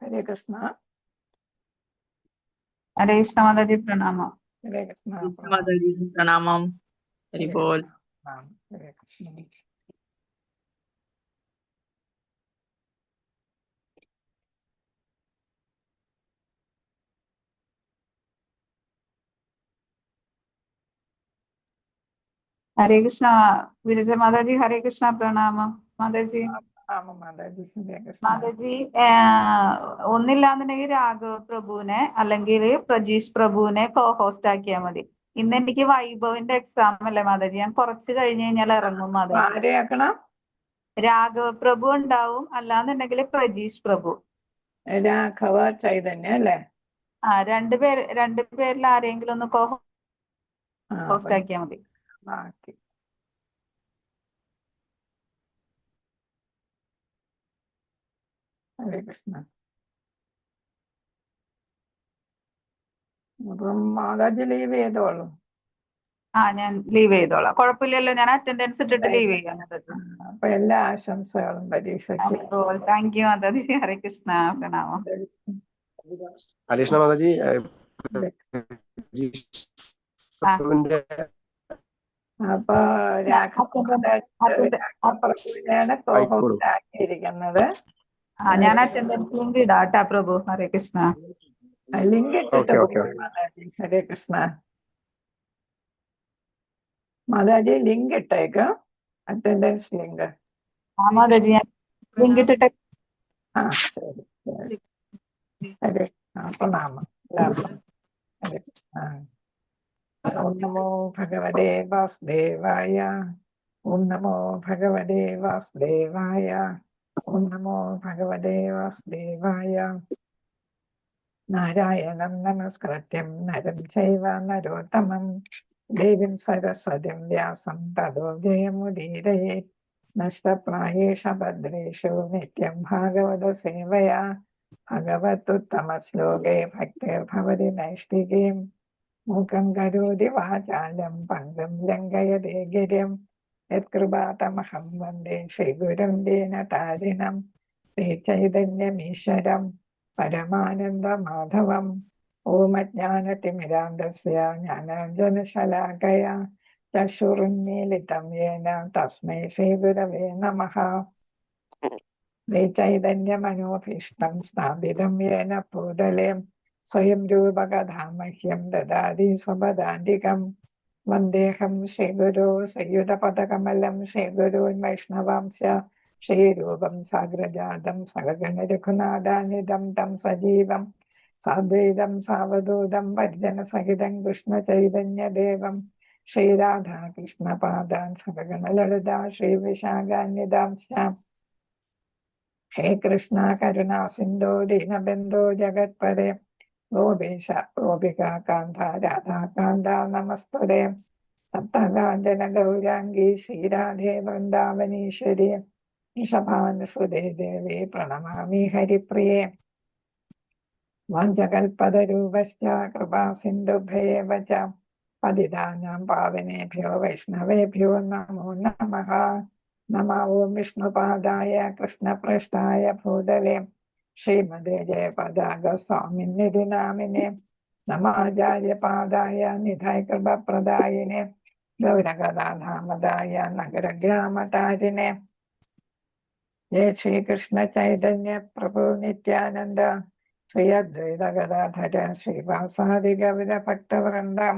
हरे कृष्णा। हरे कृष्णा माता जी प्रणाम। हरे कृष्णा माता जी प्रणामम। हरि बोल। प्रणाम। हरे कृष्णा। हरे कृष्णा विरजा माता जी, हरे कृष्णा प्रणाम माता जी. प्रणाम माता जी। हरे कृष्णा. മാതാജി, ഒന്നില്ലാന്നുണ്ടെങ്കിൽ രാഘവ പ്രഭുവിനെ അല്ലെങ്കിൽ പ്രജീഷ് പ്രഭുവിനെ കോ ഹോസ്റ്റ് ആക്കിയാൽ മതി. ഇന്ന് എനിക്ക് വൈഭവിന്റെ എക്സാം അല്ലേ മാതാജി, ഞാൻ കുറച്ച് കഴിഞ്ഞ് കഴിഞ്ഞാൽ ഇറങ്ങും മാതാജി. ആരെയാക്കണം? രാഘവ പ്രഭു ഉണ്ടാവും, അല്ലാന്നുണ്ടെങ്കിൽ പ്രജീഷ് പ്രഭു. രാഘവ ചൈതന്യ അല്ലേ? രണ്ടുപേരിൽ ആരെങ്കിലും ഒന്ന് കോ ഹോസ്റ്റ് ആക്കിയാൽ മതി. ബാക്കി ഹരേ കൃഷ്ണ. അപ്പം മാതാജി ലീവ് ചെയ്തോളൂ. ഞാൻ ലീവ് ചെയ്തോളാം, കുഴപ്പമില്ലല്ലോ. ഞാൻ അറ്റൻഡൻസ് ഇട്ടിട്ട് ലീവ് ചെയ്യാം മാതാജി. അപ്പൊ എല്ലാ ആശംസകളും പരീക്ഷയ്ക്ക്. താങ്ക് യു മാതാജി. ഹരേ കൃഷ്ണ പ്രണാമം. ഹരേ കൃഷ്ണ മാതാജി. അപ്പൊ രാഘവപ്രഭുവിനെയാണ് കോ-ഹോസ്റ്റ് ആക്കിയിരിക്കുന്നത്. ഞാൻ അറ്റൻഡൻസ് ലിങ്ക് ഇടാം ട്ടാ പ്രഭു. ഹരേ കൃഷ്ണ. ലിങ്ക് ഇട്ടിട്ട് മാതാജി. ഹരേ കൃഷ്ണ. മാതാജി ലിങ്ക് ഇട്ടേക്ക്, അറ്റൻഡൻസ് ലിങ്ക്. മാതാജി ഞാൻ ലിങ്ക് ഇട്ടിട്ട്. ശരി ശരി. ഹരേ പ്രണാമം എല്ലാവർക്കും. ഹരേ കൃഷ്ണ. ഓം നമോ ഭഗവതേ വാസുദേവായ. ഓം നമോ ഭഗവതേ വാസുദേവായ. ഓം നമോ ഭഗവതേ വാസുദേവായ. നാരായണം നമസ്കൃത്യം നരം ചൈവ നരോത്തമം ദേവീം സരസ്വതിം വ്യാസം തതോ ജയമുദീരയേത്. നഷ്ടപ്രായേഷ ഭദ്രേഷു നിത്യം ഭാഗവത സേവയാ ഭഗവതുത്തമശ്ലോകേ ഭക്തിർഭവതി നൈഷ്ഠികീം. മൂകം കരോതി വാചാലം പങ്കം ലംഘയതേ ഗിരിം. യത്കൃപാതമഹം വന്ദേ ശ്രീഗുരും ദീനതാരിണം. ശ്രീചൈതന്യമീശ്വരം പരമാനന്ദമാധവം. ഓം അജ്ഞാനതിമിരാന്ധസ്യ ജ്ഞാനാഞ്ജനശലാകയാ ചക്ഷുരുന്മീലിതം യേന തസ്മൈ ശ്രീഗുരവേ നമഃ. ശ്രീചൈതന്യമനോഭീഷ്ടം സ്ഥാപിതം യേന ഭൂതലേ സ്വയം രൂപകഥാമഹ്യം ദദാതി സ്വപദാന്തികം. വന്ദേഹം ശ്രീഗുരോ ശ്രീയുതപദകമലം ശ്രീഗുരുൻ വൈഷ്ണവാംശ ശ്രീരൂപം സാഗ്രജാതം സഗഗണ രഘുനാഥാനിധം തം സജീവം സാദ്വൈതം സാവധൂതം പരിജനസഹിതം കൃഷ്ണചൈതന്യദേവം ശ്രീരാധാകൃഷ്ണപാദാൻ സഗഗണ ലളിതാ ശ്രീവിശാഖാന്യതാംശ. ഹേ കൃഷ്ണ കരുണാ സിന്ധോ ദീനബന്ധോ ജഗത്പദേ ഗോപീശ ഗോപികാകാന്ത രാധാകാന്ത നമസ്തുതേ. സപ്തകാഞ്ചന ഗൗരാംഗീ ശ്രീരാധേ വൃന്ദാവനീശ്വരി നിഷഭാനുസുതേ ദേവി പ്രണമാമി ഹരിപ്രിയേ. വാഞ്ചകൽപതരൂപശ്ച കൃപാ സിന്ധുഭ്യൈവ ച പതിതാനാം പാവനേഭ്യോ വൈഷ്ണവേഭ്യോ നമോ നമഃ. നമോ ഓം വിഷ്ണുപാദായ കൃഷ്ണപ്രേഷ്ഠായ ഭൂതലേ ശ്രീമതേ ജയപതാക സ്വാമിന്നിധി നാമിനെ. നമാചാര്യപാദായ നിധായ കൃപപ്രദായിനെ ഗൗരഗദാധാമദായ നഗരഗ്രാമതാരിനെ. ജയ ശ്രീകൃഷ്ണ ചൈതന്യ പ്രഭു നിത്യാനന്ദ ശ്രീ അദ്വൈത ഗദാധര ശ്രീവാസാദി ഗൗര ഭക്തവൃന്ദം.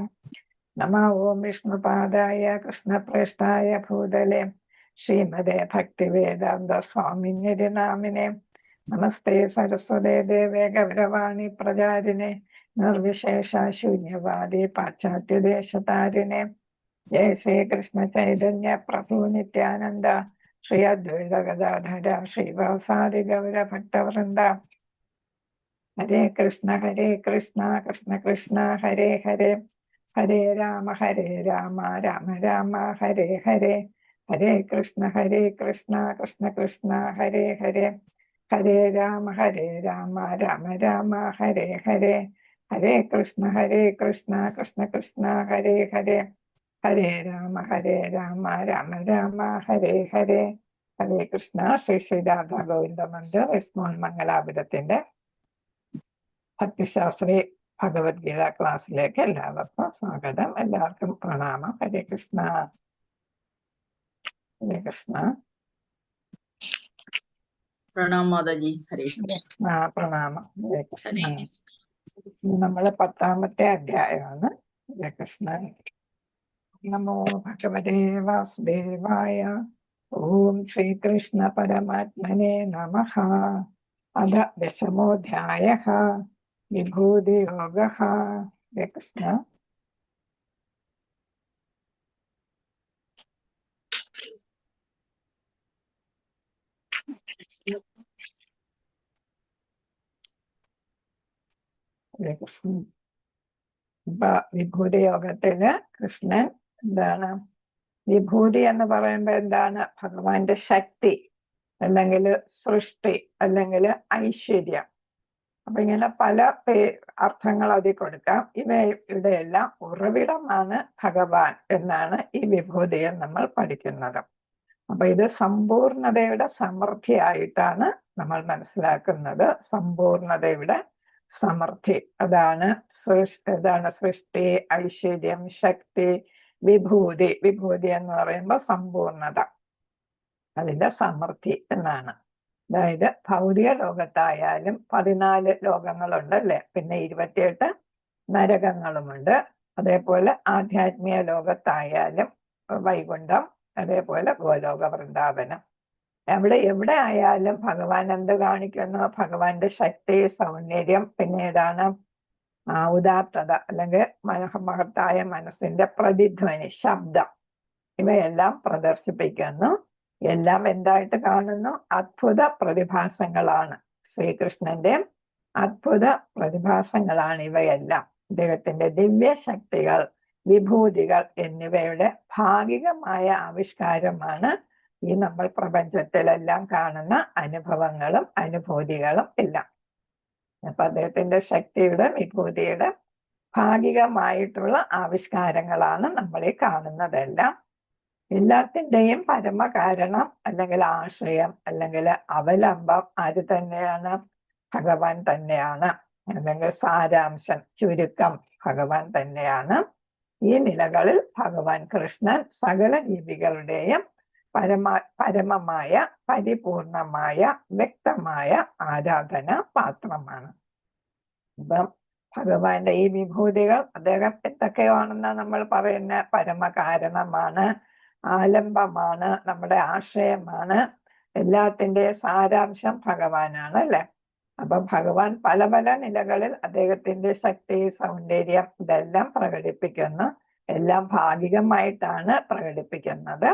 നമോ ഓം വിഷ്ണുപാദായ കൃഷ്ണപ്രേഷ്ഠായ ഭൂതലേ ശ്രീമതേ ഭക്തിവേദാന്ത സ്വാമിന്നിധി നാമിനെ. നമസ്തേ സരസ്വതേ ദേവേ ഗൗരവാണി പ്രചാരിനെ നിർവിശേഷ ശൂന്യവാദി പാശ്ചാത്യദേശതാരിനെ. ജയ ശ്രീകൃഷ്ണ ചൈതന്യ പ്രഭു നിത്യാനന്ദ ശ്രീ അദ്വൈത ഗദാധര ശ്രീവാസാദി ഗൗര ഭക്തവൃന്ദ. ഹരേ കൃഷ്ണ കൃഷ്ണ കൃഷ്ണ ഹരേ ഹരേ ഹരേ രാമ രാമ രാമ ഹരേ ഹരേ. ഹരേ കൃഷ്ണ കൃഷ്ണ കൃഷ്ണ ഹരേ ഹരേ ഹരേ രാമ രാമ രാമ ഹരേ ഹരേ. ഹരേ കൃഷ്ണ കൃഷ്ണ കൃഷ്ണ ഹരേ ഹരേ ഹരേ രാമ രാമ രാമ ഹരേ ഹരേ. ഹരേ കൃഷ്ണ. ശ്രീ ശ്രീ രാധാ ഗോവിന്ദ മന്ദിർ ഇസ്മോൻ മംഗലാപുരത്തിന്റെ ഭക്തിശാസ്ത്രി ഭഗവത്ഗീത ക്ലാസ്സിലേക്ക് എല്ലാവർക്കും സ്വാഗതം. എല്ലാവർക്കും പ്രണാമം. ഹരേ കൃഷ്ണ. ഹരേ കൃഷ്ണ. പ്രണാം മാതാജി. ഹരേ കൃഷ്ണ. പ്രണാമം. ഹരേ കൃഷ്ണ. ഹരേ നമ്മള് 10ാമത്തെ അധ്യായമാണ്. ഹരേ കൃഷ്ണ. നമോ ഭഗവതേ വാസുദേവായ. ഓം ശ്രീകൃഷ്ണ പരമാത്മനെ നമഃ. അധ 10മോധ്യായഃ വിഭൂതിയോഗഃ. ഹരേ കൃഷ്ണ. ഹരേ കൃഷ്ണ. ഇപ്പൊ വിഭൂതി യോഗത്തില് കൃഷ്ണൻ എന്താണ് വിഭൂതി എന്ന് പറയുമ്പോ എന്താണ്? ഭഗവാന്റെ ശക്തി, അല്ലെങ്കിൽ സൃഷ്ടി, അല്ലെങ്കിൽ ഐശ്വര്യം. അപ്പൊ ഇങ്ങനെ പല അർത്ഥങ്ങൾ അതിൽ കൊടുക്കാം. ഇവയുടെ എല്ലാം ഉറവിടമാണ് ഭഗവാൻ എന്നാണ് ഈ വിഭൂതിയെ നമ്മൾ പഠിക്കുന്നത്. അപ്പൊ ഇത് സമ്പൂർണതയുടെ സമൃദ്ധിയായിട്ടാണ് നമ്മൾ മനസ്സിലാക്കുന്നത്. സമ്പൂർണതയുടെ സമൃദ്ധി, അതാണ് സൃഷ്ടി, ഐശ്വര്യം, ശക്തി, വിഭൂതി. വിഭൂതി എന്ന് പറയുമ്പോൾ സമ്പൂർണത, അതിന്റെ സമൃദ്ധി എന്നാണ്. അതായത് ഭൗതിക ലോകത്തായാലും 14 ലോകങ്ങളുണ്ടല്ലേ, പിന്നെ 28 നരകങ്ങളുമുണ്ട്. അതേപോലെ ആധ്യാത്മിക ലോകത്തായാലും വൈകുണ്ഠം, അതേപോലെ ഗോലോക വൃന്ദാവനം. എവിടെ ആയാലും ഭഗവാൻ എന്ത് കാണിക്കുന്നു? ഭഗവാന്റെ ശക്തി, സൗന്ദര്യം, പിന്നെ ഏതാണ് ഉദാത്തത, അല്ലെങ്കിൽ മഹത്തായ മനസ്സിന്റെ പ്രതിധ്വനി, ശബ്ദം, ഇവയെല്ലാം പ്രദർശിപ്പിക്കുന്നു. എല്ലാം എന്തായിട്ട് കാണുന്നു? അത്ഭുത പ്രതിഭാസങ്ങളാണ്. ശ്രീകൃഷ്ണന്റെ അത്ഭുത പ്രതിഭാസങ്ങളാണ് ഇവയെല്ലാം. അദ്ദേഹത്തിന്റെ ദിവ്യശക്തികൾ, വിഭൂതികൾ എന്നിവയുടെ ഭാഗികമായ ആവിഷ്കാരമാണ് ഈ നമ്മൾ പ്രപഞ്ചത്തിലെല്ലാം കാണുന്ന അനുഭവങ്ങളും അനുഭൂതികളും എല്ലാം. അപ്പൊ അദ്ദേഹത്തിന്റെ ശക്തിയുടെ, വിഭൂതിയുടെ ഭാഗികമായിട്ടുള്ള ആവിഷ്കാരങ്ങളാണ് നമ്മൾ ഈ കാണുന്നതെല്ലാം. എല്ലാത്തിൻ്റെയും പരമകാരണം, അല്ലെങ്കിൽ ആശ്രയം, അല്ലെങ്കിൽ അവലംബം ആര് തന്നെയാണ്? ഭഗവാൻ തന്നെയാണ്. അല്ലെങ്കിൽ സാരാംശം, ചുരുക്കം ഭഗവാൻ തന്നെയാണ്. ഈ നിലകളിൽ ഭഗവാൻ കൃഷ്ണൻ സകല ജീവികളുടെയും പരമമായ, പരിപൂർണമായ, വ്യക്തമായ ആരാധന പാത്രമാണ്. ഇപ്പം ഭഗവാന്റെ ഈ വിഭൂതികൾ അദ്ദേഹം എന്തൊക്കെയാണെന്ന് നമ്മൾ പറയുന്ന പരമകാരണമാണ്, ആലംബമാണ്, നമ്മുടെ ആശ്രയമാണ്, എല്ലാത്തിൻ്റെ സാരാംശം ഭഗവാനാണ് അല്ലെ. അപ്പൊ ഭഗവാൻ പല പല നിലകളിൽ അദ്ദേഹത്തിന്റെ ശക്തി, സൗന്ദര്യം ഇതെല്ലാം പ്രകടിപ്പിക്കുന്നു. എല്ലാം ഭാഗികമായിട്ടാണ് പ്രകടിപ്പിക്കുന്നത്.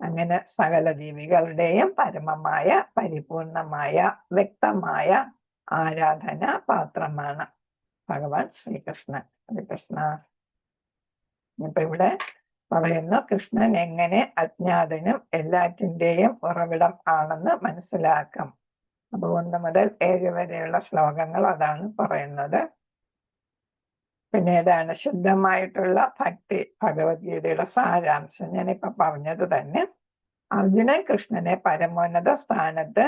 അങ്ങനെ സകല ജീവികളുടെയും പരമമായ, പരിപൂർണമായ, വ്യക്തമായ ആരാധന പാത്രമാണ് ഭഗവാൻ ശ്രീകൃഷ്ണൻ. കൃഷ്ണ. ഇപ്പൊ ഇവിടെ പറയുന്നു കൃഷ്ണൻ എങ്ങനെ അജ്ഞാതനും എല്ലാറ്റിൻ്റെയും ഉറവിടം ആണെന്ന് മനസ്സിലാക്കാം. അപ്പൊ 1 മുതൽ 7 വരെയുള്ള ശ്ലോകങ്ങൾ അതാണ് പറയുന്നത്. പിന്നെ ഏതാണ് ശുദ്ധമായിട്ടുള്ള ഭക്തി, ഭഗവത്ഗീതയുടെ സാരാംശം ഞാനിപ്പോ പറഞ്ഞത് തന്നെ. അർജുനൻ കൃഷ്ണനെ പരമോന്നത സ്ഥാനത്ത്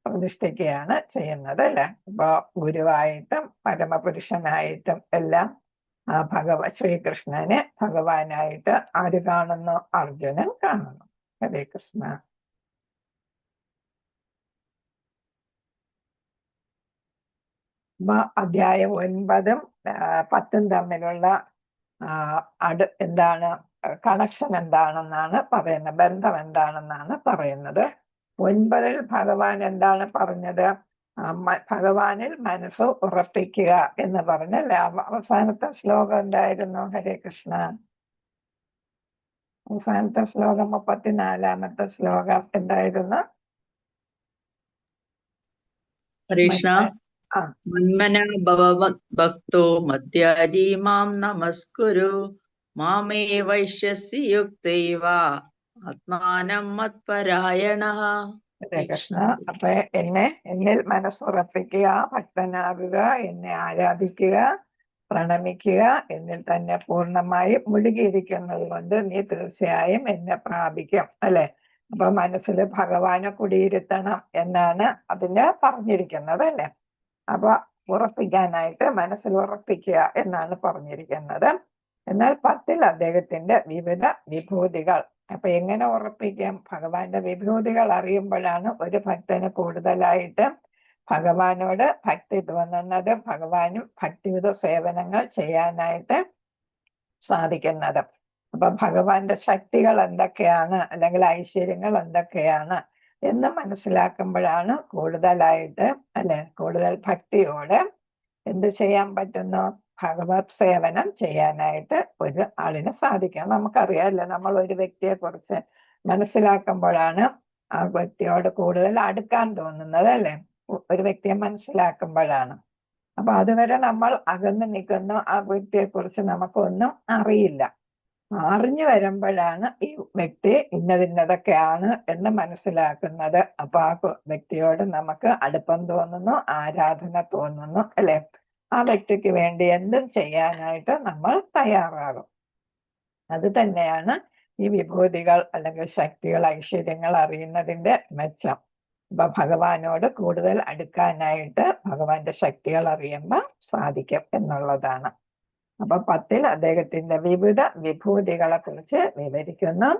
പ്രതിഷ്ഠിക്കുകയാണ് ചെയ്യുന്നത് അല്ലെ. ഇപ്പൊ ഗുരുവായിട്ടും പരമപുരുഷനായിട്ടും എല്ലാം ശ്രീകൃഷ്ണനെ ഭഗവാനായിട്ട് ആര് കാണുന്നു? അർജുനൻ കാണുന്നു. ഹരേ കൃഷ്ണ. അധ്യായം 9ഉം 10ഉം തമ്മിലുള്ള എന്താണ് കണക്ഷൻ എന്താണെന്നാണ് പറയുന്നത്, ബന്ധം എന്താണെന്നാണ് പറയുന്നത്. 9ൽ ഭഗവാൻ എന്താണ് പറഞ്ഞത്? ഭഗവാനിൽ മനസ്സ് ഉറപ്പിക്കുക എന്ന് പറഞ്ഞല്ലേ. അവസാനത്തെ ശ്ലോകം എന്തായിരുന്നു? ഹരേ കൃഷ്ണ. അവസാനത്തെ ശ്ലോകം 34ാമത്തെ ശ്ലോകം എന്തായിരുന്നു? ഹരേ കൃഷ്ണ. മന്മന ഭക്തോ മദ്യാജി മാം നമസ്കുരു മാമേ വൈശ്യസി യുക്തൈവ ആത്മാനം മത്പരായണഃ. ഹരേ കൃഷ്ണ. അപ്പൊ എന്നിൽ മനസ്സുറപ്പിക്കുക, ഭക്തനാകുക, എന്നെ ആരാധിക്കുക, പ്രണമിക്കുക, എന്നിൽ തന്നെ പൂർണ്ണമായി മുഴുകിയിരിക്കുന്നത് കൊണ്ട് നീ തീർച്ചയായും എന്നെ പ്രാപിക്കും അല്ലെ. അപ്പൊ മനസ്സിൽ ഭഗവാനെ കുടിയിരുത്തണം എന്നാണ് അതിന് പറഞ്ഞിരിക്കുന്നത് അല്ലെ. അപ്പൊ ഉറപ്പിക്കാനായിട്ട് മനസ്സിൽ ഉറപ്പിക്കുക എന്നാണ് പറഞ്ഞിരിക്കുന്നത്. എന്നാൽ 10 അദ്ദേഹത്തിന്റെ വിവിധ വിഭൂതികൾ. അപ്പൊ എങ്ങനെ ഉറപ്പിക്കാം? ഭഗവാന്റെ വിഭൂതികൾ അറിയുമ്പോഴാണ് ഒരു ഭക്തന് കൂടുതലായിട്ട് ഭഗവാനോട് ഭക്തി തോന്നുന്നത്, ഭഗവാനും ഭക്തിയുത സേവനങ്ങൾ ചെയ്യാനായിട്ട് സാധിക്കുന്നത്. അപ്പൊ ഭഗവാന്റെ ശക്തികൾ എന്തൊക്കെയാണ്, അല്ലെങ്കിൽ ഐശ്വര്യങ്ങൾ എന്തൊക്കെയാണ് എന്ന് മനസ്സിലാക്കുമ്പോഴാണ് കൂടുതലായിട്ട് കൂടുതൽ ഭക്തിയോടെ എന്ത് ചെയ്യാൻ പറ്റുന്നു? ഭഗവത് സേവനം ചെയ്യാനായിട്ട് ഒരു ആളിന് സാധിക്കാം. നമുക്കറിയാമല്ലോ, നമ്മൾ ഒരു വ്യക്തിയെ കുറിച്ച് മനസ്സിലാക്കുമ്പോഴാണ് ആ വ്യക്തിയോട് കൂടുതൽ അടുക്കാൻ തോന്നുന്നത്, അല്ലെ? ഒരു വ്യക്തിയെ മനസ്സിലാക്കുമ്പോഴാണ്. അപ്പൊ അതുവരെ നമ്മൾ അകന്ന് നിൽക്കുന്ന ആ വ്യക്തിയെ കുറിച്ച് നമുക്കൊന്നും അറിയില്ല. അറിഞ്ഞു വരുമ്പോഴാണ് ഈ വ്യക്തി ഇന്നതൊക്കെയാണ് എന്ന് മനസ്സിലാക്കുന്നത്. അപ്പൊ ആ വ്യക്തിയോട് നമുക്ക് അടുപ്പം തോന്നുന്നു, ആരാധന തോന്നുന്നു, അല്ലെ? ആ വ്യക്തിക്ക് വേണ്ടി എന്തും ചെയ്യാനായിട്ട് നമ്മൾ തയ്യാറാകും. അത് തന്നെയാണ് ഈ വിഭൂതികൾ അല്ലെങ്കിൽ ശക്തികൾ, ഐശ്വര്യങ്ങൾ അറിയുന്നതിന്റെ മെച്ചം. അപ്പൊ ഭഗവാനോട് കൂടുതൽ അടുക്കാനായിട്ട് ഭഗവാന്റെ ശക്തികൾ അറിയുമ്പോൾ സാധിക്കും എന്നുള്ളതാണ്. അപ്പൊ 10 അദ്ദേഹത്തിന്റെ വിവിധ വിഭൂതികളെ കുറിച്ച് വിവരിക്കുന്നു.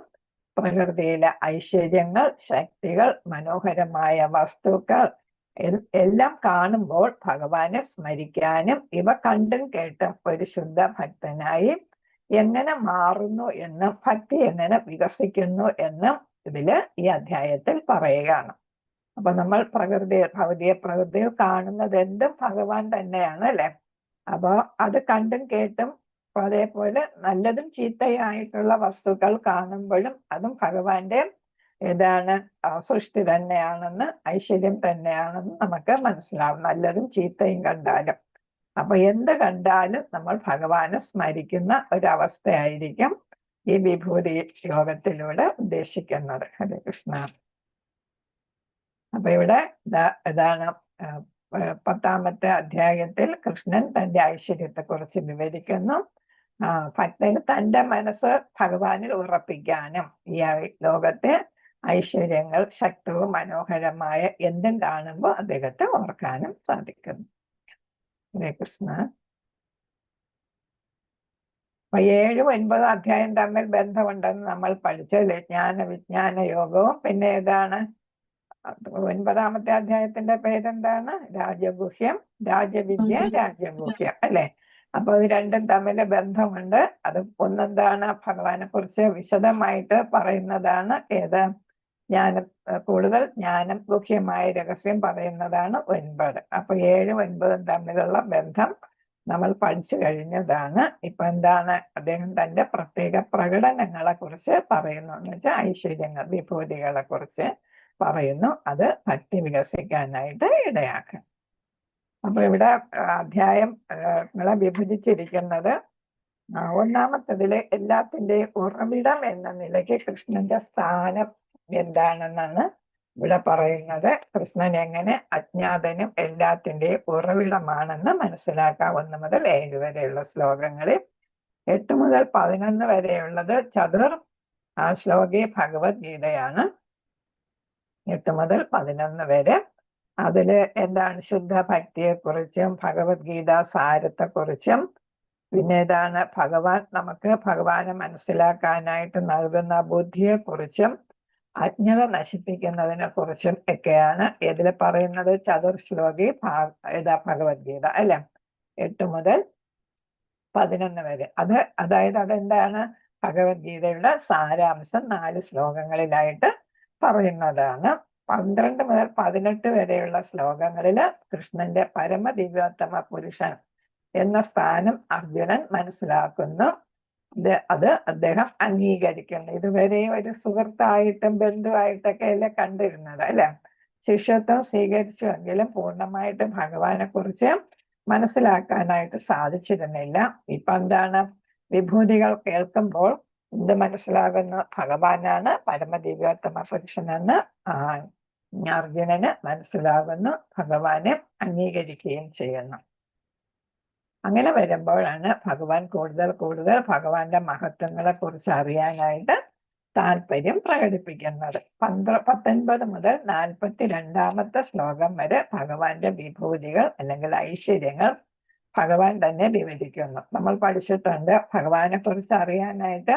പ്രകൃതിയിലെ ഐശ്വര്യങ്ങൾ, ശക്തികൾ, മനോഹരമായ വസ്തുക്കൾ എല്ലാം കാണുമ്പോൾ ഭഗവാനെ സ്മരിക്കാനും ഇവ കണ്ടും കേട്ടും ഒരു ശുദ്ധ ഭക്തനായി എങ്ങനെ മാറുന്നു എന്നും ഭക്തി എങ്ങനെ വികസിക്കുന്നു എന്നും ഈ അധ്യായത്തിൽ പറയുകയാണ്. അപ്പൊ നമ്മൾ ഭൗതിക പ്രകൃതിയിൽ കാണുന്നത് എന്തും ഭഗവാൻ തന്നെയാണ്, അല്ലെ? അപ്പൊ അത് കണ്ടും കേട്ടും അതേപോലെ നല്ലതും ചീത്തയായിട്ടുള്ള വസ്തുക്കൾ കാണുമ്പോഴും അതും ഭഗവാന്റെ സൃഷ്ടി തന്നെയാണെന്ന്, ഐശ്വര്യം തന്നെയാണെന്ന് നമുക്ക് മനസ്സിലാവും, നല്ലതും ചീത്തയും കണ്ടാലും. അപ്പൊ എന്ത് കണ്ടാലും നമ്മൾ ഭഗവാനെ സ്മരിക്കുന്ന ഒരവസ്ഥയായിരിക്കും ഈ വിഭൂതി യോഗത്തിലൂടെ ഉദ്ദേശിക്കുന്നത്. ഹരേ കൃഷ്ണ. അപ്പൊ ഇവിടെ ഇതാണ് 10ാമത്തെ അധ്യായത്തിൽ കൃഷ്ണൻ തന്റെ ഐശ്വര്യത്തെ കുറിച്ച് വിവരിക്കുന്നു. ഭക്തന് തന്റെ മനസ്സ് ഭഗവാനിൽ ഉറപ്പിക്കാനും ഈ ലോകത്തെ ഐശ്വര്യങ്ങൾ, ശക്തവും മനോഹരമായ എന്തും കാണുമ്പോൾ അദ്ദേഹത്തെ ഓർക്കാനും സാധിക്കുന്നു. ഹരേ കൃഷ്ണ. അപ്പൊ 7, 9 അധ്യായം തമ്മിൽ ബന്ധമുണ്ടെന്ന് നമ്മൾ പഠിച്ചല്ലേ? വിജ്ഞാന യോഗവും പിന്നെ ഏതാണ്? 9ാമത്തെ അധ്യായത്തിന്റെ പേരെന്താണ്? രാജഗുഹ്യം, രാജവിദ്യ, രാജഗുഹ്യം, അല്ലെ? അപ്പൊ ഇത് രണ്ടും തമ്മിൽ ബന്ധമുണ്ട്. അത് ഒന്നെന്താണ്? ഭഗവാനെ കുറിച്ച് വിശദമായിട്ട് പറയുന്നതാണ് ഏത്? കൂടുതൽ ജ്ഞാനം, ഗുഹ്യമായ രഹസ്യം പറയുന്നതാണ് 9. അപ്പൊ 7, 9 തമ്മിലുള്ള ബന്ധം നമ്മൾ പഠിച്ചു കഴിഞ്ഞതാണ്. ഇപ്പൊ എന്താണ്? അദ്ദേഹം തന്റെ പ്രത്യേക പ്രകടനങ്ങളെ കുറിച്ച് പറയുന്നു, എന്ന് വെച്ചാൽ ഐശ്വര്യങ്ങൾ, വിഭൂതികളെ കുറിച്ച് പറയുന്നു. അത് ഭക്തി വികസിക്കാനായിട്ട് ഇടയാക്കും. അപ്പൊ ഇവിടെ അധ്യായങ്ങളെ വിഭജിച്ചിരിക്കുന്നത്, ഒന്നാമത്തതില് എല്ലാത്തിന്റെയും ഉറവിടം എന്ന നിലയ്ക്ക് കൃഷ്ണന്റെ സ്ഥാനം എന്താണെന്നാണ് ഇവിടെ പറയുന്നത്. കൃഷ്ണൻ എങ്ങനെ അജ്ഞാതനും എല്ലാത്തിന്റെയും ഉറവിടമാണെന്ന് മനസ്സിലാക്കാം. 1 മുതൽ 7 വരെയുള്ള ശ്ലോകങ്ങളിൽ. 8 മുതൽ 11 വരെയുള്ളത് ശ്ലോകി ഭഗവത്ഗീതയാണ്. 8 മുതൽ 11 വരെ അതില് എന്താണ്? ശുദ്ധ ഭക്തിയെ കുറിച്ചും ഭഗവത്ഗീത സാരത്തെക്കുറിച്ചും പിന്നെ നമുക്ക് ഭഗവാനെ മനസ്സിലാക്കാനായിട്ട് നൽകുന്ന ബുദ്ധിയെ കുറിച്ചും അജ്ഞത നശിപ്പിക്കുന്നതിനെ കുറിച്ചും ഒക്കെയാണ് ഇതിൽ പറയുന്നത്. ശ്ലോകി ഭഗവത്ഗീത, അല്ലെ? 8 മുതൽ 11 വരെ. അതായത് അതെന്താണ്? ഭഗവത്ഗീതയുടെ സാരാംശം 4 ശ്ലോകങ്ങളിലായിട്ട് പറയുന്നതാണ്. 12 മുതൽ 18 വരെയുള്ള ശ്ലോകങ്ങളില് കൃഷ്ണന്റെ പരമദിവ്യോത്തമ പുരുഷൻ എന്ന സ്ഥാനം അർജുനൻ മനസ്സിലാക്കുന്നു. അത് അദ്ദേഹം അംഗീകരിക്കുന്നു. ഇതുവരെ ഒരു സുഹൃത്തായിട്ടും ബന്ധുവായിട്ടൊക്കെ അല്ലേ കണ്ടിരുന്നത്, അല്ലെ? ശിഷ്യത്വം സ്വീകരിച്ചുവെങ്കിലും പൂർണ്ണമായിട്ട് ഭഗവാനെ കുറിച്ച് മനസ്സിലാക്കാനായിട്ട് സാധിച്ചിരുന്നില്ല. ഇപ്പൊ എന്താണ്? വിഭൂതികൾ കേൾക്കുമ്പോൾ എന്ത് മനസ്സിലാകുന്നു? ഭഗവാനാണ് പരമദിവ്യോത്തമ പുരുഷനെന്ന് അർജുനന് മനസ്സിലാകുന്നു. ഭഗവാനെ അംഗീകരിക്കുകയും ചെയ്യുന്നു. അങ്ങനെ വരുമ്പോഴാണ് ഭഗവാൻ കൂടുതൽ ഭഗവാന്റെ മഹത്വങ്ങളെ കുറിച്ച് അറിയാനായിട്ട് താല്പര്യം പ്രകടിപ്പിക്കുന്നത്. 19 മുതൽ 42 ശ്ലോകം വരെ ഭഗവാന്റെ വിഭൂതികൾ അല്ലെങ്കിൽ ഐശ്വര്യങ്ങൾ ഭഗവാൻ തന്നെ വിവരിക്കുന്നു. നമ്മൾ പഠിച്ചിട്ടുണ്ട്, ഭഗവാനെ കുറിച്ച് അറിയാനായിട്ട്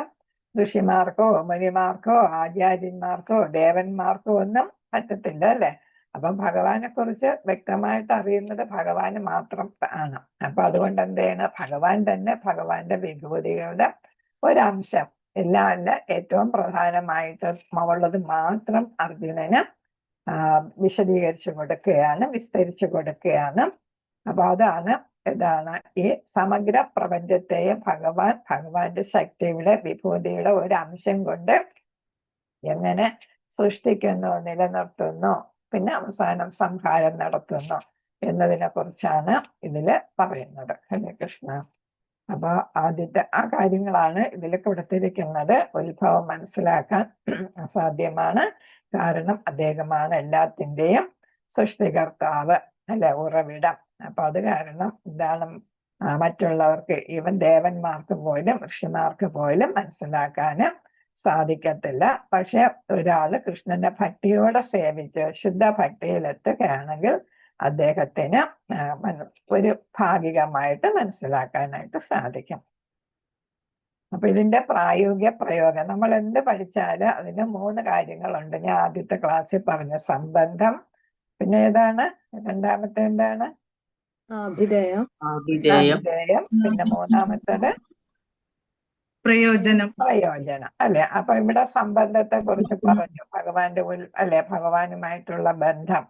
ഋഷിമാർക്കോ മുനിമാർക്കോ ആചാര്യന്മാർക്കോ ദേവന്മാർക്കോ ഒന്നും പറ്റത്തില്ല, അല്ലെ? അപ്പം ഭഗവാനെ കുറിച്ച് വ്യക്തമായിട്ട് അറിയുന്നത് ഭഗവാന് മാത്രം ആണ്. അപ്പൊ അതുകൊണ്ട് എന്താണ്, ഭഗവാൻ തന്നെ ഭഗവാന്റെ വിഭൂതികളുടെ ഒരംശം എല്ലാം അല്ല, ഏറ്റവും പ്രധാനമായിട്ട് ഉള്ളത് മാത്രം അർജുനന് വിശദീകരിച്ചു കൊടുക്കുകയാണ്, വിസ്തരിച്ചു കൊടുക്കുകയാണ്. അപ്പൊ അതാണ് എന്താണ് ഈ സമഗ്ര പ്രപഞ്ചത്തെയും ഭഗവാന്റെ ശക്തിയുടെ വിഭൂതിയുടെ ഒരു അംശം കൊണ്ട് എങ്ങനെ സൃഷ്ടിക്കുന്നു, നിലനിർത്തുന്നു, പിന്നെ അവസാനം സംഹാരം നടത്തുന്നു എന്നതിനെ കുറിച്ചാണ് ഇതില് പറയുന്നത്. ഹരേ കൃഷ്ണ. അപ്പൊ ആദ്യത്തെ ആ കാര്യങ്ങളാണ് ഇതിൽ കൊടുത്തിരിക്കുന്നത്. ഉത്ഭവം മനസ്സിലാക്കാൻ അസാധ്യമാണ്, കാരണം അദ്ദേഹമാണ് എല്ലാത്തിൻ്റെയും സൃഷ്ടികർത്താവ്, അല്ലെ, ഉറവിടം. അപ്പൊ അത് കാരണം എന്താണ്, മറ്റുള്ളവർക്ക്, ഈവൻ ദേവന്മാർക്ക് പോലും ഋഷിമാർക്ക് പോലും മനസ്സിലാക്കാന് സാധിക്കത്തില്ല. പക്ഷെ ഒരാള് കൃഷ്ണന്റെ ഭക്തിയോടെ സേവിച്ച് ശുദ്ധ ഭക്തിയിലെത്തുകയാണെങ്കിൽ അദ്ദേഹത്തിന് ഒരു ഭാഗികമായിട്ട് മനസ്സിലാക്കാനായിട്ട് സാധിക്കും. അപ്പൊ ഇതിന്റെ പ്രായോഗിക പ്രയോഗം, നമ്മൾ എന്ത് പഠിച്ചാലും അതിന് 3 കാര്യങ്ങളുണ്ട്. ഞാൻ ആദ്യത്തെ ക്ലാസ്സിൽ പറഞ്ഞ സംബന്ധം, പിന്നെ ഏതാണ് രണ്ടാമത്തെ, എന്താണ് അഭിധേയം, പിന്നെ മൂന്നാമത്തത് പ്രയോജനം, അല്ലെ? അപ്പൊ ഇവിടെ സംബന്ധത്തെ കുറിച്ച് പറഞ്ഞു, ഭഗവാന്റെ ഭഗവാനുമായിട്ടുള്ള ബന്ധം,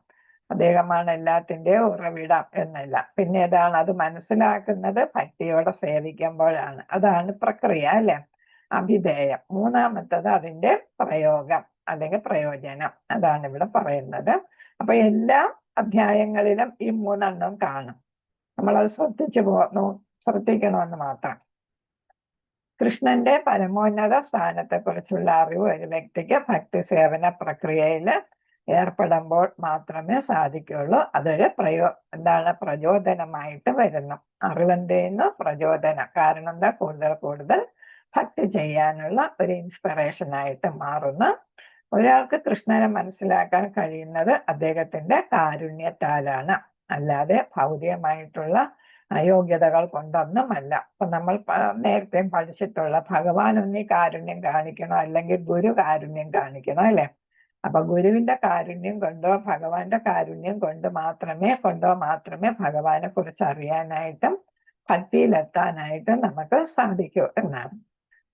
അദ്ദേഹമാണ് എല്ലാത്തിന്റെയും ഉറവിടം എന്നല്ല. പിന്നെ ഏതാണ്, അത് മനസ്സിലാക്കുന്നത് ഭക്തിയോടെ സേവിക്കുമ്പോഴാണ്. അതാണ് പ്രക്രിയ, അല്ലെ, അഭിധേയം. മൂന്നാമത്തത് അതിന്റെ പ്രയോഗം അല്ലെങ്കിൽ പ്രയോജനം, അതാണ് ഇവിടെ പറയുന്നത്. അപ്പൊ എല്ലാ അധ്യായങ്ങളിലും ഈ 3 എണ്ണം കാണും. നമ്മളത് ശ്രദ്ധിക്കണമെന്ന് മാത്രം. കൃഷ്ണന്റെ പരമോന്നത സ്ഥാനത്തെ കുറിച്ചുള്ള അറിവ് ഒരു വ്യക്തിക്ക് ഭക്തി സേവന പ്രക്രിയയിൽ ഏർപ്പെടുമ്പോൾ മാത്രമേ സാധിക്കുള്ളൂ. അതൊരു പ്രചോദനമായിട്ട് വരുന്നു. അറിവെന്ത് ചെയ്യുന്നു? പ്രചോദനം. കാരണം എന്താ, കൂടുതൽ ഭക്തി ചെയ്യാനുള്ള ഒരു ഇൻസ്പിറേഷൻ ആയിട്ട് മാറുന്നു. ഒരാൾക്ക് കൃഷ്ണനെ മനസ്സിലാക്കാൻ കഴിയുന്നത് അദ്ദേഹത്തിന്റെ കാരുണ്യത്താലാണ്, അല്ലാതെ ഭൗതികമായിട്ടുള്ള അയോഗ്യതകൾ കൊണ്ടൊന്നുമല്ല. അപ്പൊ നമ്മൾ നേരത്തെ പഠിച്ചിട്ടുള്ള ഭഗവാൻ ഒന്നീ കാരുണ്യം കാണിക്കണം, അല്ലെങ്കിൽ ഗുരു കാരുണ്യം കാണിക്കണം, അല്ലെ? അപ്പൊ ഗുരുവിന്റെ കാരുണ്യം കൊണ്ടോ ഭഗവാന്റെ കാരുണ്യം കൊണ്ടോ മാത്രമേ ഭഗവാനെ കുറിച്ച് അറിയാനായിട്ടും ഭക്തിയിലെത്താനായിട്ടും നമുക്ക് സാധിക്കൂ എന്നാണ്.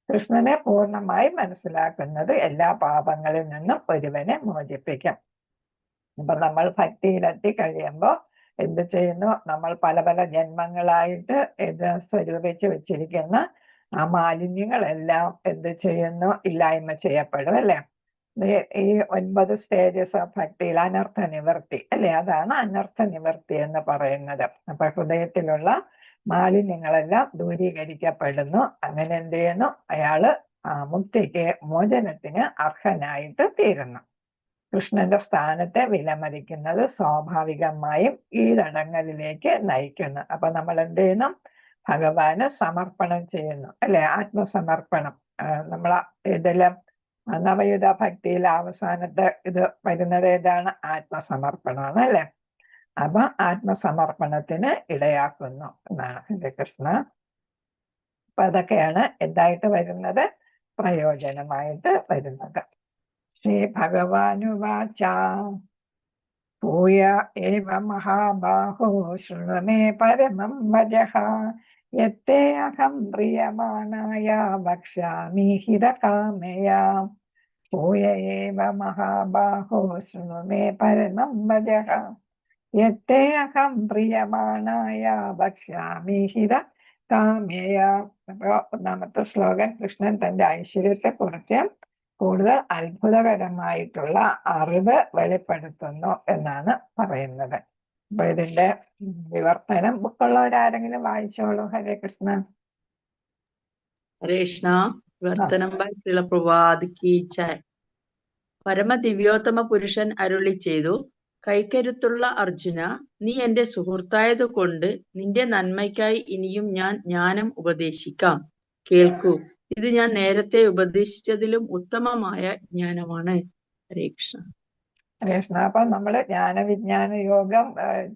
കൃഷ്ണനെ പൂർണ്ണമായി മനസ്സിലാക്കുന്നത് എല്ലാ പാപങ്ങളിൽ നിന്നും ഒരുവനെ മോചിപ്പിക്കും. അപ്പൊ നമ്മൾ ഭക്തിയിലെത്തി കഴിയുമ്പോൾ എന്ത് ചെയ്യുന്നു, നമ്മൾ പല ജന്മങ്ങളായിട്ട് ഇത് സ്വരൂപിച്ച് വെച്ചിരിക്കുന്ന ആ മാലിന്യങ്ങളെല്ലാം എന്ത് ചെയ്യുന്നു, ഇല്ലായ്മ ചെയ്യപ്പെടും, അല്ലെ? ഈ 9 സ്റ്റേജസ് ഓഫ് ഭക്തിയിൽ അനർത്ഥ നിവൃത്തി, അല്ലെ? അതാണ് അനർത്ഥ നിവൃത്തി എന്ന് പറയുന്നത്. അപ്പൊ ഹൃദയത്തിലുള്ള മാലിന്യങ്ങളെല്ലാം ദൂരീകരിക്കപ്പെടുന്നു. അങ്ങനെ എന്ത് ചെയ്യുന്നു, അയാള് മുക്തിക്ക്, മോചനത്തിന് അർഹനായിട്ട് തീരുന്നു. കൃഷ്ണന്റെ സ്ഥാനത്തെ വിലമതിക്കുന്നത് സ്വാഭാവികമായും കീഴടങ്ങലിലേക്ക് നയിക്കുന്നു. അപ്പൊ നമ്മൾ എന്ത് ചെയ്യുന്നു, ഭഗവാന് സമർപ്പണം ചെയ്യുന്നു, അല്ലെ? ആത്മസമർപ്പണം. നമ്മൾ ഇതില് നവയുധ ഭക്തിയിൽ അവസാനത്തെ ഇത് വരുന്നത് ഏതാണ്? ആത്മസമർപ്പണമാണ്, അല്ലെ? അപ്പൊ ആത്മസമർപ്പണത്തിന് ഇടയാക്കുന്നു എന്നാണ്. ഹരേ കൃഷ്ണ. അപ്പൊ അതൊക്കെയാണ് എന്തായിട്ട് വരുന്നത്, പ്രയോജനമായിട്ട് വരുന്നത്. ശ്രീ ഭഗവാനുവാച ഭൂയ ഏവ മഹാബാഹോ ശൃണു മേ പരമം വചഃ യത്തേ അഹം പ്രിയമാണായ വക്ഷ്യാമി ഹിതകാമയാ. ഭൂയ ഏവ മഹാബാഹോ ശൃണു മേ പരമം വചഃ യത്തേ അഹം പ്രിയമാണായ വക്ഷ്യാമി ഹിതകാമയാ. അപ്പൊ ഒന്നാമത്തെ ശ്ലോകം കൃഷ്ണൻ തന്റെ ഐശ്വര്യത്തെ കുറിച്ച് കൂടുതൽ അത്ഭുതകരമായിട്ടുള്ള അറിവ് വെളിപ്പെടുത്തുന്നു എന്നാണ് പറയുന്നത്. അപ്പൊ ഇതിന്റെ വിവർത്തനം ബുക്കുള്ളവരാരെങ്കിലും വായിച്ചോളൂ. ഹരേ കൃഷ്ണ. ഹരേ കൃഷ്ണ. വിവർത്തനം ബൈ ശ്രീല പ്രഭുപാദ് കി ജയ്. പരമദിവ്യോത്തമ പുരുഷൻ അരുളി ചെയ്തു, കൈക്കരുത്തുള്ള അർജുന, നീ എന്റെ സുഹൃത്തായത് കൊണ്ട് നിന്റെ നന്മയ്ക്കായി ഇനിയും ഞാൻ ജ്ഞാനം ഉപദേശിക്കാം. കേൾക്കൂ. ഇത് ഞാൻ നേരത്തെ ഉപദേശിച്ചതിലും ഉത്തമമായ ജ്ഞാനമാണ്. ഹരേ കൃഷ്ണ. കൃഷ്ണ, അപ്പൊ നമ്മള് ജ്ഞാനവിജ്ഞാന യോഗം,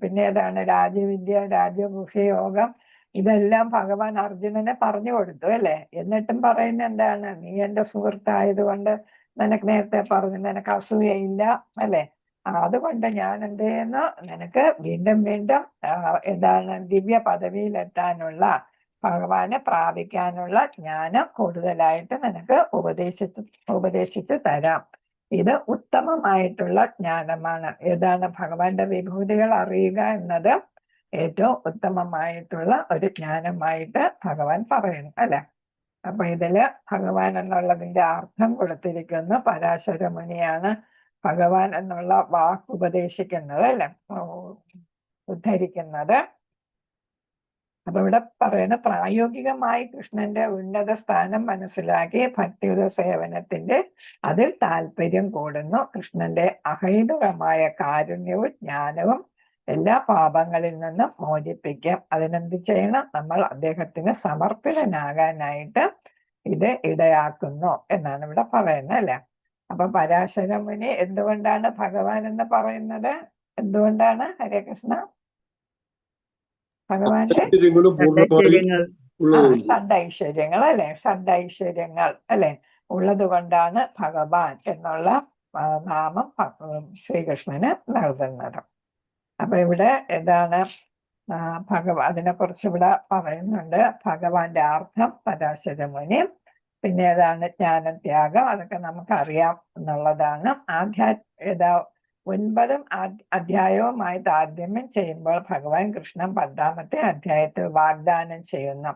പിന്നെ ഏതാണ് രാജവിദ്യ, രാജഗുഹ്യ യോഗം, ഇതെല്ലാം ഭഗവാൻ അർജുനനെ പറഞ്ഞു കൊടുത്തു അല്ലെ. എന്നിട്ടും പറയുന്ന എന്താണ്, നീ എന്റെ സുഹൃത്തായതുകൊണ്ട് നിനക്ക് നേരത്തെ പറഞ്ഞു നിനക്ക് അസൂയയില്ല അല്ലെ. അതുകൊണ്ട് ഞാൻ എന്ത് ചെയ്യുന്നു, നിനക്ക് വീണ്ടും വീണ്ടും എന്താണ് ദിവ്യ പദവിയിലെത്താനുള്ള, ഭഗവാനെ പ്രാപിക്കാനുള്ള ജ്ഞാനം കൂടുതലായിട്ട് നിനക്ക് ഉപദേശിച്ചു തരാം. ഇത് ഉത്തമമായിട്ടുള്ള ജ്ഞാനമാണ്. ഏതാണ്, ഭഗവാന്റെ വിഭൂതികൾ അറിയുക എന്നത് ഏറ്റവും ഉത്തമമായിട്ടുള്ള ഒരു ജ്ഞാനമായിട്ട് ഭഗവാൻ പറയുന്നു അല്ലെ. അപ്പൊ ഇതില് ഭഗവാൻ എന്നുള്ളതിന്റെ അർത്ഥം കൊടുത്തിരിക്കുന്നു. പരാശര മുനിയാണ് ഭഗവാൻ എന്നുള്ള വാക്ക് ഉപദേശിക്കുന്നത് അല്ലെ, ഉദ്ധരിക്കുന്നത്. അപ്പൊ ഇവിടെ പറയുന്ന പ്രായോഗികമായി കൃഷ്ണന്റെ ഉന്നത സ്ഥാനം മനസ്സിലാക്കി ഭക്തിയുത സേവനത്തിന്റെ അതിൽ താല്പര്യം കൂടുന്നു. കൃഷ്ണന്റെ അഹൈതുകമായ കാരുണ്യവും ജ്ഞാനവും എല്ലാ പാപങ്ങളിൽ നിന്നും മോചിപ്പിക്കാം. അതിനെന്ത് ചെയ്യണം, നമ്മൾ അദ്ദേഹത്തിന് സമർപ്പിതനാകാനായിട്ട് ഇത് ഇടയാക്കുന്നു എന്നാണ് ഇവിടെ പറയുന്നത് അല്ലെ. അപ്പൊ പരാശര മുനി എന്തുകൊണ്ടാണ് ഭഗവാൻ എന്ന് പറയുന്നത്, എന്തുകൊണ്ടാണ് ഹരേ കൃഷ്ണ? ഭഗവാന്റെ ഷഡൈശ്വര്യങ്ങൾ അല്ലെ, ഷഡൈശ്വര്യങ്ങൾ അല്ലെ ഉള്ളത് കൊണ്ടാണ് ഭഗവാൻ എന്നുള്ള നാമം ശ്രീകൃഷ്ണന് നൽകുന്നത്. അപ്പൊ ഇവിടെ എന്താണ് അതിനെ കുറിച്ച് ഇവിടെ പറയുന്നുണ്ട്. ഭഗവാന്റെ അർത്ഥം പരാശര മുനി, പിന്നെ ഏതാണ് ജ്ഞാനത്യാഗം, അതൊക്കെ നമുക്കറിയാം എന്നുള്ളതാണ്. 9 അധ്യായവുമായി താരതമ്യം ചെയ്യുമ്പോൾ ഭഗവാൻ കൃഷ്ണൻ 10ാമത്തെ അധ്യായത്തിൽ വാഗ്ദാനം ചെയ്യുന്നു,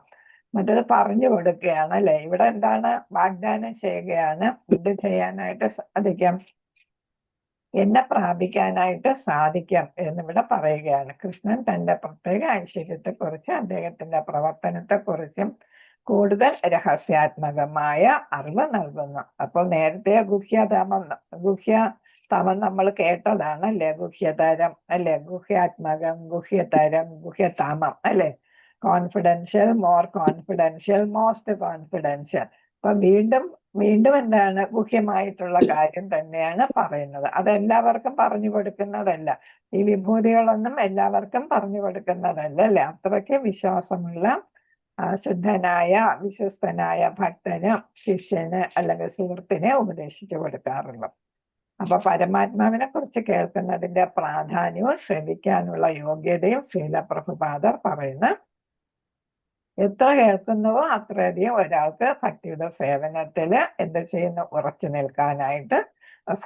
മറ്റത് പറഞ്ഞു കൊടുക്കുകയാണ് അല്ലെ. ഇവിടെ എന്താണ് വാഗ്ദാനം ചെയ്യുകയാണ്, എന്ത് ചെയ്യാനായിട്ട് സാധിക്കും, എന്നെ പ്രാപിക്കാനായിട്ട് സാധിക്കും എന്നിവിടെ പറയുകയാണ്. കൃഷ്ണൻ തന്റെ പ്രത്യേക ഐശ്വര്യത്തെക്കുറിച്ച്, അദ്ദേഹത്തിന്റെ പ്രവർത്തനത്തെക്കുറിച്ചും കൂടുതൽ രഹസ്യാത്മകമായ അറിവ് നൽകുന്നു. അപ്പോൾ നേരത്തെ ഗുഹ്യതമം നമ്മൾ കേട്ടതാണ് അല്ലെ, ഗുഹ്യതരം അല്ലെ, ഗുഹ്യാത്മകം, ഗുഹ്യതരം, ഗുഹ്യതമം അല്ലെ, confidential, more confidential, most confidential. അപ്പൊ വീണ്ടും എന്താണ്, ഗുഹ്യമായിട്ടുള്ള കാര്യം തന്നെയാണ് പറയുന്നത്. അത് എല്ലാവർക്കും പറഞ്ഞു കൊടുക്കുന്നതല്ല, ഈ വിഭൂതികളൊന്നും എല്ലാവർക്കും പറഞ്ഞു കൊടുക്കുന്നതല്ല അല്ലെ. അത്രയ്ക്ക് വിശ്വാസമുള്ള ശുദ്ധനായ വിശ്വസ്തനായ ഭക്തന്, ശിഷ്യന് അല്ലെങ്കിൽ സുഹൃത്തിനെ ഉപദേശിച്ചു കൊടുക്കാറുള്ളൂ. അപ്പൊ പരമാത്മാവിനെ കുറിച്ച് കേൾക്കുന്നതിന്റെ പ്രാധാന്യവും ശ്രമിക്കാനുള്ള യോഗ്യതയും ശ്രീല പ്രഭുപാദർ പറയുന്നു. എത്ര കേൾക്കുന്നുവോ അത്രയധികം ഒരാൾക്ക് ഭക്തിയുടെ സേവനത്തില് എന്ത് ചെയ്യുന്നു, ഉറച്ചു നിൽക്കാനായിട്ട്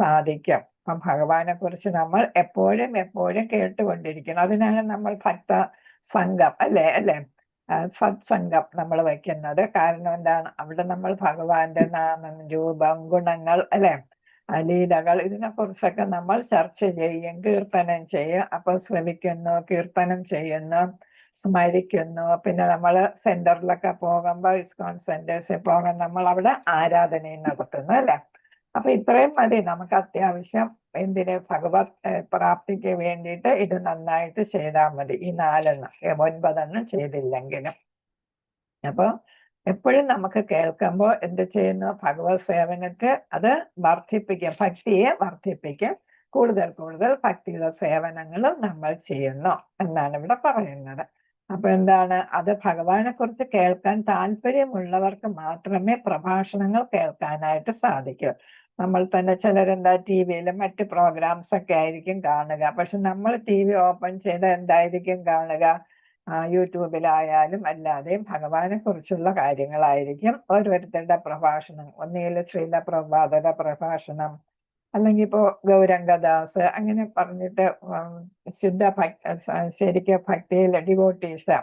സാധിക്കും. അപ്പം ഭഗവാനെ കുറിച്ച് നമ്മൾ എപ്പോഴും കേട്ടുകൊണ്ടിരിക്കണം. അതിനാണ് നമ്മൾ ഭക്ത സംഘം അല്ലെ സത്സംഗം നമ്മൾ വയ്ക്കുന്നത്. കാരണം എന്താണ്, അവിടെ നമ്മൾ ഭഗവാന്റെ നാമം, രൂപം, ഗുണങ്ങൾ അല്ലെ, ലീലകൾ, ഇതിനെ കുറിച്ചൊക്കെ നമ്മൾ ചർച്ച ചെയ്യും, കീർത്തനം ചെയ്യും. അപ്പൊ ശ്രമിക്കുന്നു, കീർത്തനം ചെയ്യുന്നു, സ്മരിക്കുന്നു. പിന്നെ നമ്മൾ സെന്ററിലൊക്കെ പോകുമ്പോൾ, ഇസ്കോൺ സെന്റേഴ്സിൽ പോകാൻ നമ്മൾ അവിടെ ആരാധനയും നടത്തുന്നു അല്ലെ. അപ്പൊ ഇത്രയും മതി നമുക്ക് അത്യാവശ്യം എന്തിന്, ഭഗവത് പ്രാപ്തിക്ക് വേണ്ടിയിട്ട് ഇത് നന്നായിട്ട് ചെയ്താൽ മതി. ഈ 9 ചെയ്തില്ലെങ്കിലും. അപ്പൊ എപ്പോഴും നമുക്ക് കേൾക്കുമ്പോൾ എന്ത് ചെയ്യുന്നു, ഭഗവത് സേവനത്തെ അത് വർദ്ധിപ്പിക്കും, ഭക്തിയെ വർദ്ധിപ്പിക്കും. കൂടുതൽ ഭക്തിയുടെ സേവനങ്ങളും നമ്മൾ ചെയ്യുന്നു എന്നാണ് ഇവിടെ പറയുന്നത്. അപ്പൊ എന്താണ്, അത് ഭഗവാനെ കുറിച്ച് കേൾക്കാൻ താല്പര്യമുള്ളവർക്ക് മാത്രമേ പ്രഭാഷണങ്ങൾ കേൾക്കാനായിട്ട് സാധിക്കൂ. നമ്മൾ തന്നെ ചിലരെന്താ TV-യിലും മറ്റ് പ്രോഗ്രാംസ് ഒക്കെ ആയിരിക്കും കാണുക. പക്ഷെ നമ്മൾ TV ഓപ്പൺ ചെയ്ത് എന്തായിരിക്കും കാണുക, യൂട്യൂബിലായാലും അല്ലാതെയും ഭഗവാനെ കുറിച്ചുള്ള കാര്യങ്ങളായിരിക്കും ഓരോരുത്തരുടെ പ്രഭാഷണം. ഒന്നുകിൽ ശ്രീല പ്രഭുപാദരുടെ പ്രഭാഷണം, അല്ലെങ്കിൽ ഇപ്പോ ഗൗരംഗദാസ്, അങ്ങനെ പറഞ്ഞിട്ട് ശരിക്കും ഭക്തിയിൽ ഡിവോട്ടീസ്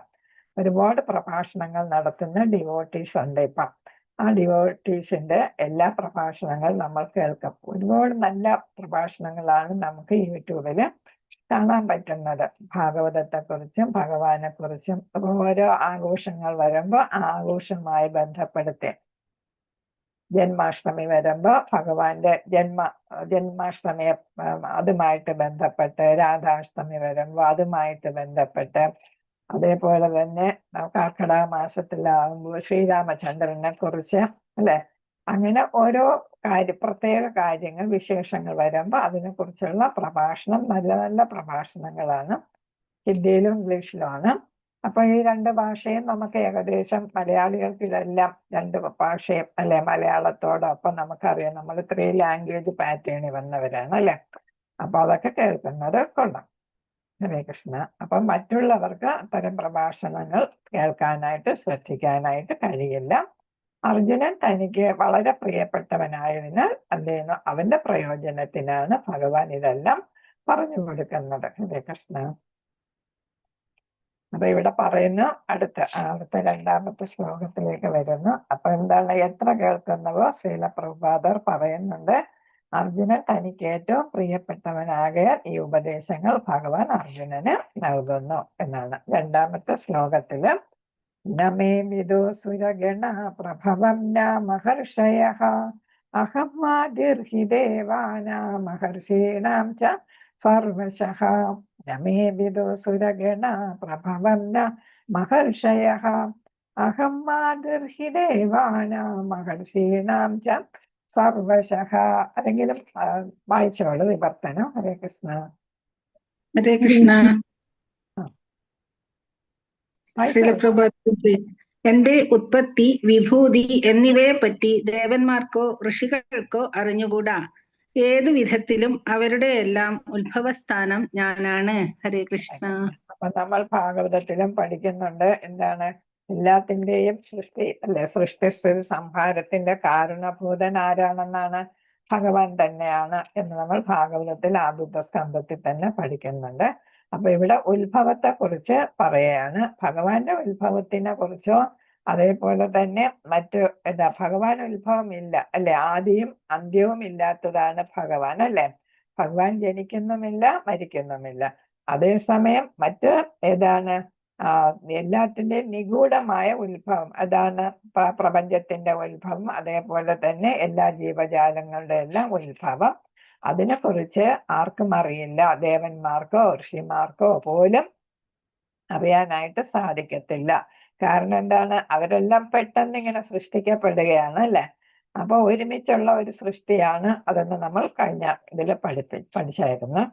ഒരുപാട് പ്രഭാഷണങ്ങൾ നടത്തുന്ന ഡിവോട്ടീസ് ഉണ്ട് ഇപ്പം. ആ ഡിവോട്ടീസിന്റെ എല്ലാ പ്രഭാഷണങ്ങളും നമ്മൾ കേൾക്കാം. ഒരുപാട് നല്ല പ്രഭാഷണങ്ങളാണ് നമുക്ക് യൂട്യൂബില് കാണാൻ പറ്റുന്നത്. ഭാഗവതത്തെ കുറിച്ചും ഭഗവാനെ കുറിച്ചും. ഓരോ ആഘോഷങ്ങൾ വരുമ്പോൾ ആ ആഘോഷവുമായി ബന്ധപ്പെടുത്തി, ജന്മാഷ്ടമി വരുമ്പോ ഭഗവാന്റെ ജന്മാഷ്ടമിയെ അതുമായിട്ട് ബന്ധപ്പെട്ട്, രാധാഷ്ടമി വരുമ്പോ അതുമായിട്ട് ബന്ധപ്പെട്ട്, അതേപോലെ തന്നെ കർക്കിടക മാസത്തിലാകുമ്പോൾ ശ്രീരാമചന്ദ്രനെ കുറിച്ച് അല്ലെ, അങ്ങനെ ഓരോ പ്രത്യേക കാര്യങ്ങൾ വിശേഷങ്ങൾ വരുമ്പോൾ അതിനെക്കുറിച്ചുള്ള പ്രഭാഷണം, നല്ല നല്ല പ്രഭാഷണങ്ങളാണ്. ഹിന്ദിയിലും ഇംഗ്ലീഷിലുമാണ്. അപ്പൊ ഈ രണ്ട് ഭാഷയും നമുക്ക് ഏകദേശം മലയാളികൾക്ക് ഇതെല്ലാം രണ്ട് ഭാഷയും അല്ലെ, മലയാളത്തോടൊപ്പം നമുക്കറിയാം നമ്മൾ 3 ലാംഗ്വേജ് പാറ്റേണിൽ വന്നവരാണ് അല്ലെ. അപ്പൊ അതൊക്കെ കേൾക്കുന്നത് കൊള്ളാം. ഹരേ കൃഷ്ണ. അപ്പം മറ്റുള്ളവർക്ക് അത്തരം പ്രഭാഷണങ്ങൾ കേൾക്കാനായിട്ട് ശ്രദ്ധിക്കാനായിട്ട് കഴിയില്ല. അർജുനൻ തനിക്ക് വളരെ പ്രിയപ്പെട്ടവനായതിനാൽ അദ്ദേഹം അവന്റെ പ്രയോജനത്തിനാണ് ഭഗവാൻ ഇതെല്ലാം പറഞ്ഞു കൊടുക്കുന്നത്. ഹരേ കൃഷ്ണ. അപ്പൊ ഇവിടെ പറയുന്നു, അടുത്ത രണ്ടാമത്തെ ശ്ലോകത്തിലേക്ക് വരുന്നു. അപ്പൊ എന്താണ്, എത്ര കേൾക്കുന്നവോ ശ്രീല പ്രഭുപാദർ പറയുന്നുണ്ട്, അർജുനൻ തനിക്ക് ഏറ്റവും പ്രിയപ്പെട്ടവനാകയാൽ ഈ ഉപദേശങ്ങൾ ഭഗവാൻ അർജുനന് നൽകുന്നു എന്നാണ്. രണ്ടാമത്തെ ശ്ലോകത്തില് നമേ വിദുസുരഗണ പ്രഭവം ന മഹർഷയഃ അഹം വാദിർഹി ദേവാനാ മഹർഷീണാം ച സർവശഃ. നമേ വിദുസുരഗണ പ്രഭവം ന മഹർഷയഃ അഹം വാദിർഹി ദേവാനാ മഹർഷീണാം ച സർവശഃ. ആരെങ്കിലും വായിച്ചോളൂ വിവർത്തനം. ഹരേ കൃഷ്ണ. ഹരേ കൃഷ്ണ. വായിച്ചോളൂ. എന്റെ ഉത്പത്തി, വിഭൂതി എന്നിവയെപ്പറ്റി ദേവന്മാർക്കോ ഋഷികൾക്കോ അറിഞ്ഞുകൂടാ. ഏതു വിധത്തിലും അവരുടെ എല്ലാം ഉത്ഭവസ്ഥാനം ഞാനാണ്. ഹരേ കൃഷ്ണ. അപ്പൊ നമ്മൾ ഭാഗവതത്തിലും പഠിക്കുന്നുണ്ട്, എന്താണ്, എല്ലാത്തിന്റെയും സൃഷ്ടി അല്ലെ, സൃഷ്ടിസ്ഥിതി സംഹാരത്തിന്റെ കാരണഭൂതൻ ആരാണെന്നാണ്, ഭഗവാൻ തന്നെയാണ് എന്ന് നമ്മൾ ഭാഗവതത്തിൽ ആദ്യത്തെ സ്കന്ധത്തിൽ തന്നെ പഠിക്കുന്നുണ്ട്. അപ്പൊ ഇവിടെ ഉത്ഭവത്തെ കുറിച്ച് പറയാണ്. ഭഗവാന്റെ ഉത്ഭവത്തിനെ കുറിച്ചോ അതേപോലെ തന്നെ മറ്റു ഭഗവാൻ ഉത്ഭവം ഇല്ല അല്ലെ, ആദിയും അന്ത്യവും ഇല്ലാത്തതാണ് ഭഗവാൻ അല്ലെ. ഭഗവാൻ ജനിക്കുന്നുമില്ല മരിക്കുന്നുമില്ല. അതേസമയം മറ്റ് എല്ലാത്തിന്റെയും നിഗൂഢമായ ഉത്ഭവം, അതാണ് പ്രപഞ്ചത്തിന്റെ ഉത്ഭവം. അതേപോലെ തന്നെ എല്ലാ ജീവജാലങ്ങളുടെ എല്ലാം ഉത്ഭവം. അതിനെക്കുറിച്ച് ആർക്കും അറിയില്ല. ദേവന്മാർക്കോ ഋഷിമാർക്കോ പോലും അറിയാനായിട്ട് സാധിക്കത്തില്ല. കാരണം എന്താണ്, അവരെല്ലാം പെട്ടെന്ന് ഇങ്ങനെ സൃഷ്ടിക്കപ്പെടുകയാണ് അല്ലെ. അപ്പൊ ഒരുമിച്ചുള്ള ഒരു സൃഷ്ടിയാണ് അതെന്ന് നമ്മൾ കഴിഞ്ഞ ഇതിൽ പഠിച്ചായിരുന്നു.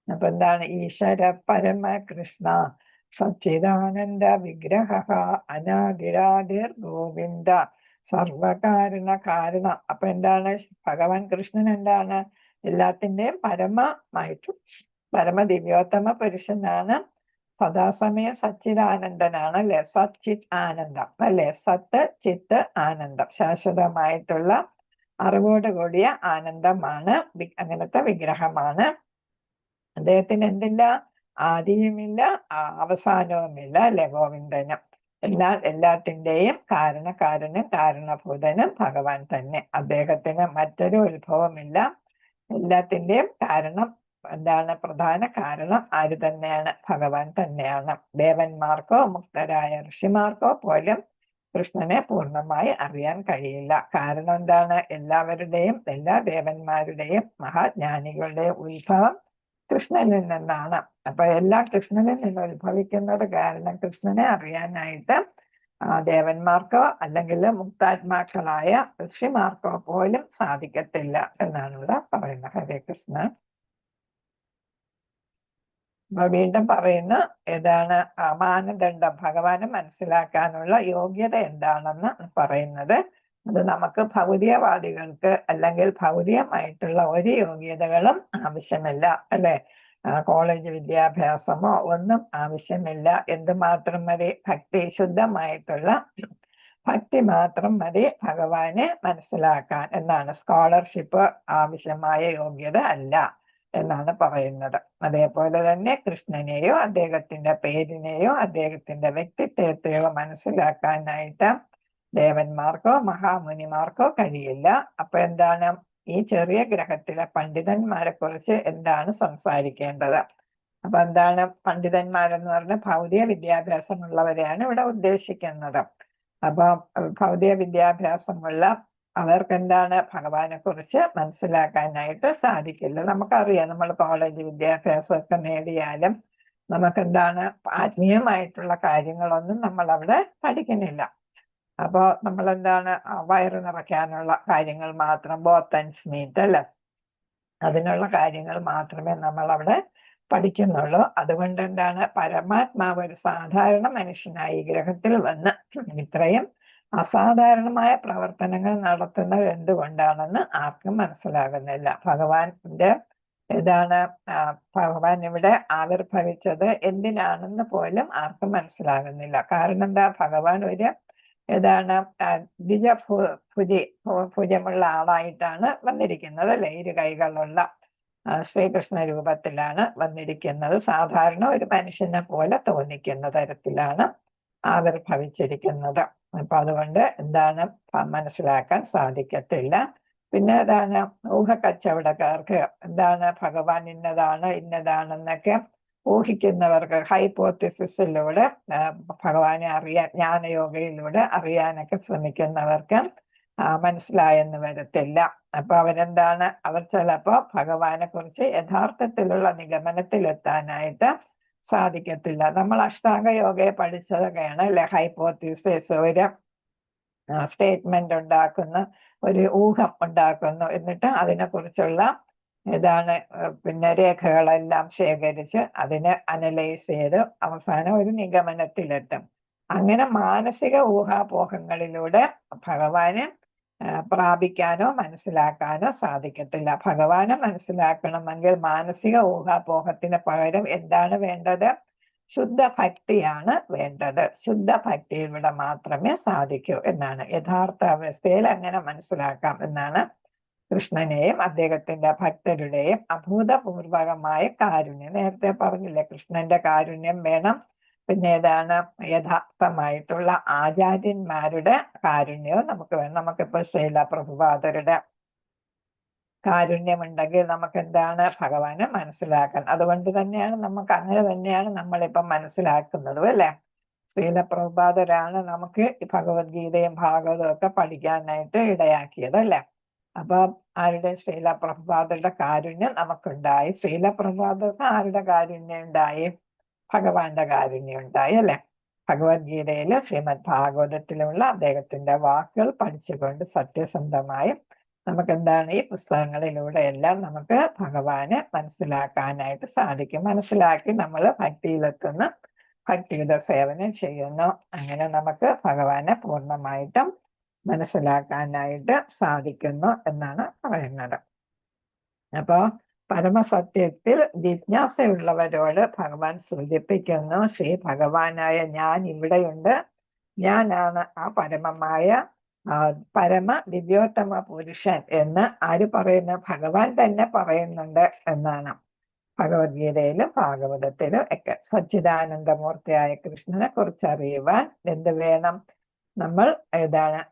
അപ്പൊ എന്താണ്, ഈശ്വര പരമകൃഷ്ണ സച്ചിദാനന്ദ വിഗ്രഹ അനാദിരാദിർ ഗോവിന്ദ സർവകാരണ കാരണ. അപ്പൊ എന്താണ്, ഭഗവാൻ കൃഷ്ണൻ എന്താണ്, എല്ലാത്തിന്റെയും പരമമായിട്ടും പരമദിവ്യോത്തമ പുരുഷനാണ്. സദാസമയം സച്ചിദാനന്ദനാണ് അല്ലെ. സച്ചിത് ആനന്ദം അല്ലെ. സത്ത് ചിത്ത് ആനന്ദം, ശാശ്വതമായിട്ടുള്ള അറിവോട് കൂടിയ ആനന്ദമാണ്. അങ്ങനത്തെ വിഗ്രഹമാണ്. അദ്ദേഹത്തിന് എന്തില്ല, ആദിയുമില്ല അവസാനവുമില്ല അല്ലെ. ഗോവിന്ദനും എല്ലാത്തിന്റെയും കാരണക്കാരനും കാരണഭൂതനും ഭഗവാൻ തന്നെ. അദ്ദേഹത്തിന് മറ്റൊരു ഉത്ഭവമില്ല. എല്ലാത്തിന്റെയും കാരണം എന്താണ്, പ്രധാന കാരണം ആര് തന്നെയാണ്, ഭഗവാൻ തന്നെയാണ്. ദേവന്മാർക്കോ മുക്തരായ ഋഷിമാർക്കോ പോലും കൃഷ്ണനെ പൂർണ്ണമായി അറിയാൻ കഴിയില്ല. കാരണം എന്താണ്, എല്ലാവരുടെയും എല്ലാ ദേവന്മാരുടെയും മഹാജ്ഞാനികളുടെയും ഉത്ഭവം കൃഷ്ണനിൽ നിന്നാണ്. അപ്പൊ എല്ലാം കൃഷ്ണനിൽ നിന്ന് ഉത്ഭവിക്കുന്നത് കാരണം കൃഷ്ണനെ അറിയാനായിട്ട് ദേവന്മാർക്കോ അല്ലെങ്കിൽ മുക്താത്മാക്കളായ ഋഷിമാർക്കോ പോലും സാധിക്കത്തില്ല എന്നാണ് ഇവിടെ പറയുന്നത്. ഹരേ കൃഷ്ണ. അപ്പൊ വീണ്ടും പറയുന്നു, ഏതാണ് മാനദണ്ഡം, ഭഗവാനെ മനസ്സിലാക്കാനുള്ള യോഗ്യത എന്താണെന്ന് പറയുന്നത്. അത് നമുക്ക് ഭൗതികവാദികൾക്ക് അല്ലെങ്കിൽ ഭൗതികമായിട്ടുള്ള ഒരു യോഗ്യതകളും ആവശ്യമില്ല അല്ലെ. കോളേജ് വിദ്യാഭ്യാസമോ ഒന്നും ആവശ്യമില്ല. എന്തുമാത്രം മതി, ഭക്തി, ശുദ്ധമായിട്ടുള്ള ഭക്തി മാത്രം മതി ഭഗവാനെ മനസ്സിലാക്കാൻ എന്നാണ്. സ്കോളർഷിപ്പ് ആവശ്യമായ യോഗ്യത അല്ല എന്നാണ് പറയുന്നത്. അതേപോലെ തന്നെ കൃഷ്ണനെയോ അദ്ദേഹത്തിന്റെ പേരിനെയോ അദ്ദേഹത്തിന്റെ വ്യക്തിത്വത്തെയോ മനസ്സിലാക്കാനായിട്ട് ദേവന്മാർക്കോ മഹാമുനിമാർക്കോ കഴിയില്ല. അപ്പൊ എന്താണ്, ഈ ചെറിയ ഗ്രഹത്തിലെ പണ്ഡിതന്മാരെ കുറിച്ച് എന്താണ് സംസാരിക്കേണ്ടത്? അപ്പൊ എന്താണ്, പണ്ഡിതന്മാരെന്ന് പറഞ്ഞാൽ ഭൗതിക വിദ്യാഭ്യാസമുള്ളവരെയാണ് ഇവിടെ ഉദ്ദേശിക്കുന്നത്. അപ്പൊ ഭൗതിക വിദ്യാഭ്യാസമുള്ള അവർക്ക് എന്താണ്, ഭഗവാനെ കുറിച്ച് മനസ്സിലാക്കാനായിട്ട് സാധിക്കില്ല. നമുക്കറിയാം, നമ്മൾ കോളേജ് വിദ്യാഭ്യാസമൊക്കെ നേടിയാലും നമുക്കെന്താണ് ആത്മീയമായിട്ടുള്ള കാര്യങ്ങളൊന്നും നമ്മൾ അവിടെ പഠിക്കുന്നില്ല. അപ്പൊ നമ്മൾ എന്താണ് വയറ് നിറയ്ക്കാനുള്ള കാര്യങ്ങൾ മാത്രം, ബോത്തൻസ് മീറ്റ് അല്ലെ, അതിനുള്ള കാര്യങ്ങൾ മാത്രമേ നമ്മൾ അവിടെ പഠിക്കുന്നുള്ളൂ. അതുകൊണ്ട് എന്താണ് പരമാത്മാവ് ഒരു സാധാരണ മനുഷ്യനായി ഈ ഗ്രഹത്തിൽ വന്ന് ഇത്രയും അസാധാരണമായ പ്രവർത്തനങ്ങൾ നടത്തുന്നത് എന്തുകൊണ്ടാണെന്ന് ആർക്കും മനസ്സിലാകുന്നില്ല. ഭഗവാന്റെ ഭഗവാൻ ഇവിടെ ആവിർഭവിച്ചത് എന്തിനാണെന്ന് പോലും ആർക്കും മനസ്സിലാകുന്നില്ല. കാരണം എന്താ, ഭഗവാൻ ഒരു ഭുജമുള്ള ആളായിട്ടാണ് വന്നിരിക്കുന്നത് അല്ലെ, ഇരു കൈകളുള്ള ശ്രീകൃഷ്ണ രൂപത്തിലാണ് വന്നിരിക്കുന്നത്. സാധാരണ ഒരു മനുഷ്യനെ പോലെ തോന്നിക്കുന്ന തരത്തിലാണ് ആവിർഭവിച്ചിരിക്കുന്നത്. അപ്പൊ അതുകൊണ്ട് മനസ്സിലാക്കാൻ സാധിക്കത്തില്ല. പിന്നെ ഊഹക്കച്ചവടക്കാർക്ക് ഭഗവാൻ ഇന്നതാണെന്നൊക്കെ ഊഹിക്കുന്നവർക്ക് ഹൈപ്പോത്തിസിസിലൂടെ ഭഗവാനെ അറിയാൻ, ജ്ഞാനയോഗയിലൂടെ അറിയാനൊക്കെ ശ്രമിക്കുന്നവർക്ക് മനസ്സിലായെന്ന് വരത്തില്ല. അപ്പൊ അവർ ചിലപ്പോ ഭഗവാനെ കുറിച്ച് യഥാർത്ഥത്തിലുള്ള നിഗമനത്തിലെത്താനായിട്ട് സാധിക്കത്തില്ല. നമ്മൾ അഷ്ടാംഗ യോഗയെ പഠിച്ചതൊക്കെയാണ് അല്ലെ, ഹൈപ്പോത്തിസിസ്, ഒരു സ്റ്റേറ്റ്മെന്റ് ഉണ്ടാക്കുന്നു, ഒരു ഊഹം ഉണ്ടാക്കുന്നു, എന്നിട്ട് അതിനെക്കുറിച്ചുള്ള പിന്നെ രേഖകളെല്ലാം ശേഖരിച്ച് അതിനെ അനലൈസ് ചെയ്ത് അവസാനം ഒരു നിഗമനത്തിലെത്തും. അങ്ങനെ മാനസിക ഊഹാപോഹങ്ങളിലൂടെ ഭഗവാനെ പ്രാപിക്കാനോ മനസ്സിലാക്കാനോ സാധിക്കത്തില്ല. ഭഗവാനെ മനസ്സിലാക്കണമെങ്കിൽ മാനസിക ഊഹാപോഹത്തിന് പകരം എന്താണ് വേണ്ടത്? ശുദ്ധ ഭക്തിയാണ് വേണ്ടത്. ശുദ്ധ ഭക്തിയിലൂടെ മാത്രമേ സാധിക്കൂ എന്നാണ്. യഥാർത്ഥ അവസ്ഥയിൽ അങ്ങനെ മനസ്സിലാക്കാം എന്നാണ് കൃഷ്ണനെയും അദ്ദേഹത്തിന്റെ ഭക്തരുടെയും അഭൂതപൂർവകമായ കാരുണ്യം. നേരത്തെ പറഞ്ഞില്ലേ, കൃഷ്ണന്റെ കാരുണ്യം വേണം, പിന്നെ യഥാർത്ഥമായിട്ടുള്ള ആചാര്യന്മാരുടെ കാരുണ്യവും നമുക്ക് വേണം. നമുക്കിപ്പോൾ ശൈല പ്രഭുപാദരുടെ കാരുണ്യമുണ്ടെങ്കിൽ നമുക്ക് ഭഗവാനെ മനസ്സിലാക്കാൻ. അതുകൊണ്ട് തന്നെയാണ് അങ്ങനെ തന്നെയാണ് നമ്മളിപ്പം മനസ്സിലാക്കുന്നതും അല്ലെ. ശ്രീല പ്രഭുപാദരാണ് നമുക്ക് ഭഗവത്ഗീതയും ഭാഗവതവും ഒക്കെ പഠിക്കാനായിട്ട് ഇടയാക്കിയത് അല്ലെ. അപ്പൊ ആരുടെ? ശ്രീല പ്രഭുപാദരുടെ കാരുണ്യം നമുക്കുണ്ടായി. ശ്രീല പ്രഭുപാദർക്ക് ആരുടെ കാരുണ്യം ഉണ്ടായി? ഭഗവാന്റെ കാരുണ്യം ഉണ്ടായി അല്ലെ. ഭഗവത്ഗീതയില് ശ്രീമദ് ഭാഗവതത്തിലുള്ള അദ്ദേഹത്തിന്റെ വാക്കുകൾ പഠിച്ചുകൊണ്ട് സത്യസന്ധമായി നമുക്ക് ഈ പുസ്തകങ്ങളിലൂടെ എല്ലാം നമുക്ക് ഭഗവാനെ മനസ്സിലാക്കാനായിട്ട് സാധിക്കും. മനസ്സിലാക്കി നമ്മൾ ഭക്തിയിലെത്തുന്നു, ഭക്തിയുടെ സേവനം ചെയ്യുന്നു. അങ്ങനെ നമുക്ക് ഭഗവാനെ പൂർണ്ണമായിട്ടും മനസ്സിലാക്കാനായിട്ട് സാധിക്കുന്നു എന്നാണ് പറയുന്നത്. അപ്പോ പരമസത്യത്തിൽ ജിജ്ഞാസയുള്ളവരോട് ഭഗവാൻ സൂചിപ്പിക്കുന്നു, ശ്രീ ഭഗവാനായ ഞാൻ ഇവിടെയുണ്ട്, ഞാനാണ് ആ പരമ ദിവ്യോത്തമ പുരുഷൻ എന്ന് ആര് പറയുന്നു? ഭഗവാൻ തന്നെ പറയുന്നുണ്ട് എന്നാണ്. ഭഗവത്ഗീതയിലും ഭാഗവതത്തിലും ഒക്കെ സച്ചിദാനന്ദമൂർത്തിയായ കൃഷ്ണനെ കുറിച്ച് അറിയുവാൻ എന്ത് വേണം? നമ്മൾ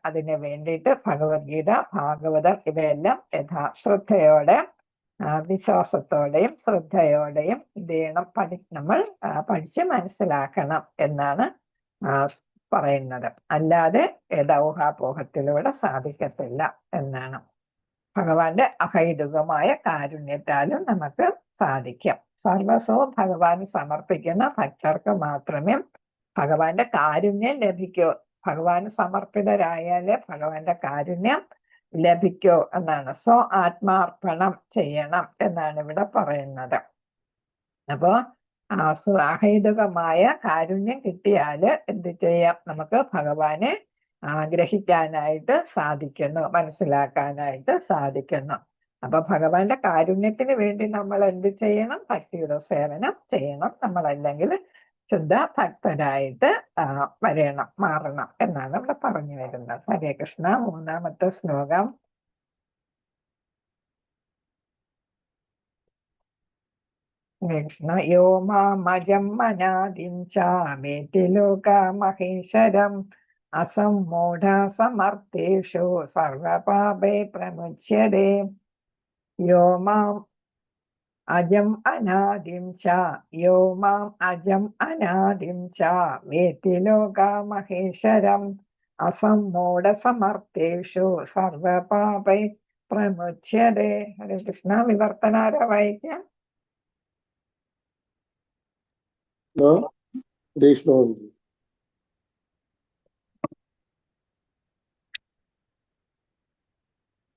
അതിന് വേണ്ടിയിട്ട് ഭഗവത്ഗീത, ഭാഗവതം ഇവയെല്ലാം ശ്രദ്ധയോടെ, വിശ്വാസത്തോടെയും ശ്രദ്ധയോടെയും നമ്മൾ പഠിച്ച് മനസ്സിലാക്കണം എന്നാണ് പറയുന്നത്. അല്ലാതെ ഊഹാപോഹത്തിലൂടെ സാധിക്കത്തില്ല എന്നാണ്. ഭഗവാന്റെ അഹൈതുകമായ കാരുണ്യത്താലും നമുക്ക് സാധിക്കും. സർവസ്വവും ഭഗവാന് സമർപ്പിക്കുന്ന ഭക്തർക്ക് മാത്രമേ ഭഗവാന്റെ കാരുണ്യം ലഭിക്കൂ. ഭഗവാന് സമർപ്പിതരായാലേ ഭഗവാന്റെ കാരുണ്യം ലഭിക്കൂ എന്നാണ്. ആത്മാർപ്പണം ചെയ്യണം എന്നാണ് ഇവിടെ പറയുന്നത്. അപ്പോ അഹൈതുകമായ കാരുണ്യം കിട്ടിയാല് എന്ത് ചെയ്യാം? നമുക്ക് ഭഗവാനെ ഗ്രഹിക്കാനായിട്ട് സാധിക്കുന്നു, മനസ്സിലാക്കാനായിട്ട് സാധിക്കുന്നു. അപ്പൊ ഭഗവാന്റെ കാരുണ്യത്തിന് വേണ്ടി നമ്മൾ എന്ത് ചെയ്യണം? ഭക്തിയുടെ സേവനം ചെയ്യണം. നമ്മളല്ലെങ്കിൽ ശുദ്ധ ഭക്തരായിട്ട് മാറണം എന്നാണ് ഇവിടെ പറഞ്ഞു വരുന്നത്. ഹരേ കൃഷ്ണ. മൂന്നാമത്തെ ശ്ലോകം. കൃഷ്ണ. യോ മാമജം അനാദിം ചാവേതി ലോകമഹേശ്വരം അസമ്മൂഢ സമർത്ഥേഷു സർവപാപേ പ്രമുച്യതേ. യോ മാം അജം അനാദിം ച വേത്തി ലോകമഹേശ്വരം അസമ്മൂഢ സമർത്ഥേഷു സർവപാപൈ പ്രമുച്യതേ. ഹരേ കൃഷ്ണ. വിവർത്തനാര വായിക്കാം. Vaishnava.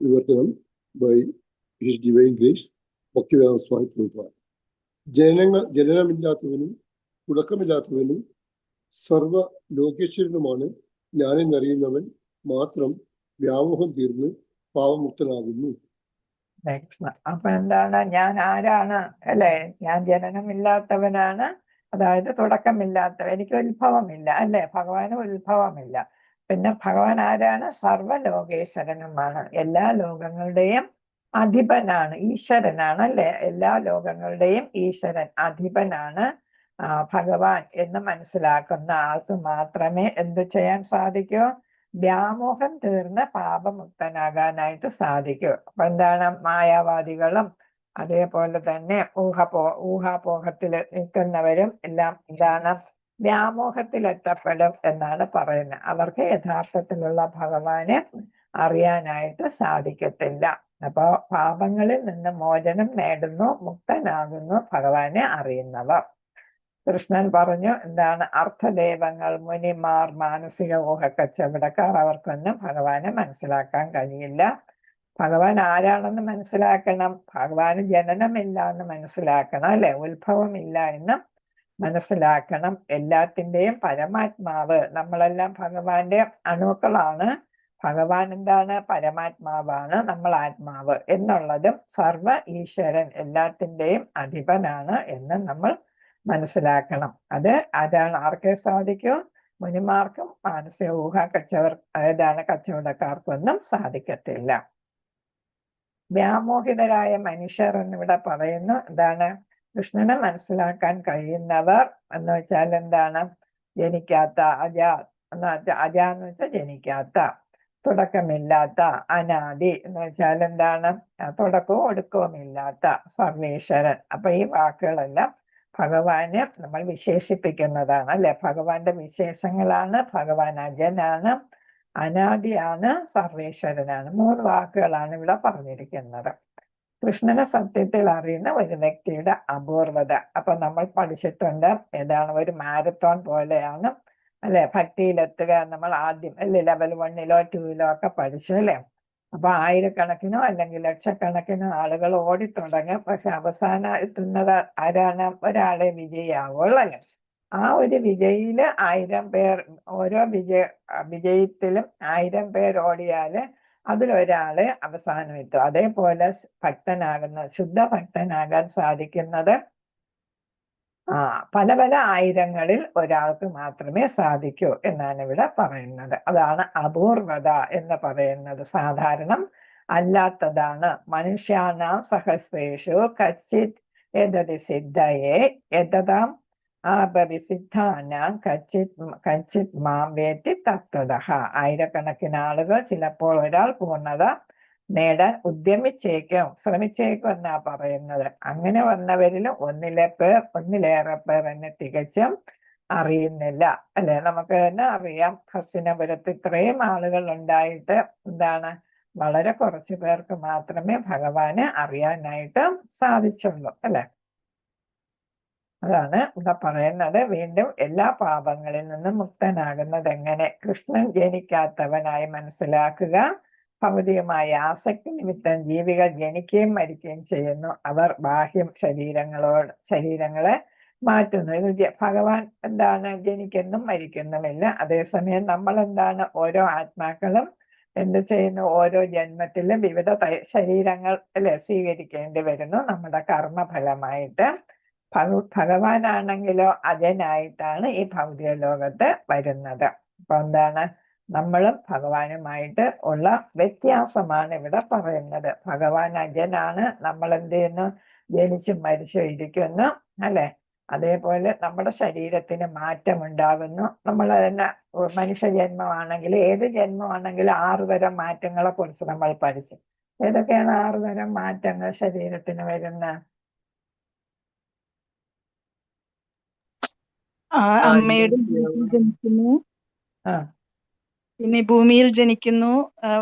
Vivartanam by His Divine Grace, Bhaktivedanta Swami Prabhupada. ജനനമില്ലാത്തവനും തുടക്കമില്ലാത്തവനും സർവ ലോകേശ്വരനുമാണ് ഞാനെന്നറിയുന്നവൻ മാത്രം വ്യാമോഹം തീർന്ന് പാവമുക്തനാകുന്നു. അപ്പൊ എന്താണ്? ഞാൻ ആരാണ് അല്ലെ? ഞാൻ ജനനമില്ലാത്തവനാണ്, അതായത് തുടക്കമില്ലാത്തവൻ, എനിക്ക് ഉത്ഭവമില്ല അല്ലെ? ഭഗവാന് ഉത്ഭവമില്ല. പിന്നെ ഭഗവാൻ ആരാണ്? സർവലോകേശ്വരനുമാണ്, എല്ലാ ലോകങ്ങളുടെയും അധിപനാണ്, ഈശ്വരനാണ് അല്ലെ? എല്ലാ ലോകങ്ങളുടെയും ഈശ്വരൻ, അധിപനാണ് ഭഗവാൻ എന്ന് മനസ്സിലാക്കുന്ന ആൾക്ക് മാത്രമേ എന്ത് ചെയ്യാൻ സാധിക്കൂ? വ്യാമോഹം തീർന്ന് പാപമുക്തനാകാനായിട്ട് സാധിക്കൂ. അപ്പൊ എന്താണ്? മായാവാദികളും അതേപോലെ തന്നെ ഊഹാപോഹത്തിൽ നിൽക്കുന്നവരും എല്ലാം എന്താണ്? വ്യാമോഹത്തിലെത്തപ്പെടും എന്നാണ് പറയുന്നത്. അവർക്ക് യഥാർത്ഥത്തിലുള്ള ഭഗവാനെ അറിയാനായിട്ട് സാധിക്കത്തില്ല. അപ്പൊ പാപങ്ങളിൽ നിന്ന് മോചനം നേടുന്നു, മുക്തനാകുന്നു ഭഗവാനെ അറിയുന്നവർ. കൃഷ്ണൻ പറഞ്ഞു എന്താണ്? അർത്ഥദൈവങ്ങൾ, മുനിമാർ, മാനസിക ഊഹക്കച്ചവടക്കാർ, അവർക്കൊന്നും ഭഗവാനെ മനസ്സിലാക്കാൻ കഴിയില്ല. ഭഗവാൻ ആരാണെന്ന് മനസ്സിലാക്കണം, ഭഗവാന് ജനനമില്ല എന്ന് മനസ്സിലാക്കണം അല്ലെ? ഉത്ഭവമില്ല എന്ന് മനസ്സിലാക്കണം. എല്ലാത്തിൻ്റെയും പരമാത്മാവ്, നമ്മളെല്ലാം ഭഗവാന്റെ അണുക്കളാണ്. ഭഗവാൻ എന്താണ്? പരമാത്മാവാണ്, നമ്മൾ ആത്മാവ് എന്നുള്ളതും സർവ ഈശ്വരൻ എല്ലാത്തിൻ്റെയും അധിപനാണ് എന്ന് നമ്മൾ മനസ്സിലാക്കണം. അത് ആരാണ്? ആർക്കേ സാധിക്കൂ? മുനിമാർക്കും മാനസിക കച്ചവടക്കാർക്കൊന്നും സാധിക്കത്തില്ല. വ്യാമോഹിതരായ മനുഷ്യർ എന്നിവിടെ പറയുന്നു. എന്താണ്? കൃഷ്ണനെ മനസ്സിലാക്കാൻ കഴിയുന്നവർ എന്ന് വെച്ചാൽ എന്താണ്? ജനിക്കാത്ത, അജ എന്ന് വെച്ചാൽ ജനിക്കാത്ത, തുടക്കമില്ലാത്ത, അനാദി എന്ന് വെച്ചാൽ എന്താണ്? തുടക്കവും ഒടുക്കവും ഇല്ലാത്ത സർവേശ്വരൻ. അപ്പൊ ഈ വാക്കുകളെല്ലാം ഭഗവാനെ നമ്മൾ വിശേഷിപ്പിക്കുന്നതാണ് അല്ലെ? ഭഗവാന്റെ വിശേഷങ്ങളാണ്. ഭഗവാൻ അജനാണ്, അനാദിയാണ്, സർവേശ്വരനാണ്. 3 വാക്കുകളാണ് ഇവിടെ പറഞ്ഞിരിക്കുന്നത്. കൃഷ്ണനെ സത്യത്തിൽ അറിയുന്ന ഒരു വ്യക്തിയുടെ അപൂർവത. അപ്പൊ നമ്മൾ പഠിച്ചിട്ടുണ്ട് ഏതാണ്? ഒരു മാരത്തോൺ പോലെയാണ് അല്ലെ ഭക്തിയിലെത്തുക. നമ്മൾ ആദ്യം അല്ലെ ലെവൽ 1-ലോ 2-ലോ ഒക്കെ പഠിച്ചു അല്ലെ? അപ്പൊ ആയിരക്കണക്കിനോ അല്ലെങ്കിൽ ലക്ഷക്കണക്കിനോ ആളുകൾ ഓടിത്തുടങ്ങും. പക്ഷെ അവസാനം എത്തുന്നത് ആരാണ്? ഒരാളെ വിജയിയാവുള്ളൂ അല്ലെ? ആ ഒരു വിജയിയില് 1000 പേർ, ഓരോ വിജയത്തിലും 1000 പേർ ഓടിയാല് അതിലൊരാള് അവസാനം എത്തും. അതേപോലെ ശുദ്ധ ഭക്തനാകാൻ സാധിക്കുന്നത് പല പല ആയിരങ്ങളിൽ ഒരാൾക്ക് മാത്രമേ സാധിക്കൂ എന്നാണ് ഇവിടെ പറയുന്നത്. അതാണ് അപൂർവത എന്ന് പറയുന്നത്. സാധാരണം അല്ലാത്തതാണ്. മനുഷ്യാനാം സഹസ്രേഷു കച്ചിത് എതതി സിദ്ധയെ എതതാം ആപവിസിദ്ധാനാം കച്ചിത് മാം വേത്തി തത്വതഃ. ആയിരക്കണക്കിന് ആളുകൾ, ചിലപ്പോൾ ഒരാൾ പൂർണ്ണത നേടാൻ ശ്രമിച്ചേക്കും എന്നാ പറയുന്നത്. അങ്ങനെ വന്നവരിലും ഒന്നിലേറെ പേർ എന്നെ തികച്ചും അറിയുന്നില്ല അല്ലെ? നമുക്ക് തന്നെ അറിയാം, ഹസ്തിനപുരത്ത് ഇത്രയും ആളുകൾ ഉണ്ടായിട്ട് എന്താണ്? വളരെ കുറച്ചു പേർക്ക് മാത്രമേ ഭഗവാനെ അറിയാനായിട്ട് സാധിച്ചുള്ളൂ അല്ലെ? അതാണ് ഇവിടെ പറയുന്നത്. വീണ്ടും എല്ലാ പാപങ്ങളിൽ നിന്നും മുക്തനാകുന്നത് എങ്ങനെ? കൃഷ്ണൻ ജനിക്കാത്തവനായി മനസ്സിലാക്കുക. ഭൗതികമായ ആസക്തി നിമിത്തം ജീവികൾ ജനിക്കുകയും മരിക്കുകയും ചെയ്യുന്നു. അവർ ബാഹ്യം ശരീരങ്ങളെ മാറ്റുന്നു. ഇത് ഭഗവാൻ എന്താണ്? ജനിക്കുന്നും മരിക്കുന്നുമില്ല. അതേസമയം നമ്മൾ എന്താണ്? ഓരോ ആത്മാക്കളും എന്ത് ചെയ്യുന്നു? ഓരോ ജന്മത്തിലും വിവിധ ശരീരങ്ങൾ അല്ലെ സ്വീകരിക്കേണ്ടി വരുന്നു നമ്മുടെ കർമ്മഫലമായിട്ട്. ഭഗവാനാണെങ്കിലോ അജനായിട്ടാണ് ഈ ഭൗതിക ലോകത്ത് വരുന്നത്. അപ്പൊ എന്താണ്? നമ്മളും ഭഗവാനുമായിട്ട് ഉള്ള വ്യത്യാസമാണ് ഇവിടെ പറയുന്നത്. ഭഗവാൻ അജനാണ്, നമ്മൾ എന്ത് ചെയ്യുന്നു? ജനിച്ചും മരിച്ചും ഇരിക്കുന്നു അല്ലെ? അതേപോലെ നമ്മുടെ ശരീരത്തിന് മാറ്റം ഉണ്ടാകുന്നു. നമ്മൾ തന്നെ മനുഷ്യജന്മമാണെങ്കിൽ, ഏത് ജന്മമാണെങ്കിലും 6 തരം മാറ്റങ്ങളെ കുറിച്ച് നമ്മൾ പഠിച്ചു. ഏതൊക്കെയാണ് 6 തരം മാറ്റങ്ങൾ ശരീരത്തിന് വരുന്ന? അമ്മയുടെ ജനിക്കുന്നു, പിന്നെ ഭൂമിയിൽ ജനിക്കുന്നു,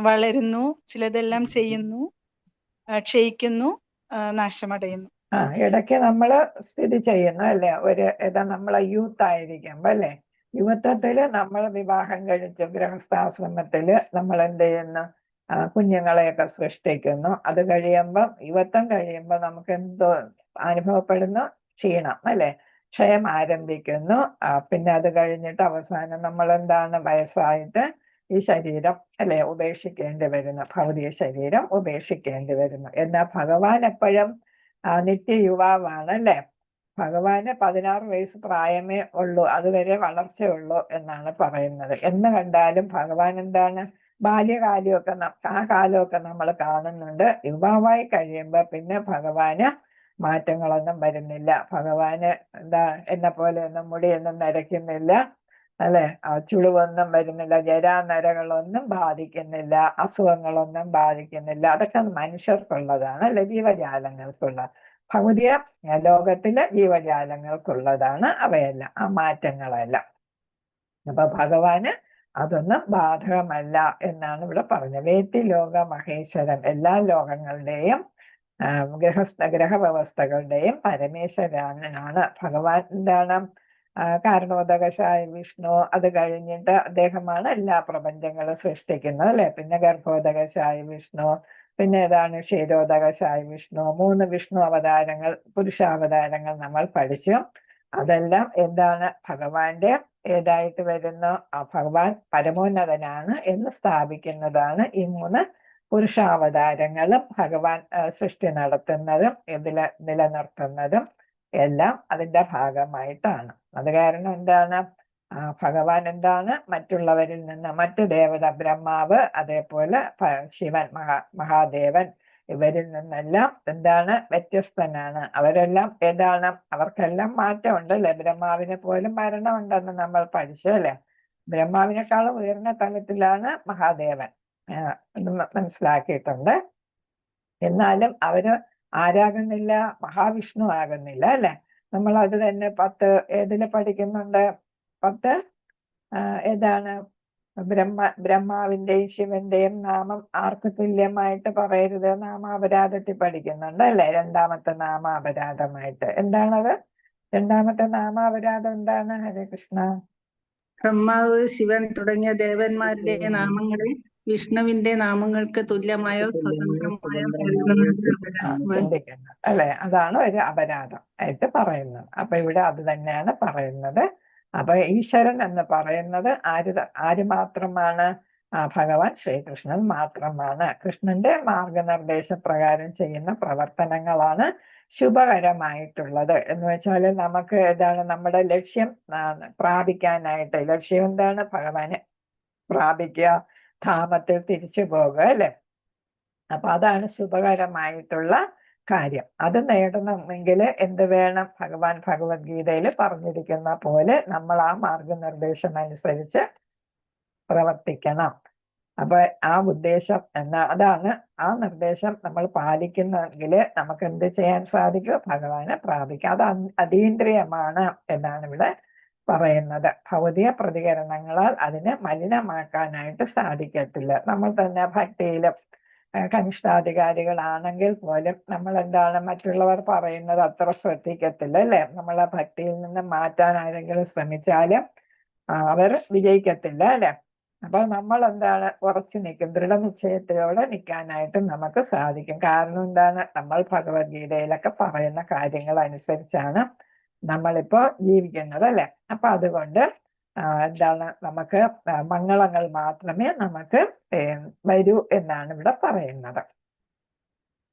വളരുന്നു, ചിലതെല്ലാം ചെയ്യുന്നു, ക്ഷയിക്കുന്നു, നാശമടയുന്നു. ഇടയ്ക്ക് നമ്മൾ സ്ഥിതി ചെയ്യുന്നു അല്ലേ, ഏതാ നമ്മളെ യൂത്ത് ആയിരിക്കുമ്പോ അല്ലേ, യുവത്വത്തില് നമ്മൾ വിവാഹം കഴിച്ച് ഗൃഹസ്ഥാശ്രമത്തില് നമ്മൾ എന്ത് ചെയ്യുന്നു, കുഞ്ഞുങ്ങളെയൊക്കെ സൃഷ്ടിക്കുന്നു. അത് കഴിയുമ്പം യുവത്വം കഴിയുമ്പോൾ നമുക്ക് എന്തോ അനുഭവപ്പെടുന്നു, ക്ഷീണം അല്ലെ, ക്ഷയം ആരംഭിക്കുന്നു. പിന്നെ അത് കഴിഞ്ഞിട്ട് അവസാനം നമ്മൾ എന്താണ്, വയസ്സായിട്ട് ഈ ശരീരം അല്ലെ ഉപേക്ഷിക്കേണ്ടി വരുന്നു, ഭൗതിക ശരീരം ഉപേക്ഷിക്കേണ്ടി വരുന്നു. എന്നാൽ ഭഗവാൻ എപ്പോഴും നിത്യ യുവാവാണ് അല്ലെ. ഭഗവാന് 16 വയസ്സ് പ്രായമേ ഉള്ളൂ, അതുവരെ വളർച്ചയുള്ളൂ എന്നാണ് പറയുന്നത്. എന്ന് കണ്ടാലും ഭഗവാൻ എന്താണ്, ബാല്യകാലമൊക്കെ ആ കാലമൊക്കെ നമ്മൾ കാണുന്നുണ്ട്. യുവാവായി കഴിയുമ്പോ പിന്നെ ഭഗവാന് മാറ്റങ്ങളൊന്നും വരുന്നില്ല. ഭഗവാന് എന്താ എന്നെ പോലെ ഒന്നും മുടിയൊന്നും നരയ്ക്കുന്നില്ല അല്ലെ, ചുളിവൊന്നും വരുന്നില്ല, ജരാനരകളൊന്നും ബാധിക്കുന്നില്ല, അസുഖങ്ങളൊന്നും ബാധിക്കുന്നില്ല. അതൊക്കെ മനുഷ്യർക്കുള്ളതാണ് അല്ലെ, ജീവജാലങ്ങൾക്കുള്ള. ഭൗതിക ലോകത്തിലെ ജീവജാലങ്ങൾക്കുള്ളതാണ് അവയെല്ലാം, ആ മാറ്റങ്ങളെല്ലാം. അപ്പൊ ഭഗവാന് അതൊന്നും ബാധകമല്ല എന്നാണ് ഇവിടെ പറഞ്ഞത്. വേത്തി ലോക മഹേശ്വരൻ, എല്ലാ ലോകങ്ങളുടെയും ഗ്രഹവ്യവസ്ഥകളുടെയും പരമേശ്വരനാണ് ഭഗവാൻ. എന്താണ്, കാരണോദകശായ വിഷ്ണു, അത് കഴിഞ്ഞിട്ട് അദ്ദേഹമാണ് എല്ലാ പ്രപഞ്ചങ്ങളും സൃഷ്ടിക്കുന്നത് അല്ലെ. പിന്നെ ഗർഭോദകശായ വിഷ്ണു, പിന്നെ ഏതാണ് ക്ഷീരോദകശായ വിഷ്ണു. 3 വിഷ്ണു അവതാരങ്ങൾ, പുരുഷാവതാരങ്ങൾ നമ്മൾ പഠിച്ചു. അതെല്ലാം എന്താണ്, ഭഗവാന്റെ ഏതായിട്ട് വരുന്നു, ഭഗവാൻ പരമോന്നതനാണ് എന്ന് സ്ഥാപിക്കുന്നതാണ് ഈ 3 പുരുഷാവതാരങ്ങളും. ഭഗവാൻ സൃഷ്ടി നടത്തുന്നതും ഇതിൽ നിലനിർത്തുന്നതും എല്ലാം അതിന്റെ ഭാഗമായിട്ടാണ്. അത് കാരണം എന്താണ്, ഭഗവാൻ എന്താണ്, മറ്റുള്ളവരിൽ നിന്ന് മറ്റു ദേവത, ബ്രഹ്മാവ്, അതേപോലെ ശിവൻ, മഹാദേവൻ, ഇവരിൽ നിന്നെല്ലാം എന്താണ്, വ്യത്യസ്തനാണ്. അവരെല്ലാം ഏതാണ്, അവർക്കെല്ലാം മാറ്റമുണ്ട് അല്ലെ. ബ്രഹ്മാവിനെ പോലും മരണമുണ്ടെന്ന് നമ്മൾ പഠിച്ചു അല്ലെ. ബ്രഹ്മാവിനേക്കാളും ഉയർന്ന തലത്തിലാണ് മഹാദേവൻ എന്ന് മനസ്സിലാക്കിയിട്ടുണ്ട്. എന്നാലും അവര് ആരാകുന്നില്ല, മഹാവിഷ്ണു ആകുന്നില്ല അല്ലെ. നമ്മൾ അത് തന്നെ 10 ഏതില് പഠിക്കുന്നുണ്ട്, 10 ഏതാണ്, ബ്രഹ്മാവിന്റെയും ശിവന്റെയും നാമം ആർക്ക് തുല്യമായിട്ട് പറയരുത്, നാമാപരാധത്തിൽ പഠിക്കുന്നുണ്ട് അല്ലെ. 2ാമത്തെ നാമാപരാധമായിട്ട് എന്താണത്, 2ാമത്തെ നാമാപരാധം എന്താണ്? ഹരേ കൃഷ്ണ. ബ്രഹ്മാവ്, ശിവൻ തുടങ്ങിയ ദേവന്മാരുടെ നാമങ്ങളെ വിഷ്ണുവിന്റെ നാമങ്ങൾക്ക് തുല്യമായോ സ്വതന്ത്രമായോ ചിന്തിക്കുന്നത് അല്ലെ. അതാണ് ഒരു അപരാധം ആയിട്ട് പറയുന്നത്. അപ്പൊ ഇവിടെ അത് തന്നെയാണ് പറയുന്നത്. അപ്പൊ ഈശ്വരൻ എന്ന് പറയുന്നത് ആര് മാത്രമാണ്, ഭഗവാൻ ശ്രീകൃഷ്ണൻ മാത്രമാണ്. കൃഷ്ണന്റെ മാർഗനിർദ്ദേശ പ്രകാരം ചെയ്യുന്ന പ്രവർത്തനങ്ങളാണ് ശുഭകരമായിട്ടുള്ളത്. എന്ന് വെച്ചാൽ നമുക്ക് ഏതാണ്, നമ്മുടെ ലക്ഷ്യം പ്രാപിക്കാനായിട്ട്, ലക്ഷ്യം എന്താണ്, ഭഗവാനെ പ്രാപിക്കുക, ധാമത്തിൽ തിരിച്ചു പോകുക അല്ലെ. അപ്പൊ അതാണ് ശുഭകരമായിട്ടുള്ള കാര്യം. അത് നേടണമെങ്കിൽ എന്ത് വേണം, ഭഗവാൻ ഭഗവത്ഗീതയിൽ പറഞ്ഞിരിക്കുന്ന പോലെ നമ്മൾ ആ മാർഗനിർദ്ദേശം അനുസരിച്ച് പ്രവർത്തിക്കണം. അപ്പൊ ആ ഉദ്ദേശം അതാണ്, ആ നിർദ്ദേശം നമ്മൾ പാലിക്കുന്നെങ്കിൽ നമുക്ക് എന്ത് ചെയ്യാൻ സാധിക്കും, ഭഗവാനെ പ്രാപിക്കാം. അത് അതീന്ദ്രിയമാണ് എന്നാണ് ഇവിടെ പറയുന്നത്. ഭൗതിക പ്രതികരണങ്ങളാൽ അതിനെ മലിനമാക്കാനായിട്ട് സാധിക്കത്തില്ല. നമ്മൾ തന്നെ ഭക്തിയിലും കനിഷ്ഠാധികാരികളാണെങ്കിൽ പോലും നമ്മൾ എന്താണ്, മറ്റുള്ളവർ പറയുന്നത് അത്ര ശ്രദ്ധിക്കത്തില്ല അല്ലെ. നമ്മളെ ഭക്തിയിൽ നിന്ന് മാറ്റാൻ ആരെങ്കിലും ശ്രമിച്ചാലും അവർ വിജയിക്കത്തില്ല അല്ലെ. അപ്പൊ നമ്മൾ എന്താണ്, ഉറച്ചു നിൽക്കും, ദൃഢനിശ്ചയത്തോടെ നിൽക്കാനായിട്ട് നമുക്ക് സാധിക്കും. കാരണം എന്താണ്, നമ്മൾ ഭഗവത്ഗീതയിലൊക്കെ പറയുന്ന കാര്യങ്ങൾ അനുസരിച്ചാണ് നമ്മളിപ്പോ ജീവിക്കുന്നത് അല്ലെ. അപ്പൊ അതുകൊണ്ട് എന്താണ്, നമുക്ക് മംഗളങ്ങൾ മാത്രമേ നമുക്ക് വരൂ എന്നാണ് ഇവിടെ പറയുന്നത്.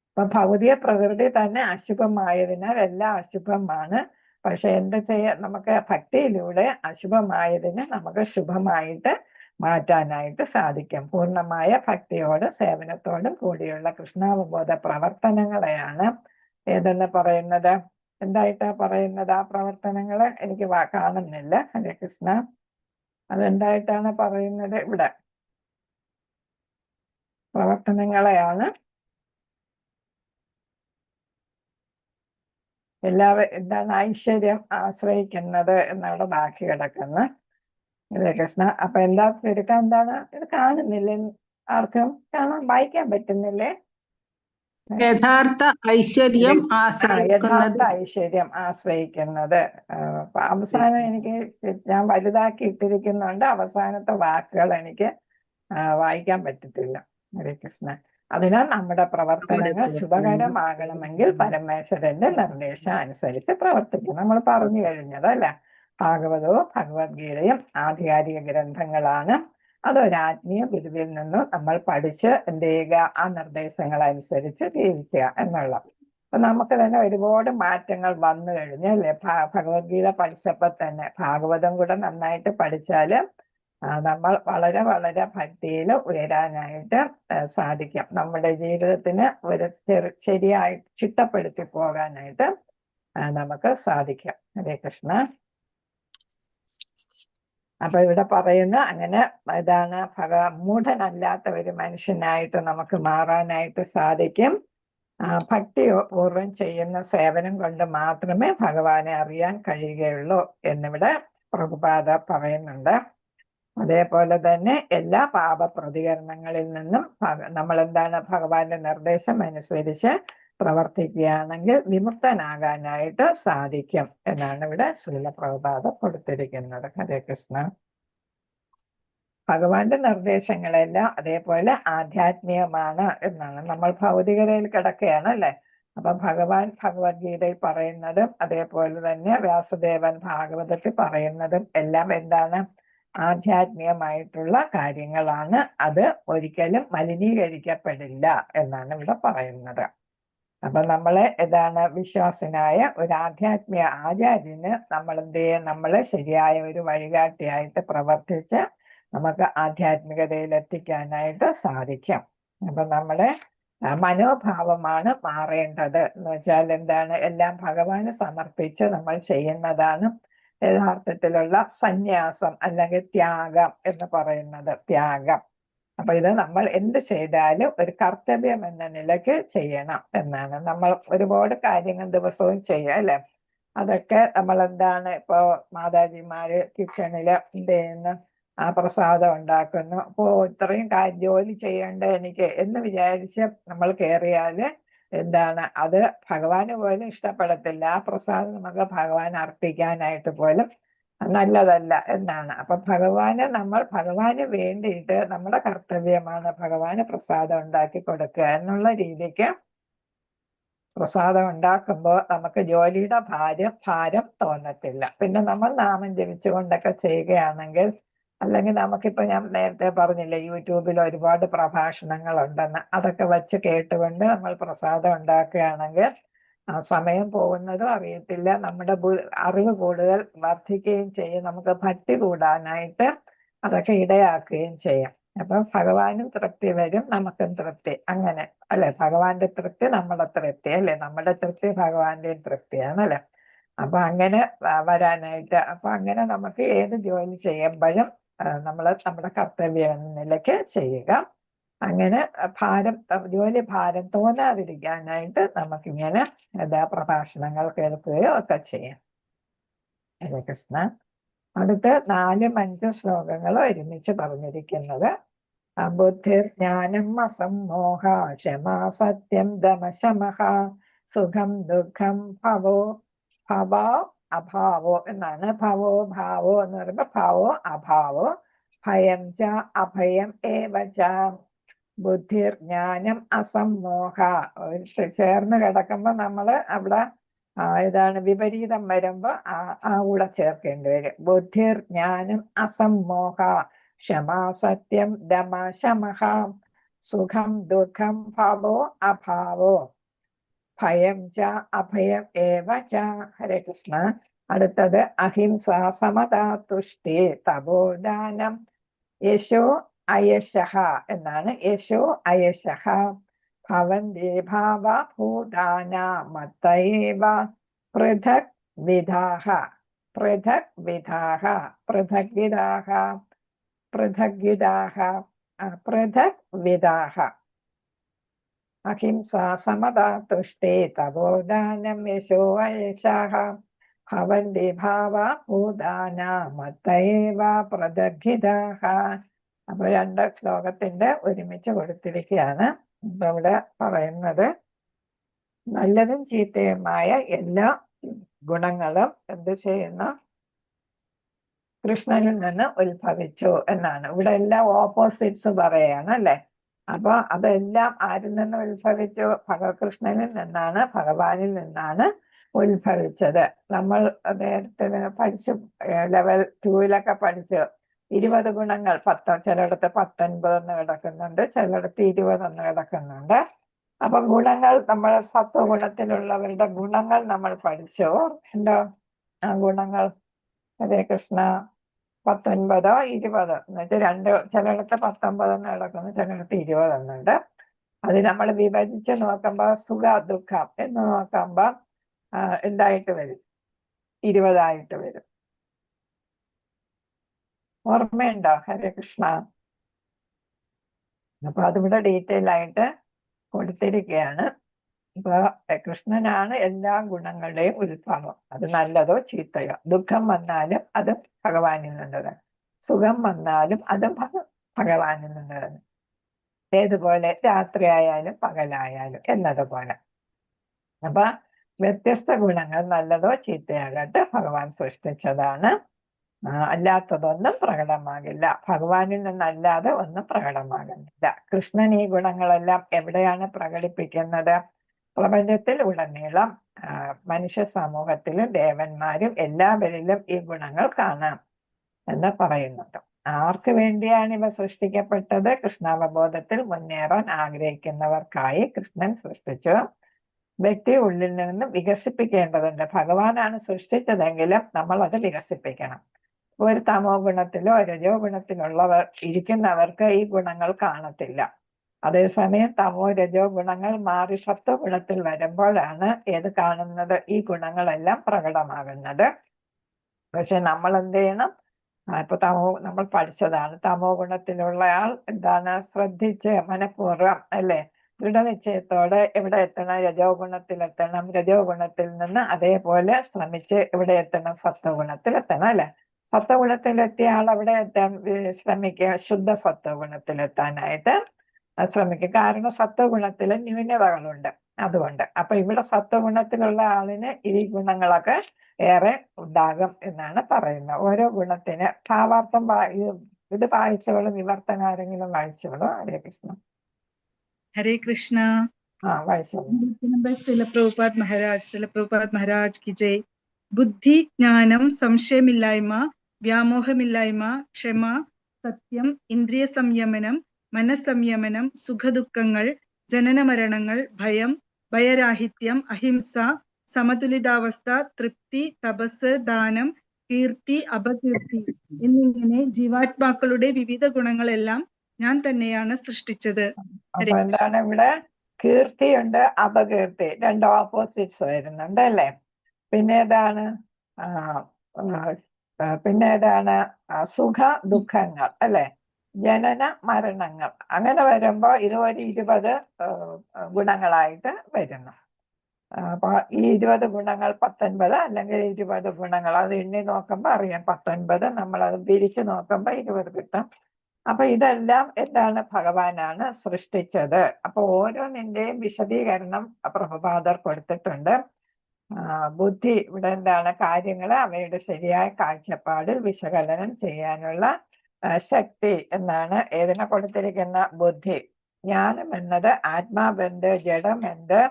അപ്പൊ ഭൗതിക പ്രകൃതി തന്നെ അശുഭമായതിനാൽ എല്ലാം അശുഭമാണ്. പക്ഷെ എന്താ ചെയ്യാ, നമുക്ക് ഭക്തിയിലൂടെ അശുഭമായതിനെ നമുക്ക് ശുഭമായിട്ട് മാറ്റാനായിട്ട് സാധിക്കും. പൂർണ്ണമായ ഭക്തിയോടും സേവനത്തോടും കൂടിയുള്ള കൃഷ്ണാവബോധ പ്രവർത്തനങ്ങളെയാണ് ഏതെന്ന് പറയുന്നത്. എന്തായിട്ടാ പറയുന്നത് ആ പ്രവർത്തനങ്ങള്? എനിക്ക് കാണുന്നില്ല. ഹരേ കൃഷ്ണ. അതെന്തായിട്ടാണ് പറയുന്നത്? ഇവിടെ പ്രവർത്തനങ്ങളെയാണ് എല്ലാവരും എന്താണ് ഐശ്വര്യം ആശ്രയിക്കുന്നത് എന്നവിടെ ബാക്കി കിടക്കുന്നു. ഹരേ കൃഷ്ണ. അപ്പൊ എല്ലാവർക്കും എടുക്കാൻ എന്താണ്, ഇത് കാണുന്നില്ലേ? ആർക്കും കാണാൻ വായിക്കാൻ പറ്റുന്നില്ലേ? യഥാർത്ഥ ഐശ്വര്യം ആശ്രയിക്കുന്നത് യഥാർത്ഥ ഐശ്വര്യം ആശ്രയിക്കുന്നത്. അപ്പൊ അവസാനം എനിക്ക് ഞാൻ വലുതാക്കി ഇട്ടിരിക്കുന്നുണ്ട്, അവസാനത്തെ വാക്കുകൾ എനിക്ക് വായിക്കാൻ പറ്റത്തില്ല. ഹരേ കൃഷ്ണ. അതിനാൽ നമ്മുടെ പ്രവർത്തനങ്ങൾ ശുഭകരമാകണമെങ്കിൽ പരമേശ്വരന്റെ നിർദ്ദേശം അനുസരിച്ച് പ്രവർത്തിക്കും. നമ്മൾ പറഞ്ഞു കഴിഞ്ഞത് അല്ലെ, ഭാഗവതവും ഭഗവത്ഗീതയും ആധികാരിക ഗ്രന്ഥങ്ങളാണ്. അതൊരു ആത്മീയ ഗുരുവിൽ നിന്ന് നമ്മൾ പഠിച്ച് എന്ത് ചെയ്യുക, ആ നിർദ്ദേശങ്ങൾ അനുസരിച്ച് ജീവിക്കുക എന്നുള്ള. അപ്പൊ നമുക്ക് തന്നെ ഒരുപാട് മാറ്റങ്ങൾ വന്നു കഴിഞ്ഞു അല്ലെ. ഭഗവത്ഗീത പഠിച്ചപ്പോൾ തന്നെ ഭാഗവതം കൂടെ നന്നായിട്ട് പഠിച്ചാല് നമ്മൾ വളരെ വളരെ ഭക്തിയിൽ ഉയരാനായിട്ട് സാധിക്കും. നമ്മുടെ ജീവിതത്തിന് ഒരു ശരിയായി ചിട്ടപ്പെടുത്തി പോകാനായിട്ട് നമുക്ക് സാധിക്കും. ഹരേ കൃഷ്ണ. അപ്പൊ ഇവിടെ പറയുന്ന അങ്ങനെ ഇതാണ് മൂഢനല്ലാത്ത ഒരു മനുഷ്യനായിട്ട് നമുക്ക് മാറാനായിട്ട് സാധിക്കും. ഭക്തിപൂർവം ചെയ്യുന്ന സേവനം കൊണ്ട് മാത്രമേ ഭഗവാനെ അറിയാൻ കഴിയുകയുള്ളൂ എന്നിവിടെ പ്രഭുപാദ പറയുന്നുണ്ട്. അതേപോലെ തന്നെ എല്ലാ പാപ പ്രതികരണങ്ങളിൽ നിന്നും നമ്മൾ എന്താണ് ഭഗവാന്റെ നിർദ്ദേശം അനുസരിച്ച് പ്രവർത്തിക്കുകയാണെങ്കിൽ വിമുക്തനാകാനായിട്ട് സാധിക്കും എന്നാണ് ഇവിടെ ശ്രീല പ്രഭുപാദ കൊടുത്തിരിക്കുന്നത്. ഹരേ കൃഷ്ണ. ഭഗവാന്റെ നിർദ്ദേശങ്ങളെല്ലാം അതേപോലെ ആധ്യാത്മികമാണ് എന്നാണ്. നമ്മൾ ഭൗതികതയിൽ കിടക്കുകയാണ് അല്ലെ. അപ്പൊ ഭഗവാൻ ഭഗവത്ഗീതയിൽ പറയുന്നതും അതേപോലെ തന്നെ വ്യാസദേവൻ ഭാഗവതത്തിൽ പറയുന്നതും എല്ലാം എന്താണ്, ആധ്യാത്മികമായിട്ടുള്ള കാര്യങ്ങളാണ്. അത് ഒരിക്കലും മലിനീകരിക്കപ്പെടില്ല എന്നാണ് ഇവിടെ പറയുന്നത്. അപ്പൊ നമ്മളെ വിശ്വാസനായ ഒരു ആധ്യാത്മിക ആചാര്യന് നമ്മൾ എന്ത് ചെയ്യും, നമ്മളെ ശരിയായ ഒരു വഴികാട്ടിയായിട്ട് പ്രവർത്തിച്ച് നമുക്ക് ആധ്യാത്മികതയിൽ എത്തിക്കാനായിട്ട് സാധിക്കും. അപ്പൊ നമ്മുടെ മനോഭാവമാണ് മാറേണ്ടത്. എന്ന് വെച്ചാൽ എന്താണ്, എല്ലാം ഭഗവാന് സമർപ്പിച്ച് നമ്മൾ ചെയ്യുന്നതാണ് യഥാർത്ഥത്തിലുള്ള സന്യാസം അല്ലെങ്കിൽ ത്യാഗം എന്ന് പറയുന്നത്. ത്യാഗം. അപ്പൊ ഇത് നമ്മൾ എന്ത് ചെയ്താലും ഒരു കർത്തവ്യം എന്ന നിലയ്ക്ക് ചെയ്യണം എന്നാണ്. നമ്മൾ ഒരുപാട് കാര്യങ്ങൾ ദിവസവും ചെയ്യാം അല്ലെ. അതൊക്കെ നമ്മൾ ഇപ്പൊ മാതാജിമാര് കിച്ചണില് എന്ത് ചെയ്യുന്നു, ആ പ്രസാദം ഉണ്ടാക്കുന്നു. അപ്പോ ഇത്രയും ജോലി ചെയ്യേണ്ട എനിക്ക് എന്ന് വിചാരിച്ച് നമ്മൾ കയറിയാല് അത് ഭഗവാന് പോലും ഇഷ്ടപ്പെടത്തില്ല. ആ പ്രസാദം നമുക്ക് ഭഗവാൻ അർപ്പിക്കാനായിട്ട് പോലും നല്ലതല്ല എന്നാണ്. അപ്പൊ ഭഗവാന് വേണ്ടിയിട്ട് നമ്മുടെ കർത്തവ്യമാണ് ഭഗവാന് പ്രസാദം ഉണ്ടാക്കി കൊടുക്കുക എന്നുള്ള രീതിക്ക് പ്രസാദം ഉണ്ടാക്കുമ്പോൾ നമുക്ക് ജോലിയുടെ ഭാരം തോന്നത്തില്ല. പിന്നെ നമ്മൾ നാമം ജപിച്ചുകൊണ്ടൊക്കെ ചെയ്യുകയാണെങ്കിൽ, അല്ലെങ്കിൽ നമുക്കിപ്പോ ഞാൻ നേരത്തെ പറഞ്ഞില്ലേ യൂട്യൂബിൽ ഒരുപാട് പ്രഭാഷണങ്ങൾ ഉണ്ടെന്ന്, അതൊക്കെ വെച്ച് കേട്ടുകൊണ്ട് നമ്മൾ പ്രസാദം ഉണ്ടാക്കുകയാണെങ്കിൽ സമയം പോകുന്നതും അറിയത്തില്ല. നമ്മുടെ അറിവ് കൂടുതൽ വർദ്ധിക്കുകയും ചെയ്യും. നമുക്ക് ഭക്തി കൂടാനായിട്ട് അതൊക്കെ ഇടയാക്കുകയും ചെയ്യാം. അപ്പൊ ഭഗവാനും തൃപ്തി വരും, നമുക്കും തൃപ്തി. അങ്ങനെ അല്ലെ, ഭഗവാന്റെ തൃപ്തി നമ്മുടെ തൃപ്തി അല്ലെ, നമ്മുടെ തൃപ്തി ഭഗവാന്റെയും തൃപ്തിയാണ് അല്ലെ. അപ്പൊ അങ്ങനെ വരാനായിട്ട് അങ്ങനെ നമുക്ക് ഏത് ജോലി ചെയ്യുമ്പോഴും നമ്മൾ നമ്മുടെ കർത്തവ്യം എന്ന നിലയ്ക്ക് ചെയ്യുക. അങ്ങനെ ജോലി ഭാരം തോന്നാതിരിക്കാനായിട്ട് നമുക്കിങ്ങനെ പ്രഭാഷണങ്ങൾ കേൾക്കുകയോ ഒക്കെ ചെയ്യാം. ഹരേ കൃഷ്ണ. അടുത്ത 4-5 ശ്ലോകങ്ങൾ ഒരുമിച്ച് പറഞ്ഞിരിക്കുന്നത്. ബുദ്ധിർജ്ഞാനം അസമ്മോഹ ക്ഷമാ സത്യം ദമശമഃ സുഖം ദുഃഖം ഭവോ അഭാവോ എന്നാണ്. ഭവോ ഭാവോ എന്ന് പറയുമ്പോ ഭവോ അഭാവോ ഭയം ച അഭയം ഏവ ച. ബുദ്ധിർജ്ഞാനം അസമ്മോഹ ചേർന്ന് കിടക്കുമ്പോ നമ്മള് അവിടെ വിപരീതം വരുമ്പോ കൂടെ ചേർക്കേണ്ടി വരും. ബുദ്ധിർജ്ഞാനം അസമ്മോഹ ക്ഷമാ സത്യം ദമശമഃ സുഖം ദുഃഖം ഭവോ അഭാവോ ഭയം ച അഭയം ഏവ ച. ഹരേ കൃഷ്ണ. അടുത്തത് അഹിംസ സമതാ തുഷ്ടി തപോദാനം യശോ അയശഃ എന്നാണ്. യശോ അയശഃ ഭവന്തി ഭാവ ഭൂതാന മത്തയേവ പൃഥക് വിധാഃ പൃഥക് വിധാഃ പൃഥക് വിധാഃ പൃഥക് വിധാഃ പൃഥക് വിധാഃ. അഹിംസ സമതാ തുഷ്ടി തപോദാനം യശോ അയശഃ ഭവന്തി ഭാവ ഭൂതാന മത്തയേവ പൃഥക് വിധാഃ. അപ്പൊ 2 ശ്ലോകത്തിന്റെ ഒരുമിച്ച് കൊടുത്തിരിക്കുകയാണ്. ഇപ്പൊ ഇവിടെ പറയുന്നത് നല്ലതും ചീത്തയുമായ എല്ലാ ഗുണങ്ങളും എന്ത് ചെയ്യുന്നു? കൃഷ്ണനിൽ നിന്ന് ഉത്ഭവിച്ചു എന്നാണ്. ഇവിടെ എല്ലാം ഓപ്പോസിറ്റ്സ് പറയാണ് അല്ലെ. അപ്പൊ അതെല്ലാം ആരിൽ നിന്ന് ഉത്ഭവിച്ചു? കൃഷ്ണനിൽ നിന്നാണ്, ഭഗവാനിൽ നിന്നാണ് ഉത്ഭവിച്ചത്. നമ്മൾ നേരത്തെ പഠിച്ചു, ലെവൽ 2-ലൊക്കെ പഠിച്ചു. 20 ഗുണങ്ങൾ, ചിലയിടത്ത് 19 എന്ന് കിടക്കുന്നുണ്ട്, ചിലയിടത്ത് 20 എന്ന് കിടക്കുന്നുണ്ട്. അപ്പൊ ഗുണങ്ങൾ, നമ്മൾ സത്വഗുണത്തിലുള്ളവരുടെ ഗുണങ്ങൾ നമ്മൾ പഠിച്ചു. ഉണ്ടോ ആ ഗുണങ്ങൾ? ഹരേ കൃഷ്ണ. 19 20 എന്നുവെച്ചാൽ ചിലയിടത്ത് 19 എന്ന് കിടക്കുന്നു, ചിലയിടത്ത് 20 എന്നുണ്ട്. അത് നമ്മൾ വിഭജിച്ച് നോക്കുമ്പോ സുഖ ദുഃഖം എന്ന് നോക്കുമ്പോ എന്തായിട്ട് വരും? 20 ആയിട്ട് വരും. ഓർമ്മയുണ്ടോ? ഹരേ കൃഷ്ണ. അപ്പൊ അതിവിടെ ഡീറ്റെയിൽ ആയിട്ട് കൊടുത്തിരിക്കുകയാണ്. ഇപ്പൊ കൃഷ്ണനാണ് എല്ലാ ഗുണങ്ങളുടെയും ഉത്ഭവം. അത് നല്ലതോ ചീത്തയോ. ദുഃഖം വന്നാലും അത് ഭഗവാനിൽ നിന്നതാണ്. സുഖം വന്നാലും അതും ഭഗവാനിൽ നിന്നതാണ്. ഏതുപോലെ രാത്രി ആയാലും പകലായാലും എന്നതുപോലെ. അപ്പൊ വ്യത്യസ്ത ഗുണങ്ങൾ നല്ലതോ ചീത്തയാകട്ടെ ഭഗവാൻ സൃഷ്ടിച്ചതാണ്. അല്ലാത്തതൊന്നും പ്രകടമാകില്ല. ഭഗവാനിൽ നിന്നല്ലാതെ ഒന്നും പ്രകടമാകുന്നില്ല. കൃഷ്ണൻ ഈ ഗുണങ്ങളെല്ലാം എവിടെയാണ് പ്രകടിപ്പിക്കുന്നത്? പ്രപഞ്ചത്തിൽ ഉടനീളം മനുഷ്യ സമൂഹത്തിലും ദേവന്മാരും എല്ലാവരിലും ഈ ഗുണങ്ങൾ കാണാം എന്ന് പറയുന്നുണ്ട്. ആർക്ക് വേണ്ടിയാണ് ഇവ സൃഷ്ടിക്കപ്പെട്ടത്? കൃഷ്ണാവബോധത്തിൽ മുന്നേറാൻ ആഗ്രഹിക്കുന്നവർക്കായി കൃഷ്ണൻ സൃഷ്ടിച്ചു. വ്യക്തി ഉള്ളിൽ നിന്ന് വികസിപ്പിക്കേണ്ടതുണ്ട്. ഭഗവാനാണ് സൃഷ്ടിച്ചതെങ്കിലും നമ്മൾ അത് വികസിപ്പിക്കണം. ഒരു തമോ ഗുണത്തിലോ രജോ ഗുണത്തിലുള്ളവർ ഇരിക്കുന്നവർക്ക് ഈ ഗുണങ്ങൾ കാണത്തില്ല. അതേസമയം തമോ രജോ ഗുണങ്ങൾ മാറി സത്വഗുണത്തിൽ വരുമ്പോഴാണ് ഏത് കാണുന്നത്? ഈ ഗുണങ്ങളെല്ലാം പ്രകടമാകുന്നത്. പക്ഷെ നമ്മൾ എന്ത് ചെയ്യണം? ഇപ്പൊ നമ്മൾ പഠിച്ചതാണ്, തമോ ഗുണത്തിലുള്ളയാൾ എന്താണ്? ശ്രദ്ധിച്ച് മനഃപൂർവ്വം അല്ലെ, ദൃഢനിശ്ചയത്തോടെ എവിടെ എത്തണം? രജോ ഗുണത്തിലെത്തണം. രജോ ഗുണത്തിൽ നിന്ന് അതേപോലെ ശ്രമിച്ച് എവിടെ എത്തണം? സത്വഗുണത്തിലെത്തണം അല്ലെ. സത്വഗുണത്തിലെത്തിയ ആൾ അവിടെ എത്താൻ ശ്രമിക്കുക, ശുദ്ധ സത്വഗുണത്തിലെത്താനായിട്ട് ശ്രമിക്കുക. കാരണം സത്വഗുണത്തില് ന്യൂനതകളുണ്ട്, അതുകൊണ്ട്. അപ്പൊ ഇവിടെ സത്വഗുണത്തിലുള്ള ആളിന് ഈ ഗുണങ്ങളൊക്കെ ഏറെ ഉണ്ടാകും എന്നാണ് പറയുന്നത്. ഓരോ ഗുണത്തിന് ഭാവാർത്ഥം ഇത് വായിച്ചോളൂ, വിവർത്തനം ആരെങ്കിലും വായിച്ചോളൂ. ഹരേ കൃഷ്ണ. ഹരേ കൃഷ്ണ. വായിച്ചോളൂ. ശ്രീല പ്രഭുപാദ് മഹാരാജ് കി ജയ്. ബുദ്ധി, ജ്ഞാനം, സംശയമില്ലായ്മ, വ്യാമോഹമില്ലായ്മ, ക്ഷമ, സത്യം, ഇന്ദ്രിയ സംയമനം, മനസ്സംയമനം, സുഖദുഃഖങ്ങൾ, ജനനമരണങ്ങൾ, ഭയം, ഭയരാഹിത്യം, അഹിംസ, സമതുലിതാവസ്ഥ, തൃപ്തി, തപസ്, ദാനം, കീർത്തി, അപകീർത്തി എന്നിങ്ങനെ ജീവാത്മാക്കളുടെ വിവിധ ഗുണങ്ങളെല്ലാം ഞാൻ തന്നെയാണ് സൃഷ്ടിച്ചത്. അപ്പൊ എന്താണ് ഇവിടെ? കീർത്തിയുണ്ട്, അപകീർത്തി, രണ്ട് ഓപ്പോസിറ്റ്സ് വരുന്നുണ്ട് അല്ലേ. പിന്നെ ഏതാണ് സുഖ ദുഃഖങ്ങൾ അല്ലെ, ജനന മരണങ്ങൾ. അങ്ങനെ വരുമ്പോ ഇത് ഒരു 20 ഗുണങ്ങളായിട്ട് വരുന്നു. അപ്പൊ ഈ 20 ഗുണങ്ങൾ 19 അല്ലെങ്കിൽ 20 ഗുണങ്ങൾ അത് എണ്ണി നോക്കുമ്പോ അറിയാം 19. നമ്മളത് തിരിച്ചു നോക്കുമ്പോ 20 കിട്ടും. അപ്പൊ ഇതെല്ലാം എന്താണ്? ഭഗവാനാണ് സൃഷ്ടിച്ചത്. അപ്പൊ ഓരോന്നിന്റെയും വിശദീകരണം പ്രഭുപാദർ കൊടുത്തിട്ടുണ്ട്. ബുദ്ധി ഇവിടെ എന്താണ്? കാര്യങ്ങളെ അവയുടെ ശരിയായ കാഴ്ചപ്പാടിൽ വിശകലനം ചെയ്യാനുള്ള ശക്തി എന്നാണ് ഏതിനെ കൊടുത്തിരിക്കുന്ന? ബുദ്ധി. ജ്ഞാനം എന്നത് ആത്മാവെന്ത് ജഡമെന്ത്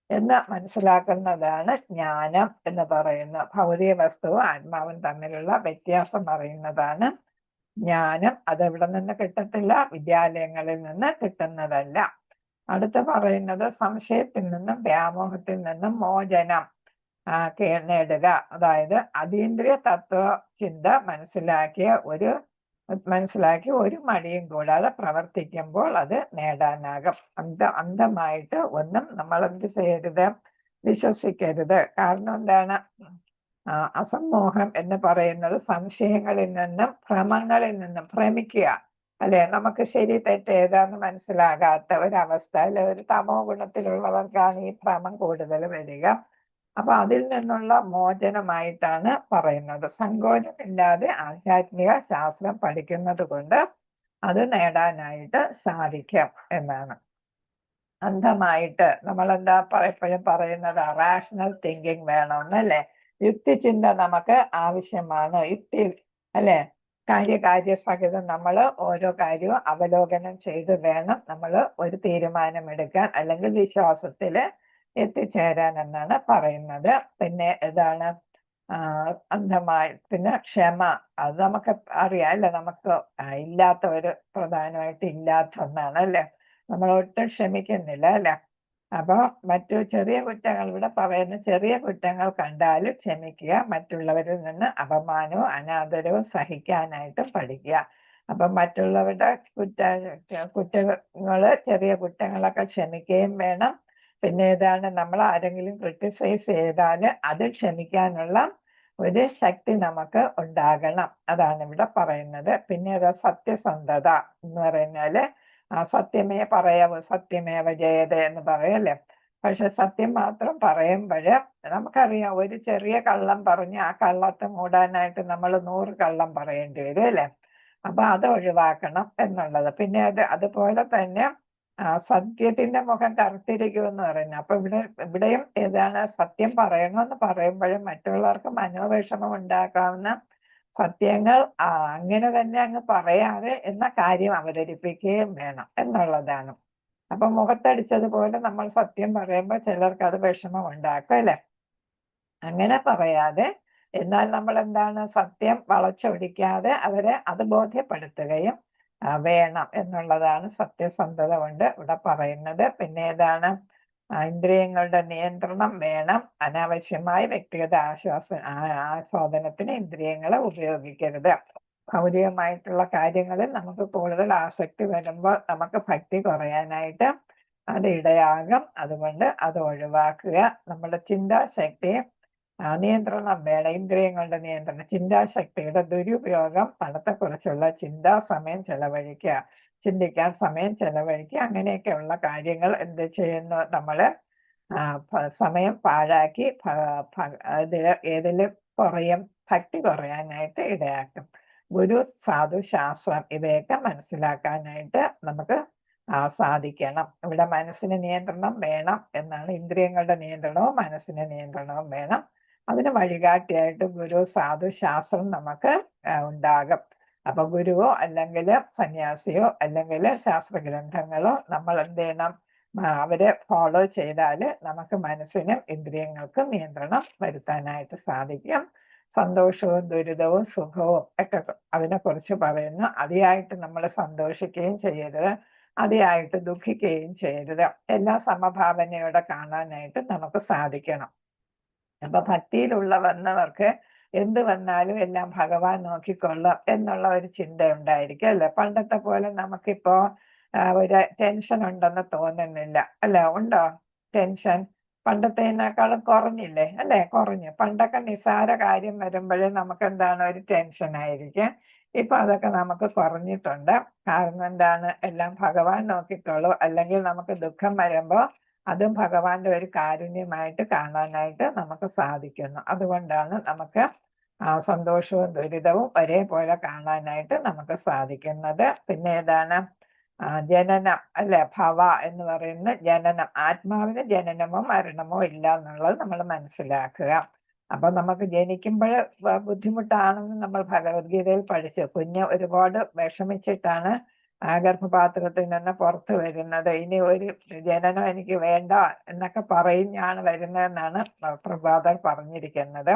എന്ന് മനസ്സിലാക്കുന്നതാണ് ജ്ഞാനം എന്ന് പറയുന്നത്. ഭൗതിക വസ്തുവും ആത്മാവും തമ്മിലുള്ള വ്യത്യാസം അറിയുന്നതാണ് ജ്ഞാനം. അതെവിടെ നിന്ന് കിട്ടത്തില്ല? വിദ്യാലയങ്ങളിൽ നിന്ന് കിട്ടുന്നതല്ല. അടുത്ത് പറയുന്നത് സംശയത്തിൽ നിന്നും വ്യാമോഹത്തിൽ നിന്നും മോചനം നേടുക. അതായത് അതീന്ദ്രിയ തത്വ ചിന്ത മനസ്സിലാക്കി ഒരു മടിയും കൂടാതെ പ്രവർത്തിക്കുമ്പോൾ അത് നേടാനാകും. അന്ധമായിട്ട് ഒന്നും നമ്മൾ എന്ത് ചെയ്യരുത്? വിശ്വസിക്കരുത്. കാരണം എന്താണ്? അസമ്മോഹം എന്ന് പറയുന്നത് സംശയങ്ങളിൽ നിന്നും ഭ്രമങ്ങളിൽ നിന്നും ഭ്രമിക്കുക അല്ലെ. നമുക്ക് ശരി തെറ്റ് ഏതാന്ന് മനസ്സിലാകാത്ത ഒരവസ്ഥ അല്ലെ. ഒരു തമോ ഗുണത്തിലുള്ളവർക്കാണ് ഈ ഭ്രമം കൂടുതൽ വരിക. അപ്പൊ അതിൽ നിന്നുള്ള മോചനമായിട്ടാണ് പറയുന്നത്. സങ്കോചമില്ലാതെ ആധ്യാത്മിക ശാസ്ത്രം പഠിക്കുന്നത് കൊണ്ട് അത് നേടാനായിട്ട് സാധിക്കും എന്നാണ്. അന്ധമായിട്ട് നമ്മൾ എന്താ എപ്പോഴും പറയുന്നത് റാഷണൽ തിങ്കിങ് വേണമെന്നല്ലേ. യുക്തിചിന്ത നമുക്ക് ആവശ്യമാണ്. യുക്തി അല്ലെ, കാര്യസഹിതം നമ്മൾ ഓരോ കാര്യവും അവലോകനം ചെയ്ത് വേണം നമ്മൾ ഒരു തീരുമാനമെടുക്കാൻ അല്ലെങ്കിൽ വിശ്വാസത്തില് എത്തിച്ചേരാൻ എന്നാണ് പറയുന്നത്. പിന്നെ ഇതാണ് അന്ധമായി. പിന്നെ ക്ഷമ, അത് നമുക്ക് അറിയാം അല്ലെ, നമുക്ക് ഇല്ലാത്ത ഒരു പ്രധാനമായിട്ട് ഇല്ലാത്ത ഒന്നാണ് അല്ലെ, നമ്മൾ ഒട്ടും ക്ഷമിക്കുന്നില്ല അല്ലെ. അപ്പൊ മറ്റു ചെറിയ കുറ്റങ്ങൾ, ഇവിടെ പറയുന്ന ചെറിയ കുറ്റങ്ങൾ കണ്ടാലും ക്ഷമിക്കുക, മറ്റുള്ളവരിൽ നിന്ന് അപമാനവും അനാദരവും സഹിക്കാനായിട്ട് പഠിക്കുക. അപ്പൊ മറ്റുള്ളവരുടെ കുറ്റങ്ങള് ചെറിയ കുറ്റങ്ങളൊക്കെ ക്ഷമിക്കുകയും വേണം. പിന്നെ ഏതാണ്, നമ്മൾ ആരെങ്കിലും ക്രിട്ടിസൈസ് ചെയ്താൽ അത് ക്ഷമിക്കാനുള്ള ഒരു ശക്തി നമുക്ക് ഉണ്ടാകണം, അതാണ് ഇവിടെ പറയുന്നത്. പിന്നെ സത്യസന്ധത എന്ന് പറഞ്ഞാല് സത്യമേ പറയാവൂ, സത്യമേവ ജയതേ എന്ന് പറയല്ലേ. പക്ഷെ സത്യം മാത്രം പറയുമ്പോഴ് നമുക്കറിയാം, ഒരു ചെറിയ കള്ളം പറഞ്ഞ് ആ കള്ളത്തെ മൂടാനായിട്ട് നമ്മൾ 100 കള്ളം പറയേണ്ടി വരും അല്ലെ. അപ്പൊ അത് ഒഴിവാക്കണം എന്നുള്ളത്. പിന്നെ അതുപോലെ തന്നെ സത്യത്തിന്റെ മുഖം കറുത്തിരിക്കും എന്ന് പറയുന്നത്. അപ്പൊ ഇവിടെയും ഏതാണ്, സത്യം പറയണമെന്ന് പറയുമ്പോഴും മറ്റുള്ളവർക്ക് മനോവിഷമം ഉണ്ടാക്കാവുന്ന സത്യങ്ങൾ അങ്ങനെ തന്നെ അങ്ങ് പറയാതെ എന്ന കാര്യം അവതരിപ്പിക്കുകയും വേണം എന്നുള്ളതാണ്. അപ്പൊ മുഖത്തടിച്ചതുപോലെ നമ്മൾ സത്യം പറയുമ്പോൾ ചിലർക്ക് അത് വിഷമം ഉണ്ടാക്കും അല്ലെ. അങ്ങനെ പറയാതെ എന്നാൽ നമ്മൾ എന്താണ്, സത്യം വളച്ചൊടിക്കാതെ അവരെ അത് ബോധ്യപ്പെടുത്തുകയും വേണം എന്നുള്ളതാണ് സത്യസന്ധത കൊണ്ട് ഇവിടെ പറയുന്നത്. പിന്നെ ഏതാണ്, ഇന്ദ്രിയങ്ങളുടെ നിയന്ത്രണം വേണം. അനാവശ്യമായി വ്യക്തിഗത ആസ്വാദനത്തിന് ഇന്ദ്രിയങ്ങളെ ഉപയോഗിക്കരുത്. ഭൗതികമായിട്ടുള്ള കാര്യങ്ങളിൽ നമുക്ക് കൂടുതൽ ആസക്തി വരുമ്പോൾ നമുക്ക് ഭക്തി കുറയാനായിട്ട് അത് ഇടയാകും. അതുകൊണ്ട് അത് ഒഴിവാക്കുക. നമ്മുടെ ചിന്താശക്തി നിയന്ത്രണം വേണം. ഇന്ദ്രിയങ്ങളുടെ നിയന്ത്രണം, ചിന്താശക്തിയുടെ ദുരുപയോഗം, പണത്തെക്കുറിച്ചുള്ള സമയം ചെലവഴിക്കുക, ചിന്തിക്കാൻ സമയം ചെലവഴിക്കുക, അങ്ങനെയൊക്കെയുള്ള കാര്യങ്ങൾ എന്ത് ചെയ്യുന്നു, നമ്മള് സമയം പാഴാക്കി ഏതില് കുറയും, ഭക്തി കുറയാനായിട്ട് ഇടയാക്കും. ഗുരു, സാധു, ശാസ്ത്രം ഇവയൊക്കെ മനസ്സിലാക്കാനായിട്ട് നമുക്ക് സാധിക്കണം. ഇവിടെ മനസ്സിന് നിയന്ത്രണം വേണം എന്നാണ്. ഇന്ദ്രിയങ്ങളുടെ നിയന്ത്രണവും മനസ്സിന് നിയന്ത്രണവും വേണം. അതിന് വഴികാട്ടിയായിട്ട് ഗുരു, സാധു, ശാസ്ത്രം നമുക്ക് ഉണ്ടാകും. അപ്പൊ ഗുരുവോ അല്ലെങ്കിൽ സന്യാസിയോ അല്ലെങ്കിൽ ശാസ്ത്രഗ്രന്ഥങ്ങളോ നമ്മൾ എന്ത് ചെയ്യണം, അവരെ ഫോളോ ചെയ്താൽ നമുക്ക് മനസ്സിനും ഇന്ദ്രിയങ്ങൾക്കും നിയന്ത്രണം വരുത്താനായിട്ട് സാധിക്കും. സന്തോഷവും ദുരിതവും സുഖവും ഒക്കെ അതിനെക്കുറിച്ച് പറയുന്നു. അതിയായിട്ട് നമ്മൾ സന്തോഷിക്കുകയും ചെയ്യരുത്, അതിയായിട്ട് ദുഃഖിക്കുകയും ചെയ്യരുത്. എല്ലാം സമഭാവനയോടെ കാണാനായിട്ട് നമുക്ക് സാധിക്കണം. അപ്പൊ ഭക്തിയിലുള്ള വന്നവർക്ക് എന്ത് വന്നാലും എല്ലാം ഭഗവാൻ നോക്കിക്കൊള്ളും എന്നുള്ള ഒരു ചിന്ത ഉണ്ടായിരിക്കും അല്ലെ. പണ്ടത്തെ പോലെ നമുക്കിപ്പോ ഒരു ടെൻഷൻ ഉണ്ടെന്ന് തോന്നുന്നില്ല അല്ലെ. ഉണ്ടോ ടെൻഷൻ? പണ്ടത്തേനേക്കാളും കുറഞ്ഞില്ലേ അല്ലെ, കുറഞ്ഞു. പണ്ടൊക്കെ നിസ്സാര കാര്യം വരുമ്പോഴേ നമുക്ക് എന്താണ്, ഒരു ടെൻഷൻ ആയിരിക്കും. ഇപ്പൊ അതൊക്കെ നമുക്ക് കുറഞ്ഞിട്ടുണ്ട്. കാരണം എന്താണ്, എല്ലാം ഭഗവാൻ നോക്കിക്കോളൂ. അല്ലെങ്കിൽ നമുക്ക് ദുഃഖം വരുമ്പോ അതും ഭഗവാന്റെ ഒരു കാരുണ്യമായിട്ട് കാണാനായിട്ട് നമുക്ക് സാധിക്കുന്നു. അതുകൊണ്ടാണ് നമുക്ക് സന്തോഷവും ദുരിതവും ഒരേപോലെ കാണാനായിട്ട് നമുക്ക് സാധിക്കുന്നത്. പിന്നെ ഏതാണ്, ജനനം അല്ലെ, ഭവ എന്ന് പറയുന്ന ജനനം, ആത്മാവിന് ജനനമോ മരണമോ ഇല്ല എന്നുള്ളത് നമ്മൾ മനസ്സിലാക്കുക. അപ്പൊ നമുക്ക് ജനിക്കുമ്പോൾ ബുദ്ധിമുട്ടാണെന്ന് നമ്മൾ ഭഗവത്ഗീതയിൽ പഠിച്ചു. കുഞ്ഞ് ഒരുപാട് വിഷമിച്ചിട്ടാണ് ഗർഭപാത്രത്തിൽ നിന്ന് പുറത്തു വരുന്നത്. ഇനി ഒരു ജനനം എനിക്ക് വേണ്ട എന്നൊക്കെ പറഞ്ഞാണ് വരുന്നതെന്നാണ് പ്രഭാതർ പറഞ്ഞിരിക്കുന്നത്.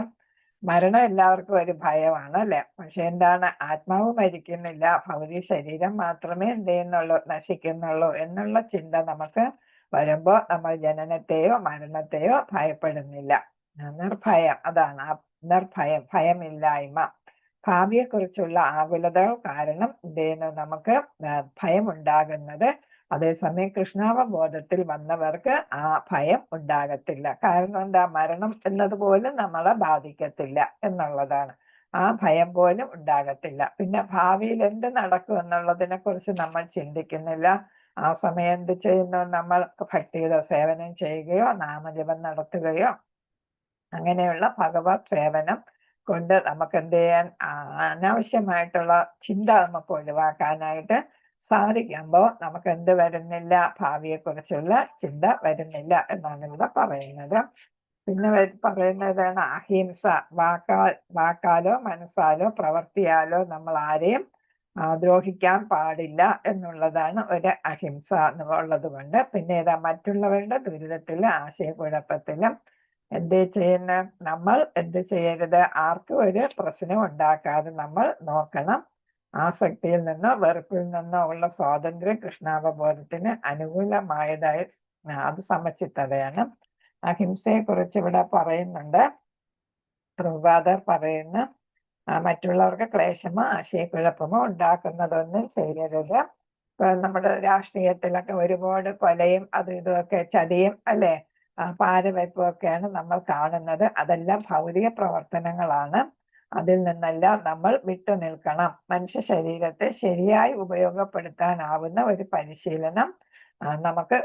മരണം എല്ലാവർക്കും ഒരു ഭയമാണ് അല്ലെ. പക്ഷെ എന്താണ്, ആത്മാവ് മരിക്കുന്നില്ല, ഭൗതിക ശരീരം മാത്രമേ എന്ത് ചെയ്യുന്നുള്ളൂ, നശിക്കുന്നുള്ളൂ എന്നുള്ള ചിന്ത നമുക്ക് വരുമ്പോ നമ്മൾ ജനനത്തെയോ മരണത്തെയോ ഭയപ്പെടുന്നില്ല. നിർഭയം, അതാണ് നിർഭയം, ഭയമില്ലായ്മ. ഭാവിയെക്കുറിച്ചുള്ള ആകുലതകൾ കാരണം എന്ത് ചെയ്യുന്നു, നമുക്ക് ഭയം ഉണ്ടാകുന്നത്. അതേസമയം കൃഷ്ണാവബോധത്തിൽ വന്നവർക്ക് ആ ഭയം ഉണ്ടാകത്തില്ല. കാരണം എന്താ, മരണം എന്നതുപോലും നമ്മളെ ബാധിക്കത്തില്ല എന്നുള്ളതാണ്. ആ ഭയം പോലും ഉണ്ടാകത്തില്ല. പിന്നെ ഭാവിയിൽ എന്ത് നടക്കും എന്നുള്ളതിനെ കുറിച്ച് നമ്മൾ ചിന്തിക്കുന്നില്ല. ആ സമയം എന്ത് ചെയ്യുന്നു, നമ്മൾ ഭക്തിയുടെ സേവനം ചെയ്യുകയോ നാമജപം നടത്തുകയോ അങ്ങനെയുള്ള ഭഗവത് സേവനം കൊണ്ട് നമുക്ക് എന്ത് ചെയ്യാൻ, അനാവശ്യമായിട്ടുള്ള ചിന്ത നമുക്ക് ഒഴിവാക്കാനായിട്ട് സാധിക്കുമ്പോൾ നമുക്ക് എന്ത് വരുന്നില്ല, ഭാവിയെ കുറിച്ചുള്ള ചിന്ത വരുന്നില്ല എന്നാണ് ഇവിടെ പറയുന്നത്. പിന്നെ പറയുന്നതാണ് അഹിംസ. വാക്കാലോ മനസ്സാലോ പ്രവർത്തിയാലോ നമ്മൾ ആരെയും ദ്രോഹിക്കാൻ പാടില്ല എന്നുള്ളതാണ് ഒരു അഹിംസ എന്നുള്ളത് കൊണ്ട്. പിന്നെ ഏതാ, മറ്റുള്ളവരുടെ ദുരിതത്തിലും ആശയക്കുഴപ്പത്തിലും എന്ത് ചെയ്യുന്ന നമ്മൾ എന്ത് ചെയ്യരുത്, ആർക്കും ഒരു പ്രശ്നം ഉണ്ടാക്കാതെ നമ്മൾ നോക്കണം. ആസക്തിയിൽ നിന്നോ വെറുപ്പിൽ നിന്നോ ഉള്ള സ്വാതന്ത്ര്യം കൃഷ്ണാവബോധത്തിന് അനുകൂലമായതായി അത് സമചിത്തതയാണ്. അഹിംസയെ കുറിച്ച് ഇവിടെ പറയുന്നുണ്ട്. പ്രഭുപാദർ പറയുന്നു, മറ്റുള്ളവർക്ക് ക്ലേശമോ ആശയക്കുഴപ്പമോ ഉണ്ടാക്കുന്നതൊന്നും ചെയ്യരുത്. നമ്മുടെ രാഷ്ട്രീയത്തിലൊക്കെ ഒരുപാട് കൊലയും അതും ഇതുമൊക്കെ ചതിയും അല്ലെ, പാരവെപ്പും ഒക്കെയാണ് നമ്മൾ കാണുന്നത്. അതെല്ലാം ഭൗതിക പ്രവർത്തനങ്ങളാണ്. അതിൽ നിന്നെല്ലാം നമ്മൾ വിട്ടുനിൽക്കണം. മനുഷ്യ ശരീരത്തെ ശരിയായി ഉപയോഗപ്പെടുത്താനാവുന്ന ഒരു പരിശീലനം നമുക്ക്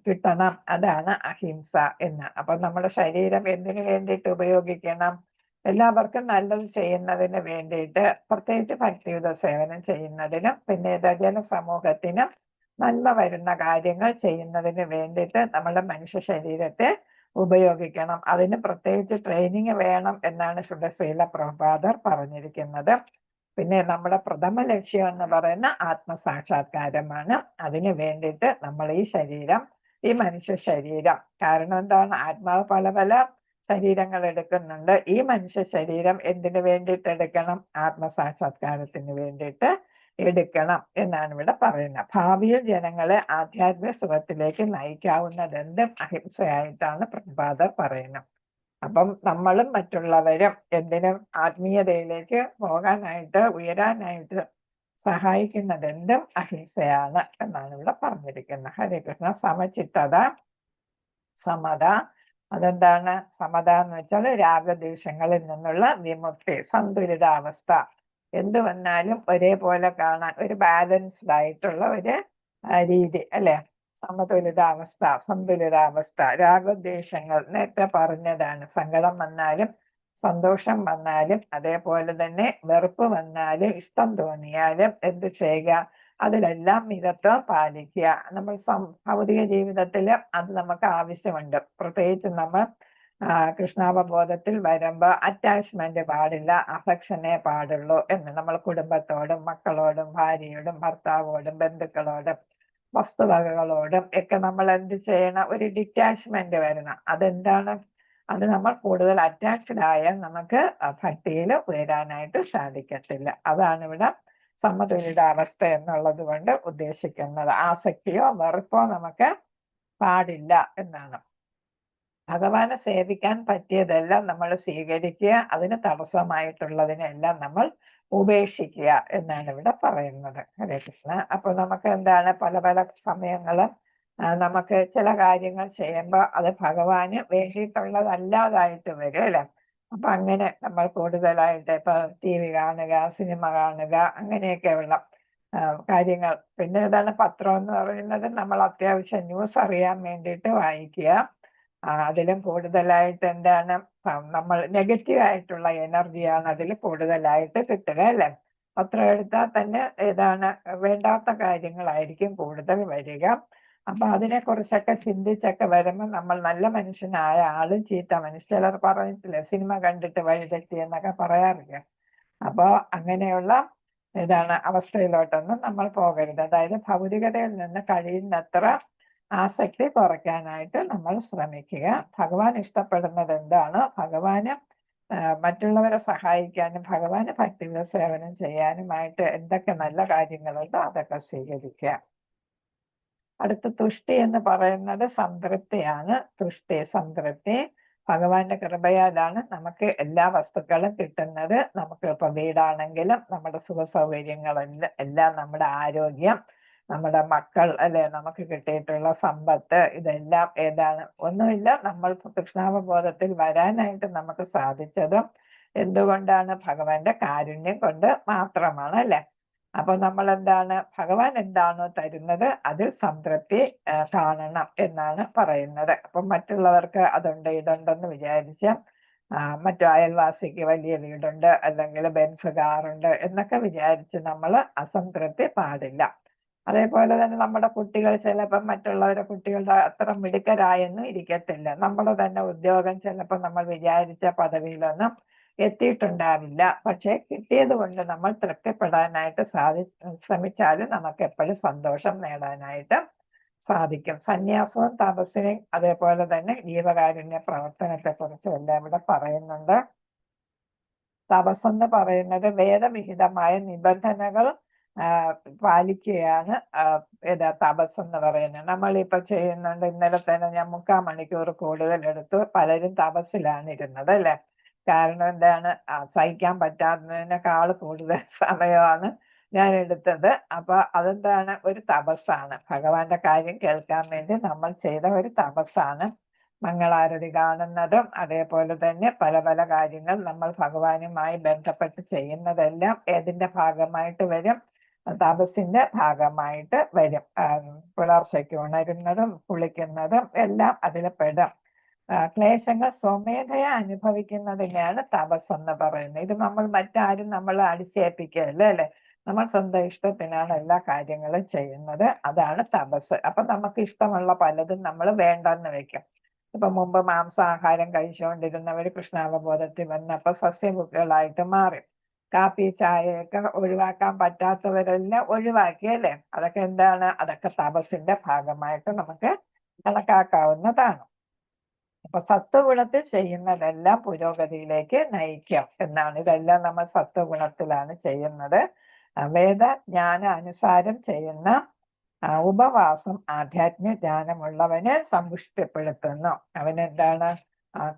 കിട്ടണം. അതാണ് അഹിംസ എന്ന്. അപ്പൊ നമ്മുടെ ശരീരം എന്തിനു വേണ്ടിയിട്ട് ഉപയോഗിക്കണം? എല്ലാവർക്കും നല്ലത് ചെയ്യുന്നതിന് വേണ്ടിയിട്ട്, പ്രത്യേകിച്ച് ഭക്തിയുത സേവനം ചെയ്യുന്നതിനും പിന്നെ ജനസമൂഹത്തിനും നന്മ വരുന്ന കാര്യങ്ങൾ ചെയ്യുന്നതിന് വേണ്ടിയിട്ട് നമ്മുടെ മനുഷ്യ ശരീരത്തെ ഉപയോഗിക്കണം. അതിന് പ്രത്യേകിച്ച് ട്രെയിനിങ് വേണം എന്നാണ് ശ്രീല പ്രഭുപാദർ പറഞ്ഞിരിക്കുന്നത്. പിന്നെ നമ്മുടെ പ്രഥമ ലക്ഷ്യം എന്ന് പറയുന്ന ആത്മസാക്ഷാത്കാരമാണ്. അതിന് വേണ്ടിയിട്ട് നമ്മൾ ഈ മനുഷ്യ ശരീരം, കാരണം എന്താണ്, ആത്മാവ് പല പല ശരീരങ്ങൾ എടുക്കുന്നുണ്ട്. ഈ മനുഷ്യ ശരീരം എന്തിനു വേണ്ടിയിട്ട് എടുക്കണം? ആത്മസാക്ഷാത്കാരത്തിന് വേണ്ടിയിട്ട് എടുക്കണം എന്നാണ് ഇവിടെ പറയുന്നത്. ഭാവിയിൽ ജനങ്ങളെ ആധ്യാത്മിക സുഖത്തിലേക്ക് നയിക്കാവുന്നതെന്തും അഹിംസയായിട്ടാണ് പ്രഭുപാദർ പറയുന്നത്. അപ്പം നമ്മളും മറ്റുള്ളവരും എന്തിനും ആത്മീയതയിലേക്ക് പോകാനായിട്ട് ഉയരാനായിട്ട് സഹായിക്കുന്നതെന്തും അഹിംസയാണ് എന്നാണ് ഇവിടെ പറഞ്ഞിരിക്കുന്നത്. ഹരേ കൃഷ്ണ. സമചിത്തത, സമത. അതെന്താണ് സമത എന്ന് വെച്ചാൽ? രാഗദ്വേഷങ്ങളിൽ നിന്നുള്ള വിമുക്തി, സന്തുലിതാവസ്ഥ. എന്ത് വന്നാലും ഒരേപോലെ കാണാൻ ഒരു ബാലൻസ്ഡ് ആയിട്ടുള്ള ഒരു രീതി അല്ലെ, സമതുലിതാവസ്ഥ, സന്തുലിതാവസ്ഥ. രാഗദ്വേഷങ്ങൾ നേരത്തെ പറഞ്ഞതാണ്. സങ്കടം വന്നാലും സന്തോഷം വന്നാലും അതേപോലെ തന്നെ വെറുപ്പ് വന്നാലും ഇഷ്ടം തോന്നിയാലും എന്ത് ചെയ്യുക? അതിലെല്ലാം മിതത്വം പാലിക്കുക. നമ്മൾ ഭൗതിക ജീവിതത്തിൽ അത് നമുക്ക് ആവശ്യമുണ്ട്. പ്രത്യേകിച്ച് നമ്മൾ കൃഷ്ണാവബോധത്തിൽ വരുമ്പോൾ അറ്റാച്ച്മെന്റ് പാടില്ല, അഫക്ഷനെ പാടുള്ളൂ എന്ന്. നമ്മൾ കുടുംബത്തോടും മക്കളോടും ഭാര്യയോടും ഭർത്താവോടും ബന്ധുക്കളോടും വസ്തുവകകളോടും ഒക്കെ നമ്മൾ എന്ത് ചെയ്യണം? ഒരു ഡിറ്റാച്ച്മെന്റ് വരണം. അതെന്താണ്? അത് നമ്മൾ കൂടുതൽ അറ്റാച്ച്ഡ് ആയാൽ നമുക്ക് ഭക്തിയിൽ ഉയരാനായിട്ട് സാധിക്കത്തില്ല. അതാണ് ഇവിടെ സമതുലിതാവസ്ഥ എന്നുള്ളത് കൊണ്ട് ഉദ്ദേശിക്കുന്നത്. ആസക്തിയോ വെറുപ്പോ നമുക്ക് പാടില്ല എന്നാണ്. ഭഗവാനെ സേവിക്കാൻ പറ്റിയതെല്ലാം നമ്മൾ സ്വീകരിക്കുക, അതിന് തടസ്സമായിട്ടുള്ളതിനെല്ലാം നമ്മൾ ഉപേക്ഷിക്കുക എന്നാണ് ഇവിടെ പറയുന്നത്. ഹരേ കൃഷ്ണ. അപ്പൊ നമുക്ക് എന്താണ്, പല പല സമയങ്ങളും നമുക്ക് ചില കാര്യങ്ങൾ ചെയ്യുമ്പോൾ അത് ഭഗവാന് വേണ്ടിയിട്ടുള്ളതല്ലാതായിട്ട് വരും അല്ലെ. അപ്പൊ അങ്ങനെ നമ്മൾ കൂടുതലായിട്ട് ഇപ്പൊ TV കാണുക, സിനിമ കാണുക, അങ്ങനെയൊക്കെയുള്ള കാര്യങ്ങൾ. പിന്നെ ഏതാണ് പത്രം എന്ന് പറയുന്നത്? നമ്മൾ അത്യാവശ്യം ന്യൂസ് അറിയാൻ വേണ്ടിയിട്ട് വായിക്കുക. അതിലും കൂടുതലായിട്ട് എന്താണ്, നമ്മൾ നെഗറ്റീവ് ആയിട്ടുള്ള എനർജിയാണ് അതിൽ കൂടുതലായിട്ട് കിട്ടുക അല്ലെ. പത്രം എടുത്താൽ തന്നെ ഏതാണ് വേണ്ടാത്ത കാര്യങ്ങളായിരിക്കും കൂടുതൽ വരിക. അപ്പൊ അതിനെ കുറിച്ചൊക്കെ ചിന്തിച്ചൊക്കെ വരുമ്പോൾ നമ്മൾ നല്ല മനുഷ്യനായ ആളും ചീത്ത മനുഷ്യൻ, ചിലർ പറഞ്ഞിട്ടില്ലേ സിനിമ കണ്ടിട്ട് വഴിതെറ്റി എന്നൊക്കെ പറയാറില്ല. അപ്പൊ അങ്ങനെയുള്ള അവസ്ഥയിലോട്ടൊന്നും നമ്മൾ പോകരുത്. അതായത് ഭൗതികതയിൽ നിന്ന് കഴിയുന്നത്ര ആസക്തി കുറയ്ക്കാനായിട്ട് നമ്മൾ ശ്രമിക്കുക. ഭഗവാൻ ഇഷ്ടപ്പെടുന്നത് എന്താണ്, ഭഗവാന് മറ്റുള്ളവരെ സഹായിക്കാനും ഭഗവാന് ഭക്തിയുടെ സേവനം ചെയ്യാനുമായിട്ട് എന്തൊക്കെ നല്ല കാര്യങ്ങളുണ്ടോ അതൊക്കെ സ്വീകരിക്കുക. അടുത്ത തുഷ്ടി എന്ന് പറയുന്നത് സംതൃപ്തിയാണ്. തുഷ്ടി, സംതൃപ്തി. ഭഗവാന്റെ കൃപയാലാണ് നമുക്ക് എല്ലാ വസ്തുക്കളും കിട്ടുന്നത്. നമുക്ക് ഇപ്പൊ വീടാണെങ്കിലും നമ്മുടെ സുഖ സൗകര്യങ്ങളെല്ലാം എല്ലാം, നമ്മുടെ ആരോഗ്യം, നമ്മുടെ മക്കൾ അല്ലെ, നമുക്ക് കിട്ടിയിട്ടുള്ള സമ്പത്ത്, ഇതെല്ലാം ഏതാണ്? ഒന്നുമില്ല, നമ്മൾ കൃഷ്ണാവബോധത്തിൽ വരാനായിട്ട് നമുക്ക് സാധിച്ചതും എന്തുകൊണ്ടാണ്? ഭഗവാന്റെ കാരുണ്യം കൊണ്ട് മാത്രമാണ് അല്ലെ. അപ്പൊ നമ്മൾ എന്താണ്, ഭഗവാൻ എന്താണോ തരുന്നത് അതിൽ സംതൃപ്തി കാണണം എന്നാണ് പറയുന്നത്. അപ്പൊ മറ്റുള്ളവർക്ക് അതുണ്ട് ഇതുണ്ടെന്ന് വിചാരിച്ച് മറ്റു അയൽവാസിക്ക് വലിയ വീടുണ്ട് അല്ലെങ്കിൽ ബെൻസ് കാറുണ്ട് എന്നൊക്കെ വിചാരിച്ച് നമ്മൾ അസംതൃപ്തി പാടില്ല. അതേപോലെ തന്നെ നമ്മുടെ കുട്ടികൾ ചിലപ്പോൾ മറ്റുള്ളവരുടെ കുട്ടികളുടെ അത്ര മിടുക്കരായൊന്നും ഇരിക്കത്തില്ല. നമ്മുടെ തന്നെ ഉദ്യോഗം ചിലപ്പോൾ നമ്മൾ വിചാരിച്ച പദവിയിലൊന്നും എത്തിയിട്ടുണ്ടാവില്ല. പക്ഷെ കിട്ടിയത് കൊണ്ട് നമ്മൾ തൃപ്തിപ്പെടാനായിട്ട് ശ്രമിച്ചാലും നമുക്ക് എപ്പോഴും സന്തോഷം നേടാനായിട്ട് സാധിക്കും. സന്യാസവും തപസ്സിനെയും അതേപോലെ തന്നെ ജീവകാരുണ്യ പ്രവർത്തനത്തെ കുറിച്ചും എല്ലാം ഇവിടെ പറയുന്നുണ്ട്. തപസ്സെന്ന് പറയുന്നത് വേദവിഹിതമായ നിബന്ധനകൾ പാലിക്കുകയാണ് തപസ് എന്ന് പറയുന്നത്. നമ്മളിപ്പോ ചെയ്യുന്നുണ്ട്. ഇന്നലെ തന്നെ ഞാൻ 3/4 മണിക്കൂർ കൂടുതൽ എടുത്തു. പലരും തപസ്സിലാണ് ഇരുന്നത് അല്ലെ. കാരണം എന്താണ്, സഹിക്കാൻ പറ്റാത്തതിനേക്കാൾ കൂടുതൽ സമയമാണ് ഞാൻ എടുത്തത്. അപ്പൊ അതെന്താണ്, ഒരു തപസ്സാണ്. ഭഗവാന്റെ കാര്യം കേൾക്കാൻ വേണ്ടി നമ്മൾ ചെയ്ത ഒരു തപസ്സാണ്. മംഗളാരതി കാണുന്നതും അതേപോലെ തന്നെ പല പല കാര്യങ്ങൾ നമ്മൾ ഭഗവാനുമായി ബന്ധപ്പെട്ട് ചെയ്യുന്നതെല്ലാം ഏതിന്റെ ഭാഗമായിട്ട് വരും, തപസ്സിന്റെ ഭാഗമായിട്ട് വരും. പുലർച്ചയ്ക്ക് ഉണരുന്നതും കുളിക്കുന്നതും എല്ലാം അതിൽ പെടും. ക്ലേശങ്ങൾ സ്വമേധയാ അനുഭവിക്കുന്നതിനെയാണ് തപസ് എന്ന് പറയുന്നത്. ഇത് നമ്മൾ മറ്റാരും നമ്മൾ അടിച്ചേൽപ്പിക്കുകയല്ല അല്ലെ. നമ്മൾ സ്വന്തം ഇഷ്ടത്തിനാണ് എല്ലാ കാര്യങ്ങളും ചെയ്യുന്നത്. അതാണ് തപസ്. അപ്പൊ നമുക്ക് ഇഷ്ടമുള്ള പലതും നമ്മൾ വേണ്ടെന്ന് വെക്കും. ഇപ്പൊ മുമ്പ് മാംസാഹാരം കഴിച്ചുകൊണ്ടിരുന്നവർ കൃഷ്ണാവബോധത്തിൽ വന്നപ്പോ സസ്യഭുക്കുകളായിട്ട് മാറി. കാപ്പി ചായയൊക്കെ ഒഴിവാക്കാൻ പറ്റാത്തവരെല്ലാം ഒഴിവാക്കി അല്ലേ. അതൊക്കെ എന്താണ്, അതൊക്കെ തപസ്സിന്റെ ഭാഗമായിട്ട് നമുക്ക് കണക്കാക്കാവുന്നതാണ്. അപ്പൊ സത്വഗുണത്തിൽ ചെയ്യുന്നതെല്ലാം പുരോഗതിയിലേക്ക് നയിക്കും എന്നാണ്. ഇതെല്ലാം നമ്മൾ സത്വഗുണത്തിലാണ് ചെയ്യുന്നത്. വേദ ജ്ഞാന അനുസാരം ചെയ്യുന്ന ഉപവാസം ആധ്യാത്മിക ജ്ഞാനമുള്ളവനെ സമ്പുഷ്ടിപ്പെടുത്തുന്നു. അവനെന്താണ്,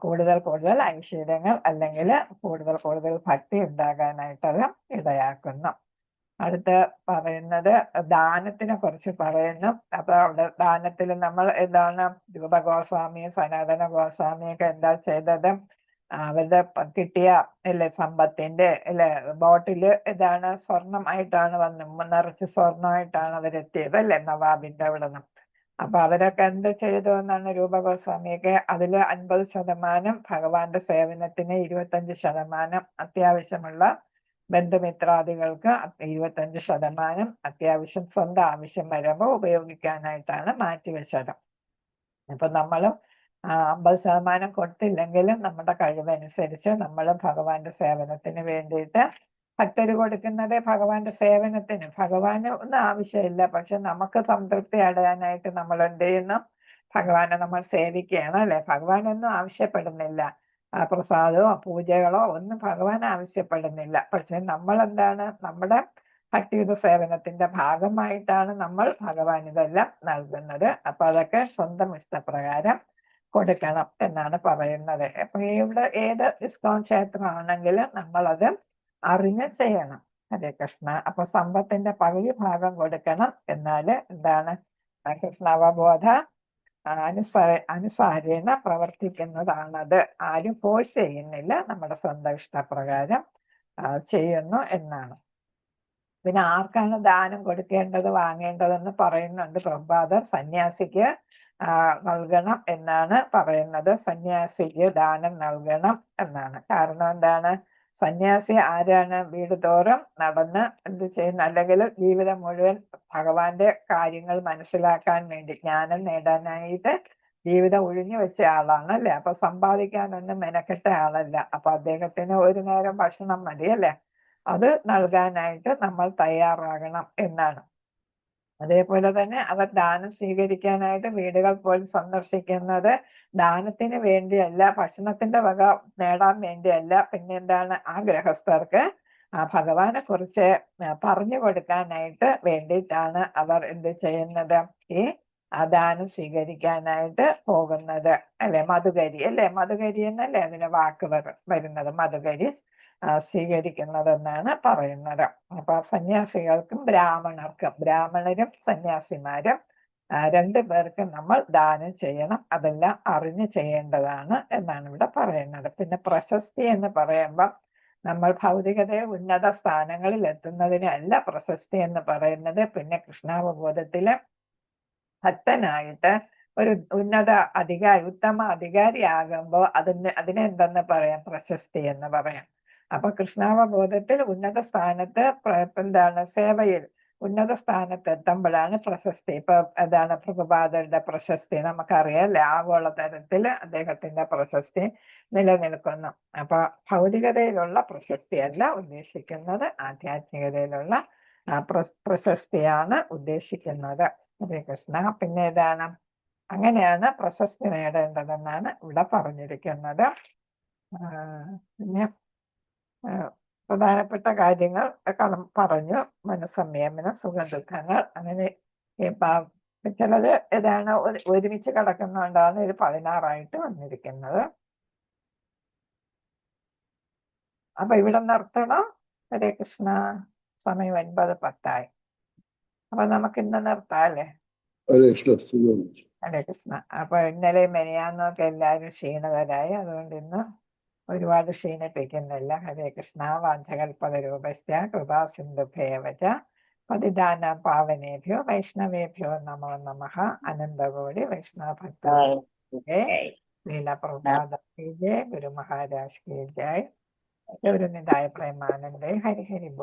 കൂടുതൽ കൂടുതൽ ഐശ്വര്യങ്ങൾ അല്ലെങ്കിൽ കൂടുതൽ കൂടുതൽ ഭക്തി ഉണ്ടാകാനായിട്ട് അത് ഇടയാക്കുന്നു. അടുത്ത് പറയുന്നത് ദാനത്തിനെ കുറിച്ച് പറയുന്നു. അപ്പൊ അവിടെ ദാനത്തിൽ നമ്മൾ എന്താണ്, രൂപഗോസ്വാമിയും സനാതന ഗോസ്വാമിയൊക്കെ എന്താ ചെയ്തത്, അവരുടെ കിട്ടിയ അല്ലെ സമ്പത്തിന്റെ അല്ലെ ബോട്ടില് ഇതാണ് സ്വർണമായിട്ടാണ് നിറച്ച് സ്വർണമായിട്ടാണ് അവരെത്തിയത് അല്ലെ നവാബിന്റെ അവിടെ നിന്ന്. അപ്പൊ അവരൊക്കെ എന്ത് ചെയ്തു എന്നാണ് രൂപഗോസ്വാമിയൊക്കെ, അതില് 50% ഭഗവാന്റെ സേവനത്തിന്, 25% അത്യാവശ്യമുള്ള ബന്ധുമിത്രാദികൾക്ക്, 25% അത്യാവശ്യം സ്വന്തം ആവശ്യം വരുമ്പോൾ ഉപയോഗിക്കാനായിട്ടാണ് മാറ്റിവെച്ചത്. അപ്പൊ നമ്മളും 50% കൊടുത്തില്ലെങ്കിലും നമ്മുടെ കഴിവനുസരിച്ച് നമ്മൾ ഭഗവാന്റെ സേവനത്തിന് വേണ്ടിയിട്ട്, ഭക്തര് കൊടുക്കുന്നത് ഭഗവാന്റെ സേവനത്തിന്, ഭഗവാന് ഒന്നും ആവശ്യമില്ല. പക്ഷെ നമുക്ക് സംതൃപ്തി അടയാനായിട്ട് നമ്മൾ എന്ത് ചെയ്യുന്നു, ഭഗവാനെ നമ്മൾ സേവിക്കുകയാണ് അല്ലെ. ഭഗവാനൊന്നും ആവശ്യപ്പെടുന്നില്ല, പ്രസാദമോ പൂജകളോ ഒന്നും ഭഗവാൻ ആവശ്യപ്പെടുന്നില്ല. പക്ഷെ നമ്മൾ എന്താണ്, നമ്മുടെ ഭക്തിയുത സേവനത്തിന്റെ ഭാഗമായിട്ടാണ് നമ്മൾ ഭഗവാൻ ഇതെല്ലാം നൽകുന്നത്. അപ്പൊ അതൊക്കെ സ്വന്തം ഇഷ്ടപ്രകാരം കൊടുക്കണം എന്നാണ് പറയുന്നത്. അപ്പൊ ഇവിടെ ഏത് ഇസ്കോൺ ക്ഷേത്രമാണെങ്കിലും നമ്മളത് അറിഞ്ഞ് ചെയ്യണം. ഹരേ കൃഷ്ണ. അപ്പൊ സമ്പത്തിന്റെ പകുതി ഭാഗം കൊടുക്കണം. എന്നാല് എന്താണ്, കൃഷ്ണാവബോധ അനുസാരേണ പ്രവർത്തിക്കുന്നതാണത്. ആരും ഫോഴ്സ് ചെയ്യുന്നില്ല, നമ്മുടെ സ്വന്തം ഇഷ്ടപ്രകാരം ചെയ്യുന്നു എന്നാണ്. പിന്നെ ആർക്കാണ് ദാനം കൊടുക്കേണ്ടത് വാങ്ങേണ്ടതെന്ന് പറയുന്നുണ്ട് പ്രഭുപാദർ. സന്യാസിക്ക് നൽകണം എന്നാണ് പറയുന്നത്. സന്യാസിക്ക് ദാനം നൽകണം എന്നാണ്. കാരണം എന്താണ്, സന്യാസി ആരാണ്, വീട് തോറും നടന്ന് എന്ത് ചെയ്യുന്ന, അല്ലെങ്കിൽ ജീവിതം മുഴുവൻ ഭഗവാന്റെ കാര്യങ്ങൾ മനസ്സിലാക്കാൻ വേണ്ടി, ജ്ഞാനം നേടാനായിട്ട് ജീവിതം ഒഴിഞ്ഞു വെച്ച ആളാണ് അല്ലെ. അപ്പൊ സമ്പാദിക്കാനൊന്നും മെനക്കെട്ട ആളല്ല. അപ്പൊ അദ്ദേഹത്തിന് ഒരു നേരം ഭക്ഷണം മതി അല്ലെ. അത് നൽകാനായിട്ട് നമ്മൾ തയ്യാറാകണം എന്നാണ്. അതേപോലെ തന്നെ അവർ ദാനം സ്വീകരിക്കാനായിട്ട് വീടുകൾ പോലും സന്ദർശിക്കുന്നത് ദാനത്തിന് വേണ്ടിയല്ല, ഭക്ഷണത്തിന്റെ വക നേടാൻ വേണ്ടിയല്ല. പിന്നെ എന്താണ്, ആ ഗൃഹസ്ഥർക്ക് ഭഗവാനെ കുറിച്ച് പറഞ്ഞു കൊടുക്കാനായിട്ട് വേണ്ടിയിട്ടാണ് അവർ എന്ത് ചെയ്യുന്നത്, ഈ ദാനം സ്വീകരിക്കാനായിട്ട് പോകുന്നത് അല്ലെ. മധുകരി അല്ലെ, മധുകരി എന്നല്ലേ അതിന് വാക്ക് വരുന്നത്, മധുകരി സ്വീകരിക്കുന്നതെന്നാണ് പറയുന്നത്. അപ്പൊ സന്യാസികൾക്കും ബ്രാഹ്മണർക്കും, ബ്രാഹ്മണരും സന്യാസിമാരും 2 പേർക്കും നമ്മൾ ദാനം ചെയ്യണം. അതെല്ലാം അറിഞ്ഞ് ചെയ്യേണ്ടതാണ് എന്നാണ് ഇവിടെ പറയുന്നത്. പിന്നെ പ്രശസ്തി എന്ന് പറയുമ്പോൾ നമ്മൾ ഭൗതികതയെ ഉന്നത സ്ഥാനങ്ങളിൽ എത്തുന്നതിനല്ല പ്രശസ്തി എന്ന് പറയുന്നത്. പിന്നെ കൃഷ്ണാവബോധത്തില് ഭക്തനായിട്ട് ഒരു ഉന്നത അധികാരി, ഉത്തമ അധികാരിയാകുമ്പോൾ അതിനെന്തെന്ന് പറയാം, പ്രശസ്തി എന്ന് പറയാം. അപ്പൊ കൃഷ്ണാവബോധത്തിൽ ഉന്നത സ്ഥാനത്ത് എന്താണ്, സേവയിൽ ഉന്നത സ്ഥാനത്ത് എത്തുമ്പോഴാണ് പ്രശസ്തി. ഇപ്പൊ അതാണ് പ്രഭുപാദരുടെ പ്രശസ്തി നമുക്കറിയാല്ലേ, ആഗോളതലത്തിൽ അദ്ദേഹത്തിന്റെ പ്രശസ്തി നിലനിൽക്കുന്നു. അപ്പൊ ഭൗതികതയിലുള്ള പ്രശസ്തിയല്ല ഉദ്ദേശിക്കുന്നത്, ആധ്യാത്മികതയിലുള്ള പ്രശസ്തിയാണ് ഉദ്ദേശിക്കുന്നത്. ഹരേ കൃഷ്ണ. പിന്നെ ഏതാണ്, അങ്ങനെയാണ് പ്രശസ്തി നേടേണ്ടതെന്നാണ് ഇവിടെ പറഞ്ഞിരിക്കുന്നത്. പിന്നെ പ്രധാനപ്പെട്ട കാര്യങ്ങൾ പറഞ്ഞു. മനസ്സംയമനം, സുഖദുഃഖങ്ങൾ, അങ്ങനെ ചിലത് ഏതാണ് ഒരുമിച്ച് കിടക്കുന്നുണ്ടാണ് ഇത് 16 വന്നിരിക്കുന്നത്. അപ്പൊ ഇവിടെ നിർത്തണം. ഹരേ കൃഷ്ണ. സമയം 9:10. അപ്പൊ നമുക്ക് ഇന്ന് നിർത്താം അല്ലേ? Hare Krishna. Sudamesh. ഹരേ കൃഷ്ണ. അപ്പൊ ഇന്നലെ മെനയാന്നൊക്കെ എല്ലാവരും ക്ഷീണിതരായി, അതുകൊണ്ട് ഇന്ന് ഒരുപാട് ക്ഷീണിപ്പിക്കുന്നില്ല. ഹരേ കൃഷ്ണ. വാഞ്ചകൽപതരൂപസ്യ കൃപാ സിന്ധുഭേവച പതിതാനാം പാവനേഭ്യോ വൈഷ്ണവേഭ്യോ നമോ നമഃ. അനന്തകോടി വൈഷ്ണവ ഭക്തേ ലീല പ്രഭുപാദ കി ജയ്, ഗുരു മഹാരാജ് കി ജയ്, ഗൗരനിതായ പ്രേമാനന്ദേ. ഹരി ഹരി.